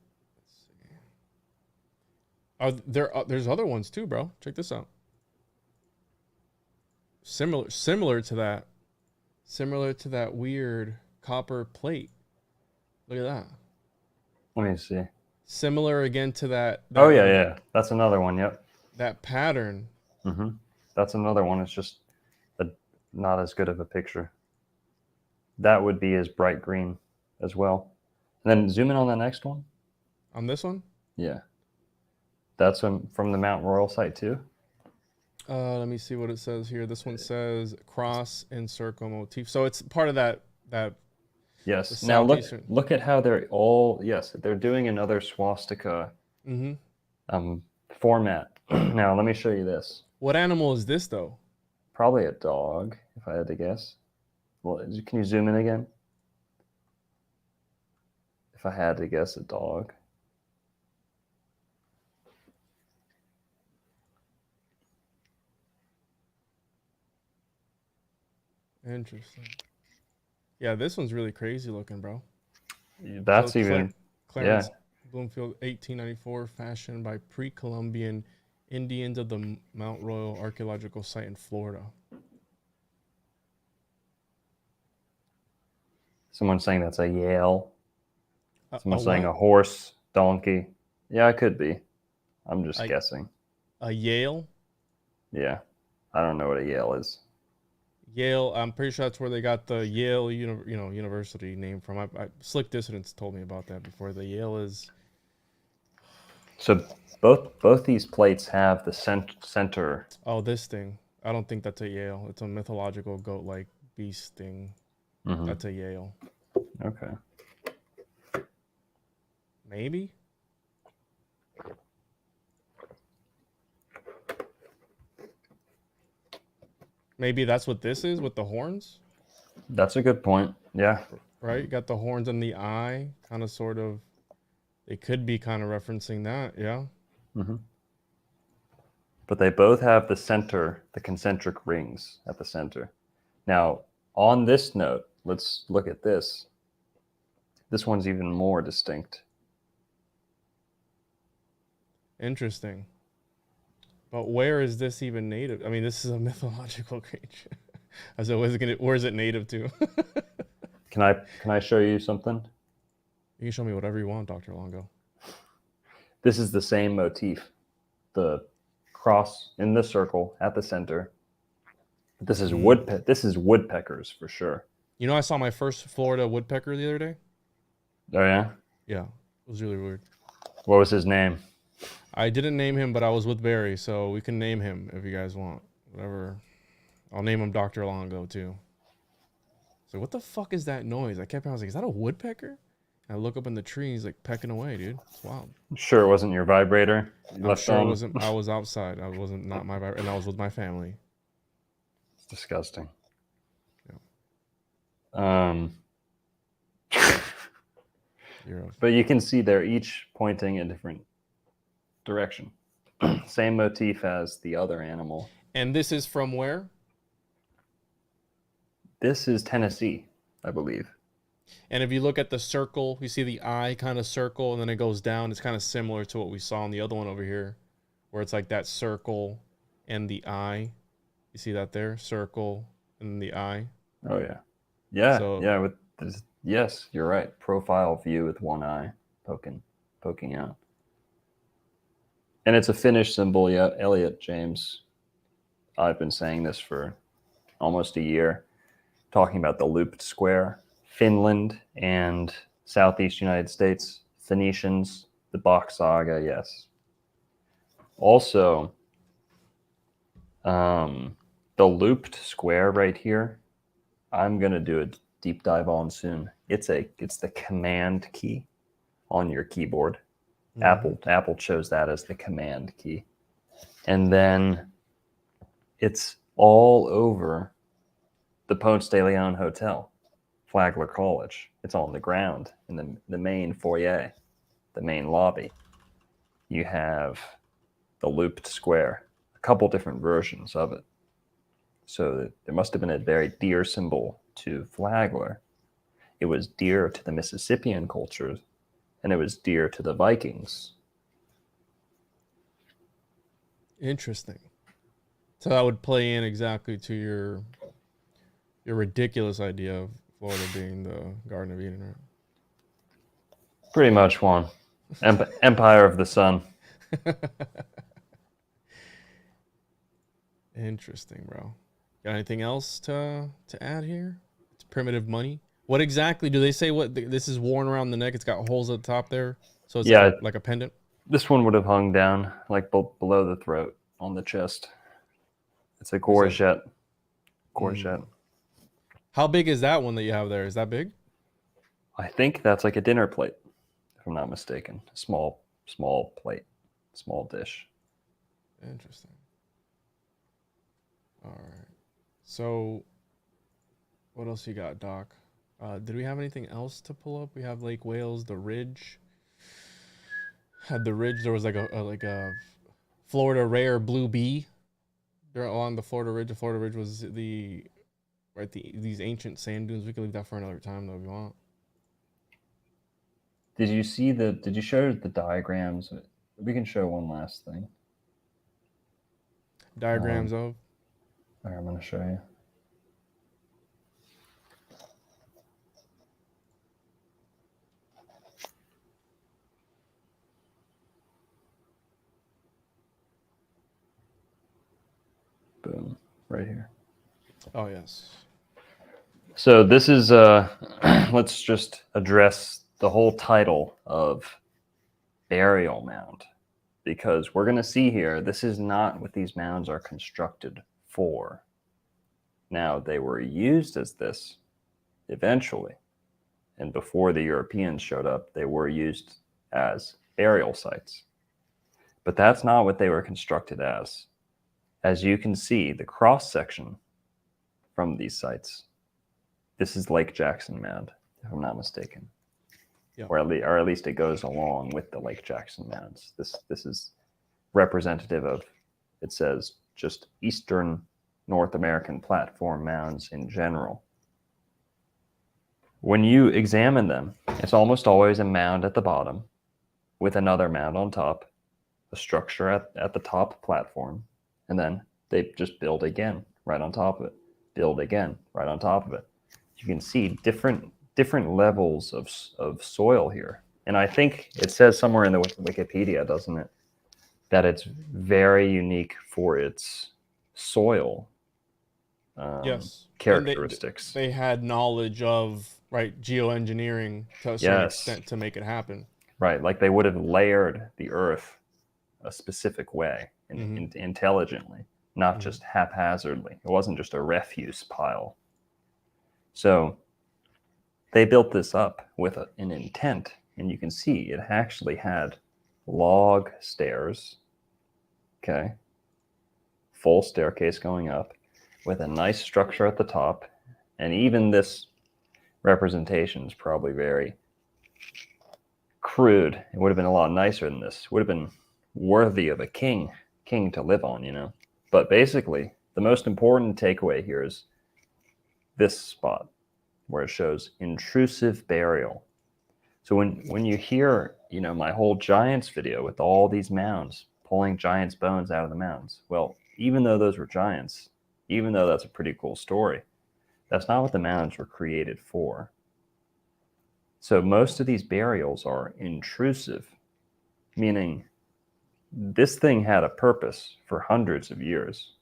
Speaker 6: let's see. There's other ones too, bro. Check this out. Similar to that. Similar to that weird copper plate. Look at that.
Speaker 5: Let me see.
Speaker 6: Similar again to that.
Speaker 5: Oh, yeah. That's another one, yep.
Speaker 6: That pattern.
Speaker 5: That's another one. It's just not as good of a picture. That would be as bright green as well. And then zoom in on the next one.
Speaker 6: On this one?
Speaker 5: Yeah. That's from the Mount Royal site too?
Speaker 6: Let me see what it says here. This one says cross and circle motif. So it's part of that.
Speaker 5: Yes. Now look at how they're all, yes, they're doing another swastika format. Now let me show you this.
Speaker 6: What animal is this though?
Speaker 5: Probably a dog, if I had to guess. Well, can you zoom in again? If I had to guess, a dog.
Speaker 6: Interesting. Yeah, this one's really crazy looking, bro.
Speaker 5: That's Clarence
Speaker 6: Bloomfield, 1894, fashioned by pre-Columbian Indians of the Mount Royal Archaeological Site in Florida.
Speaker 5: Someone's saying that's a Yale. Someone's saying a horse, donkey. Yeah, it could be. I'm just guessing.
Speaker 6: A Yale?
Speaker 5: Yeah. I don't know what a Yale is.
Speaker 6: Yale, I'm pretty sure that's where they got the Yale University name from. Slick Dissidents told me about that before. The Yale is...
Speaker 5: So both these plates have the center.
Speaker 6: Oh, this thing. I don't think that's a Yale. It's a mythological goat-like beast thing.
Speaker 5: Mhm.
Speaker 6: That's a Yale.
Speaker 5: Okay.
Speaker 6: Maybe? Maybe that's what this is with the horns,
Speaker 5: That's a good point. Yeah.
Speaker 6: right? You got the horns and the eye, kind of sort of. They could be kind of referencing that, yeah.
Speaker 5: Hmm. But they both have the center, the concentric rings at the center. Now, on this note, let's look at this. This one's even more distinct.
Speaker 6: Interesting. But where is this even native? I mean, this is a mythological creature. So where is it native to?
Speaker 5: Can I show you something?
Speaker 6: You can show me whatever you want, Dr. Longo.
Speaker 5: This is the same motif. The cross in the circle at the center. This is woodpeckers for sure.
Speaker 6: You know, I saw my first Florida woodpecker the other day.
Speaker 5: Oh yeah?
Speaker 6: Yeah, it was really weird.
Speaker 5: What was his name?
Speaker 6: I didn't name him, but I was with Barry, so we can name him if you guys want. Whatever. I'll name him Dr. Longo too. So what the fuck is that noise? I was like, is that a woodpecker? And I look up in the tree, he's like pecking away, dude. It's wild.
Speaker 5: Sure it wasn't your vibrator?
Speaker 6: I'm sure it wasn't. I was outside. I wasn't not my and I was with my family.
Speaker 5: It's disgusting.
Speaker 6: Yeah.
Speaker 5: But you can see they're each pointing a different direction. Same motif as the other animal.
Speaker 6: And this is from where?
Speaker 5: This is Tennessee, I believe.
Speaker 6: And if you look at the circle, you see the eye kind of circle, and then it goes down. It's kind of similar to what we saw in the other one over here, where it's like that circle and the eye. You see that there? Circle and the eye.
Speaker 5: Oh yeah. Yeah.
Speaker 6: So-
Speaker 5: yeah. With this, yes, you're right. Profile view with one eye poking out. And it's a Finnish symbol. Yeah, Elliot James. I've been saying this for almost a year, talking about the looped square. Finland and Southeast United States, Phoenicians, the Bok saga, yes. Also, the looped square right here, I'm gonna do a deep dive on soon. It's the command key on your keyboard. Mm-hmm. Apple chose that as the command key. And then it's all over the Ponce de Leon Hotel, Flagler College. It's on the ground in the main foyer, the main lobby. You have the looped square, a couple different versions of it. So there must have been a very dear symbol to Flagler. It was dear to the Mississippian cultures, and it was dear to the Vikings.
Speaker 6: Interesting. So that would play in exactly to your ridiculous idea of Florida being the Garden of Eden, right?
Speaker 5: Pretty much, Juan. Empire of the Sun.
Speaker 6: Interesting, bro. Got anything else to add here? It's primitive money. What exactly do they say? What this is worn around the neck? It's got holes at the top there, so it's like a pendant.
Speaker 5: This one would have hung down like below the throat on the chest. It's a gorget. Gorget.
Speaker 6: How big is that one that you have there? Is that big?
Speaker 5: I think that's like a dinner plate, if I'm not mistaken. A small plate, small dish.
Speaker 6: Interesting. All right. So, what else you got, Doc? Did we have anything else to pull up? We have Lake Wales, the Ridge. Had the Ridge. There was like a Florida rare blue bee. There along the Florida Ridge. The Florida Ridge was these ancient sand dunes. We can leave that for another time though if you want.
Speaker 5: Did you show the diagrams? We can show one last thing.
Speaker 6: Diagrams of?
Speaker 5: All right, I'm going to show you. Boom, right here.
Speaker 6: Oh, yes.
Speaker 5: So this is, let's just address the whole title of burial mound, because we're going to see here, this is not what these mounds are constructed for. Now, they were used as this eventually. And before the Europeans showed up, they were used as burial sites. But that's not what they were constructed as. As you can see, the cross section from these sites, this is Lake Jackson Mound, if I'm not mistaken.
Speaker 6: Yeah.
Speaker 5: Or at least it goes along with the Lake Jackson Mounds. This is representative of, it says, just Eastern North American platform mounds in general. When you examine them, it's almost always a mound at the bottom with another mound on top, a structure at the top platform, and then they just build again right on top of it, build again right on top of it. You can see different levels of soil here. And I think it says somewhere in the Wikipedia, doesn't it, that it's very unique for its soil
Speaker 6: Yes.
Speaker 5: characteristics.
Speaker 6: They had knowledge of, right, geoengineering to a certain extent to make it happen.
Speaker 5: Right, like they would have layered the earth a specific way and intelligently, not just haphazardly. It wasn't just a refuse pile. So they built this up with an intent, and you can see it actually had log stairs, okay, full staircase going up with a nice structure at the top. And even this representation is probably very crude. It would have been a lot nicer than this. It would have been worthy of a king to live on, you know. But basically, the most important takeaway here is this spot where it shows intrusive burial. So when you hear, you know, my whole giants video with all these mounds, pulling giants' bones out of the mounds, well, even though those were giants, even though that's a pretty cool story, that's not what the mounds were created for. So most of these burials are intrusive, meaning this thing had a purpose for hundreds of years,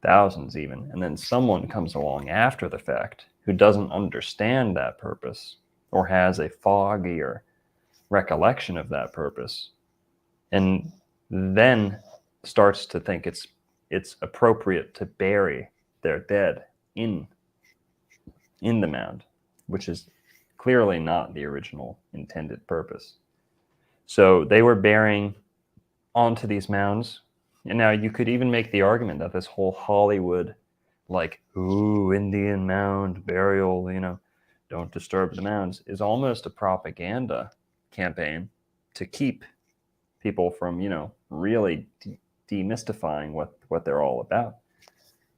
Speaker 5: thousands even, and then someone comes along after the fact who doesn't understand that purpose or has a foggier recollection of that purpose, and then starts to think it's appropriate to bury their dead in the mound, which is clearly not the original intended purpose. So they were burying onto these mounds. And now you could even make the argument that this whole Hollywood, like, ooh, Indian mound burial, you know, don't disturb the mounds, is almost a propaganda campaign to keep people from, you know, really demystifying what they're all about.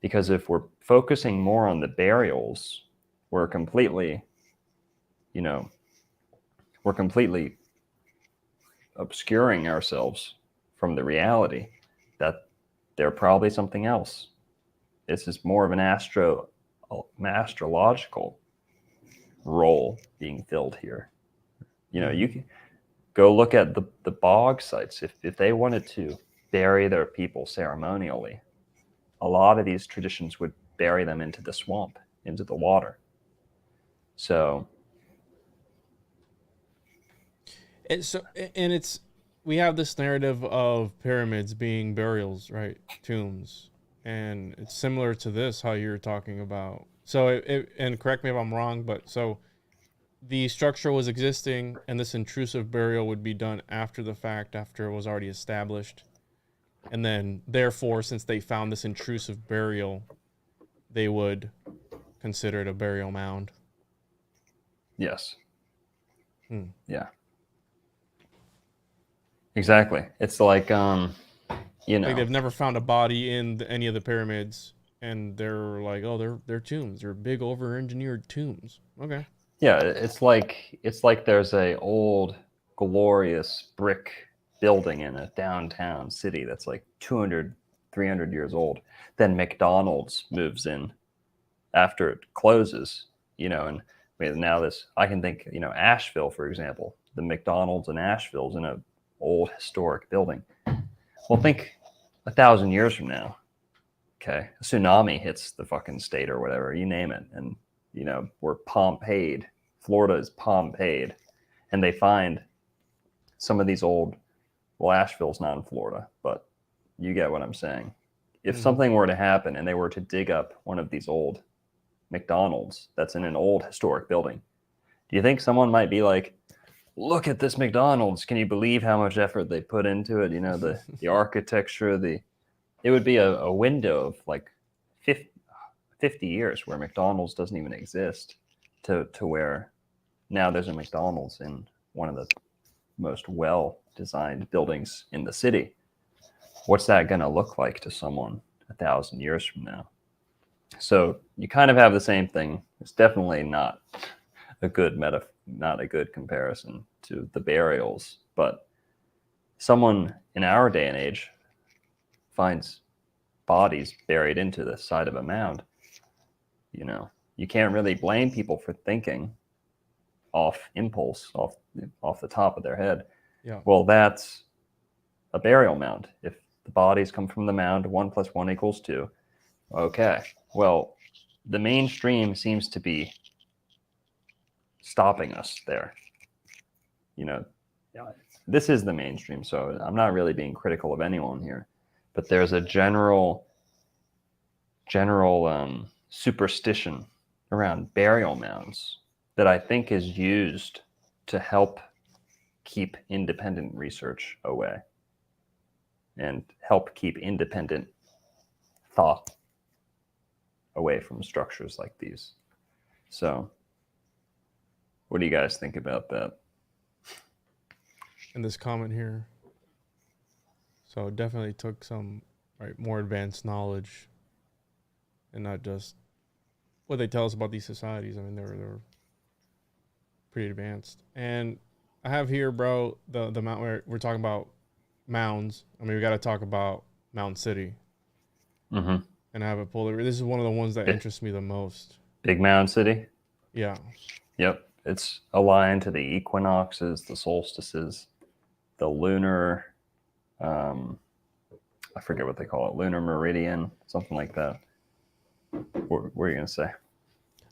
Speaker 5: Because if we're focusing more on the burials, we're completely obscuring ourselves from the reality that they're probably something else. This is more of an astrological role being filled here. You know, you can go look at the bog sites. If they wanted to bury their people ceremonially, a lot of these traditions would bury them into the swamp, into the water. So
Speaker 6: we have this narrative of pyramids being burials, right? Tombs. And it's similar to this, how you're talking about. So and correct me if I'm wrong, but so the structure was existing and this intrusive burial would be done after the fact, after it was already established. And then therefore, since they found this intrusive burial, they would consider it a burial mound.
Speaker 5: Yes. Yeah. Exactly. It's like, you know,
Speaker 6: like they've never found a body in any of the pyramids, and they're like, oh, they're tombs. They're big, over-engineered tombs. Okay.
Speaker 5: Yeah, it's like there's a old, glorious brick building in a downtown city that's like 200, 300 years old. Then McDonald's moves in after it closes, you know, and now this, I can think, you know, Asheville, for example, the McDonald's in Asheville's in a old historic building. Well, think 1,000 years from now, okay, a tsunami hits the fucking state or whatever, you name it, and, you know, we're Pompeii'd, Florida is Pompeii'd, and they find some of these old, well, Asheville's not in Florida, but you get what I'm saying. if something were to happen and they were to dig up one of these old McDonald's that's in an old historic building, do you think someone might be like, look at this McDonald's, can you believe how much effort they put into it? You know, the architecture, it would be a window of like 50 years where McDonald's doesn't even exist to where now there's a McDonald's in one of the most well-designed buildings in the city. What's that going to look like to someone 1,000 years from now? So you kind of have the same thing. It's definitely not a good not a good comparison to the burials, but someone in our day and age finds bodies buried into the side of a mound. You know, you can't really blame people for thinking off impulse, off the top of their head.
Speaker 6: Yeah.
Speaker 5: Well, that's a burial mound. If the bodies come from the mound, 1 + 1 = 2. Okay. Well, the mainstream seems to be stopping us there. You know, this is the mainstream, so I'm not really being critical of anyone here, but there's a general superstition around burial mounds that I think is used to help keep independent research away and help keep independent thought away from structures like these. So what do you guys think about that?
Speaker 6: In this comment here. So it definitely took some more advanced knowledge and not just what they tell us about these societies. I mean, they're pretty advanced. And I have here, bro, the mount where we're talking about mounds. I mean, we got to talk about Mound City.
Speaker 5: Mm-hmm.
Speaker 6: And I have it pulled over. This is one of the ones that interests me the most.
Speaker 5: Big Mound City?
Speaker 6: Yeah.
Speaker 5: Yep. It's aligned to the equinoxes, the solstices, the lunar, I forget what they call it, lunar meridian, something like that. What were you going to say?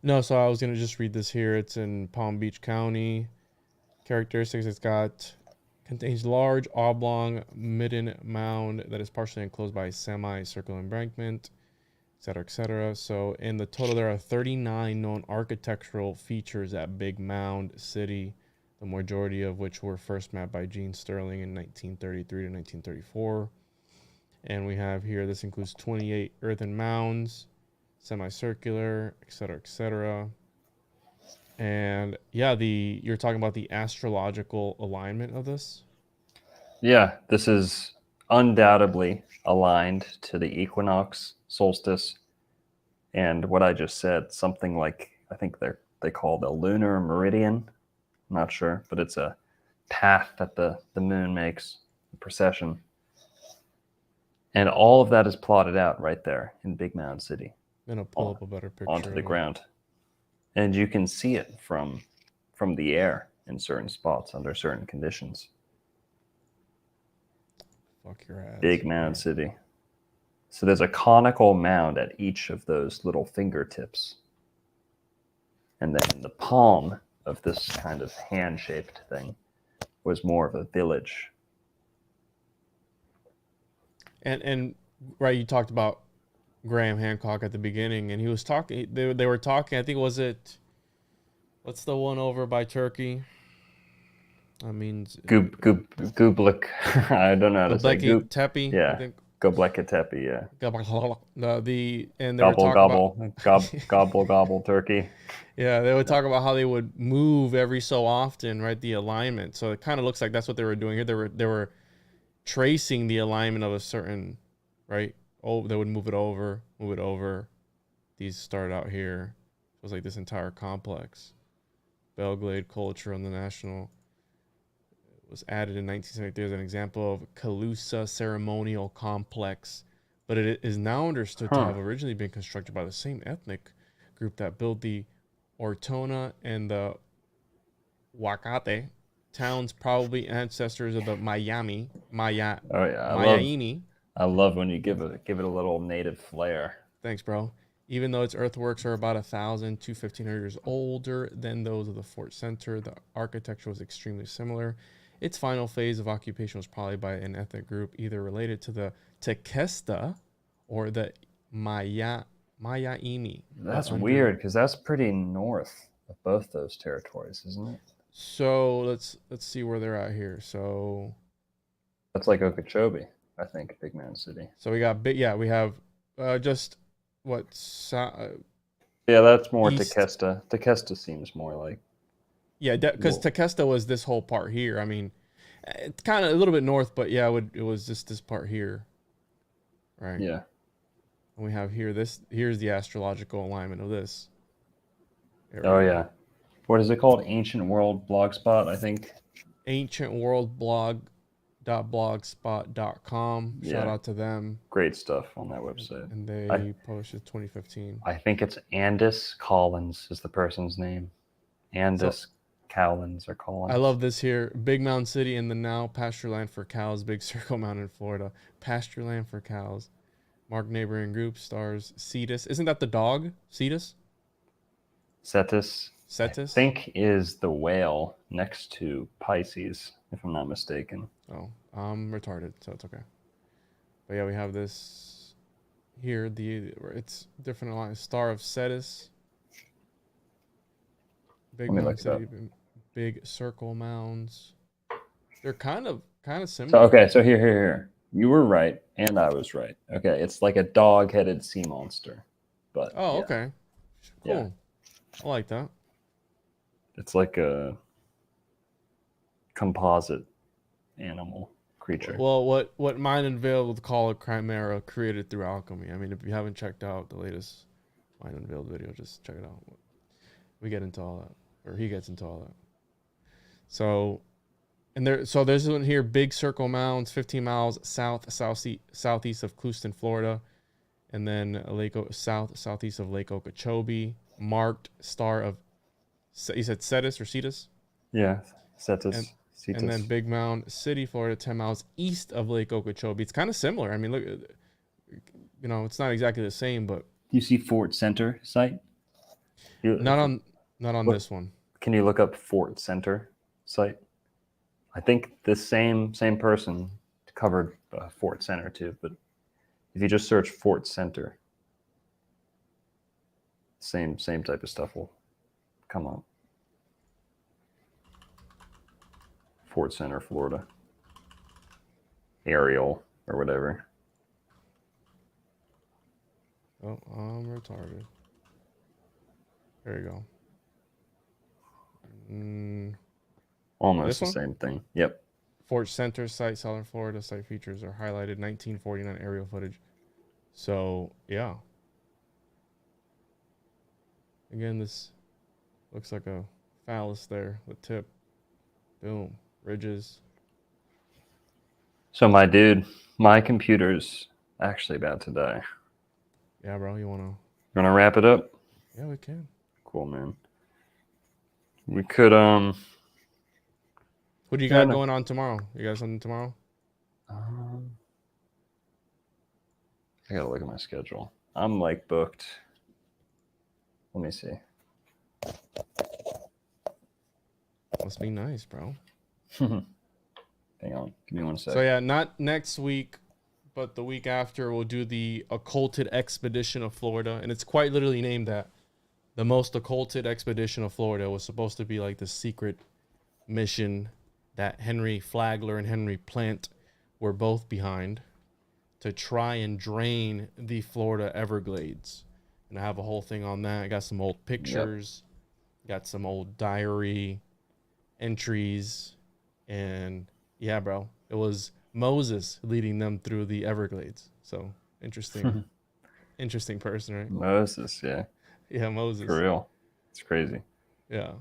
Speaker 6: No, so I was going to just read this here. It's in Palm Beach County. Characteristics, contains large oblong midden mound that is partially enclosed by a semicircular embankment, etc., etc. So in the total, there are 39 known architectural features at Big Mound City, the majority of which were first mapped by Gene Sterling in 1933 to 1934. And we have here, this includes 28 earthen mounds, semicircular, etc., etc. And yeah, you're talking about the astrological alignment of this?
Speaker 5: Yeah, this is undoubtedly aligned to the equinox, solstice, and what I just said, something like, I think they call the lunar meridian. I'm not sure, but it's a path that the moon makes, a precession. And all of that is plotted out right there in Big Mound City.
Speaker 6: I'm going to pull up a better picture.
Speaker 5: Onto the ground. And you can see it from the air in certain spots under certain conditions.
Speaker 6: Fuck your ass.
Speaker 5: Big Mound City. So there's a conical mound at each of those little fingertips. And then the palm of this kind of hand-shaped thing was more of a village.
Speaker 6: And right, you talked about Graham Hancock at the beginning, and he was talking. They were talking. I think what's the one over by Turkey? I mean,
Speaker 5: Gublik. I don't know how to say.
Speaker 6: Tepe.
Speaker 5: Yeah.
Speaker 6: I think.
Speaker 5: Göbekli Tepe. Yeah.
Speaker 6: And they were talking about
Speaker 5: gobble Turkey.
Speaker 6: Yeah, they would talk about how they would move every so often, right? The alignment. So it kind of looks like that's what they were doing here. They were tracing the alignment of a certain, right? Oh, they would move it over. These started out here. It was like this entire complex. Belgrade culture on the national was added in 1973 as an example of Calusa ceremonial complex, but it is now understood to have originally been constructed by the same ethnic group that built the Ortona and the Wakate towns, probably ancestors of the Miami.
Speaker 5: Oh yeah, I love when you give it a little native flair.
Speaker 6: Thanks, bro. Even though its earthworks are about 1,000 to 1,500 years older than those of the Fort Center, the architecture was extremely similar. Its final phase of occupation was probably by an ethnic group either related to the Tequesta or the Mayaimi.
Speaker 5: That's weird because that's pretty north of both those territories, isn't it?
Speaker 6: So let's see where they're at here. So
Speaker 5: That's like Okeechobee, I think, Big Mound City.
Speaker 6: we got big. Yeah, we have just what
Speaker 5: Yeah, that's more
Speaker 6: east.
Speaker 5: Tequesta. Tequesta seems more like.
Speaker 6: Yeah, because Tequesta was this whole part here. I mean, it's kind of a little bit north, but yeah, it was just this part here, right?
Speaker 5: Yeah.
Speaker 6: And we have here here's the astrological alignment of this. There we
Speaker 5: Oh
Speaker 6: go.
Speaker 5: yeah. What is it called? Ancient World Blogspot, I think.
Speaker 6: ancientworldblog.blogspot.com. Shout
Speaker 5: Yeah.
Speaker 6: out to them.
Speaker 5: Great stuff on that website.
Speaker 6: And they posted 2015.
Speaker 5: I think it's Andis Collins is the person's name. Andis Cowlins or Collins.
Speaker 6: I love this here. Big Mound City in the now. Pasture land for cows. Big Circle Mound in Florida. Pasture land for cows. Mark neighboring group stars Cetus. Isn't that the dog? Cetus?
Speaker 5: Cetus.
Speaker 6: Cetus?
Speaker 5: I think is the whale next to Pisces, if I'm not mistaken.
Speaker 6: Oh, I'm retarded, so it's okay. But yeah, we have this here. It's different lines. Star of Cetus. Big
Speaker 5: Let me
Speaker 6: Mound
Speaker 5: look it up.
Speaker 6: City. Big Circle Mounds. They're kind of
Speaker 5: So
Speaker 6: similar.
Speaker 5: so here. You were right, and I was right. Okay, it's like a dog-headed sea monster, but
Speaker 6: Oh,
Speaker 5: yeah,
Speaker 6: okay. Cool.
Speaker 5: Yeah.
Speaker 6: I like that.
Speaker 5: it's like a composite animal creature.
Speaker 6: Well, what Mind Unveiled would call a chimera created through alchemy. I mean, if you haven't checked out the latest Mind Unveiled video, just check it out. We get into all that, or he gets into all that. So, there's one here, Big Circle Mounds, 15 miles southeast of Clewiston, Florida, and then southeast of Lake Okeechobee. Marked star of, you said Cetus or Cetus?
Speaker 5: Yeah, Cetus.
Speaker 6: And then Big Mound City, Florida, 10 miles east of Lake Okeechobee. It's kind of similar. I mean, look, it's not exactly the same, but
Speaker 5: you see Fort Center site?
Speaker 6: not on
Speaker 5: Look.
Speaker 6: this one.
Speaker 5: Can you look up Fort Center site? I think this same person covered Fort Center too, but if you just search Fort Center, same type of stuff will come up. Fort Center, Florida. Aerial or whatever.
Speaker 6: Oh, I'm retarded. There you go.
Speaker 5: Almost
Speaker 6: This
Speaker 5: the
Speaker 6: one?
Speaker 5: same thing. Yep.
Speaker 6: Fort Center site, Southern Florida. Site features are highlighted. 1949 aerial footage. So, yeah. Again, this looks like a phallus there. The tip. Boom. Ridges.
Speaker 5: So my dude, my computer's actually about to die.
Speaker 6: Yeah, bro. You want to...
Speaker 5: Gonna wrap it up?
Speaker 6: Yeah, we can.
Speaker 5: Cool, man. We could
Speaker 6: What do you got
Speaker 5: Kinda.
Speaker 6: going on tomorrow? You got something tomorrow?
Speaker 5: I gotta look at my schedule. I'm like booked. Let me see.
Speaker 6: Must be nice, bro.
Speaker 5: Hang on, give me one sec.
Speaker 6: So yeah, not next week, but the week after we'll do the Occulted Expedition of Florida, and it's quite literally named that. The most occulted expedition of Florida was supposed to be like the secret mission that Henry Flagler and Henry Plant were both behind to try and drain the Florida Everglades. And I have a whole thing on that. I got some old pictures, got some old diary entries, and yeah, bro, it was Moses leading them through the Everglades. So interesting, interesting person, right?
Speaker 5: Moses, yeah,
Speaker 6: Yeah, Moses.
Speaker 5: for real. It's crazy.
Speaker 6: Yeah.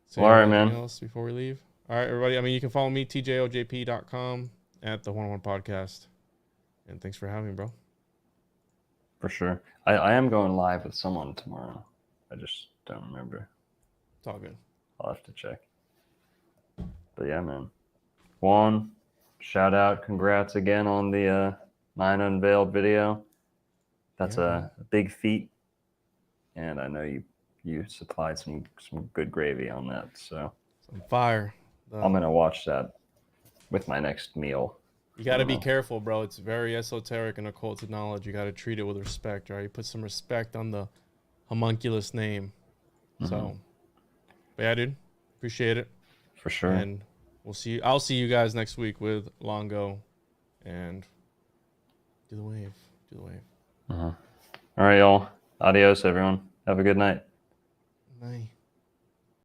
Speaker 6: So
Speaker 5: Well, all right,
Speaker 6: anything
Speaker 5: man.
Speaker 6: else before we leave? All right, everybody. I mean, you can follow me, TJOJP.com, at the 101 Podcast. And thanks for having me, bro.
Speaker 5: For sure. I am going live with someone tomorrow. I just don't remember.
Speaker 6: It's all good.
Speaker 5: I'll have to check. But yeah, man. Juan, shout out. Congrats again on the Nine Unveiled video. That's
Speaker 6: Yeah.
Speaker 5: a big feat. And I know you supplied some good gravy on that. So
Speaker 6: Some fire.
Speaker 5: I'm going to watch that with my next meal.
Speaker 6: You got to be
Speaker 5: know.
Speaker 6: careful, bro. It's very esoteric and occult knowledge. You got to treat it with respect, right? You put some respect on the homunculus name. So, but yeah, dude, appreciate it.
Speaker 5: For sure.
Speaker 6: And I'll see you guys next week with Longo and do the wave.
Speaker 5: All right, y'all. Adios, everyone. Have a good night.
Speaker 6: Night.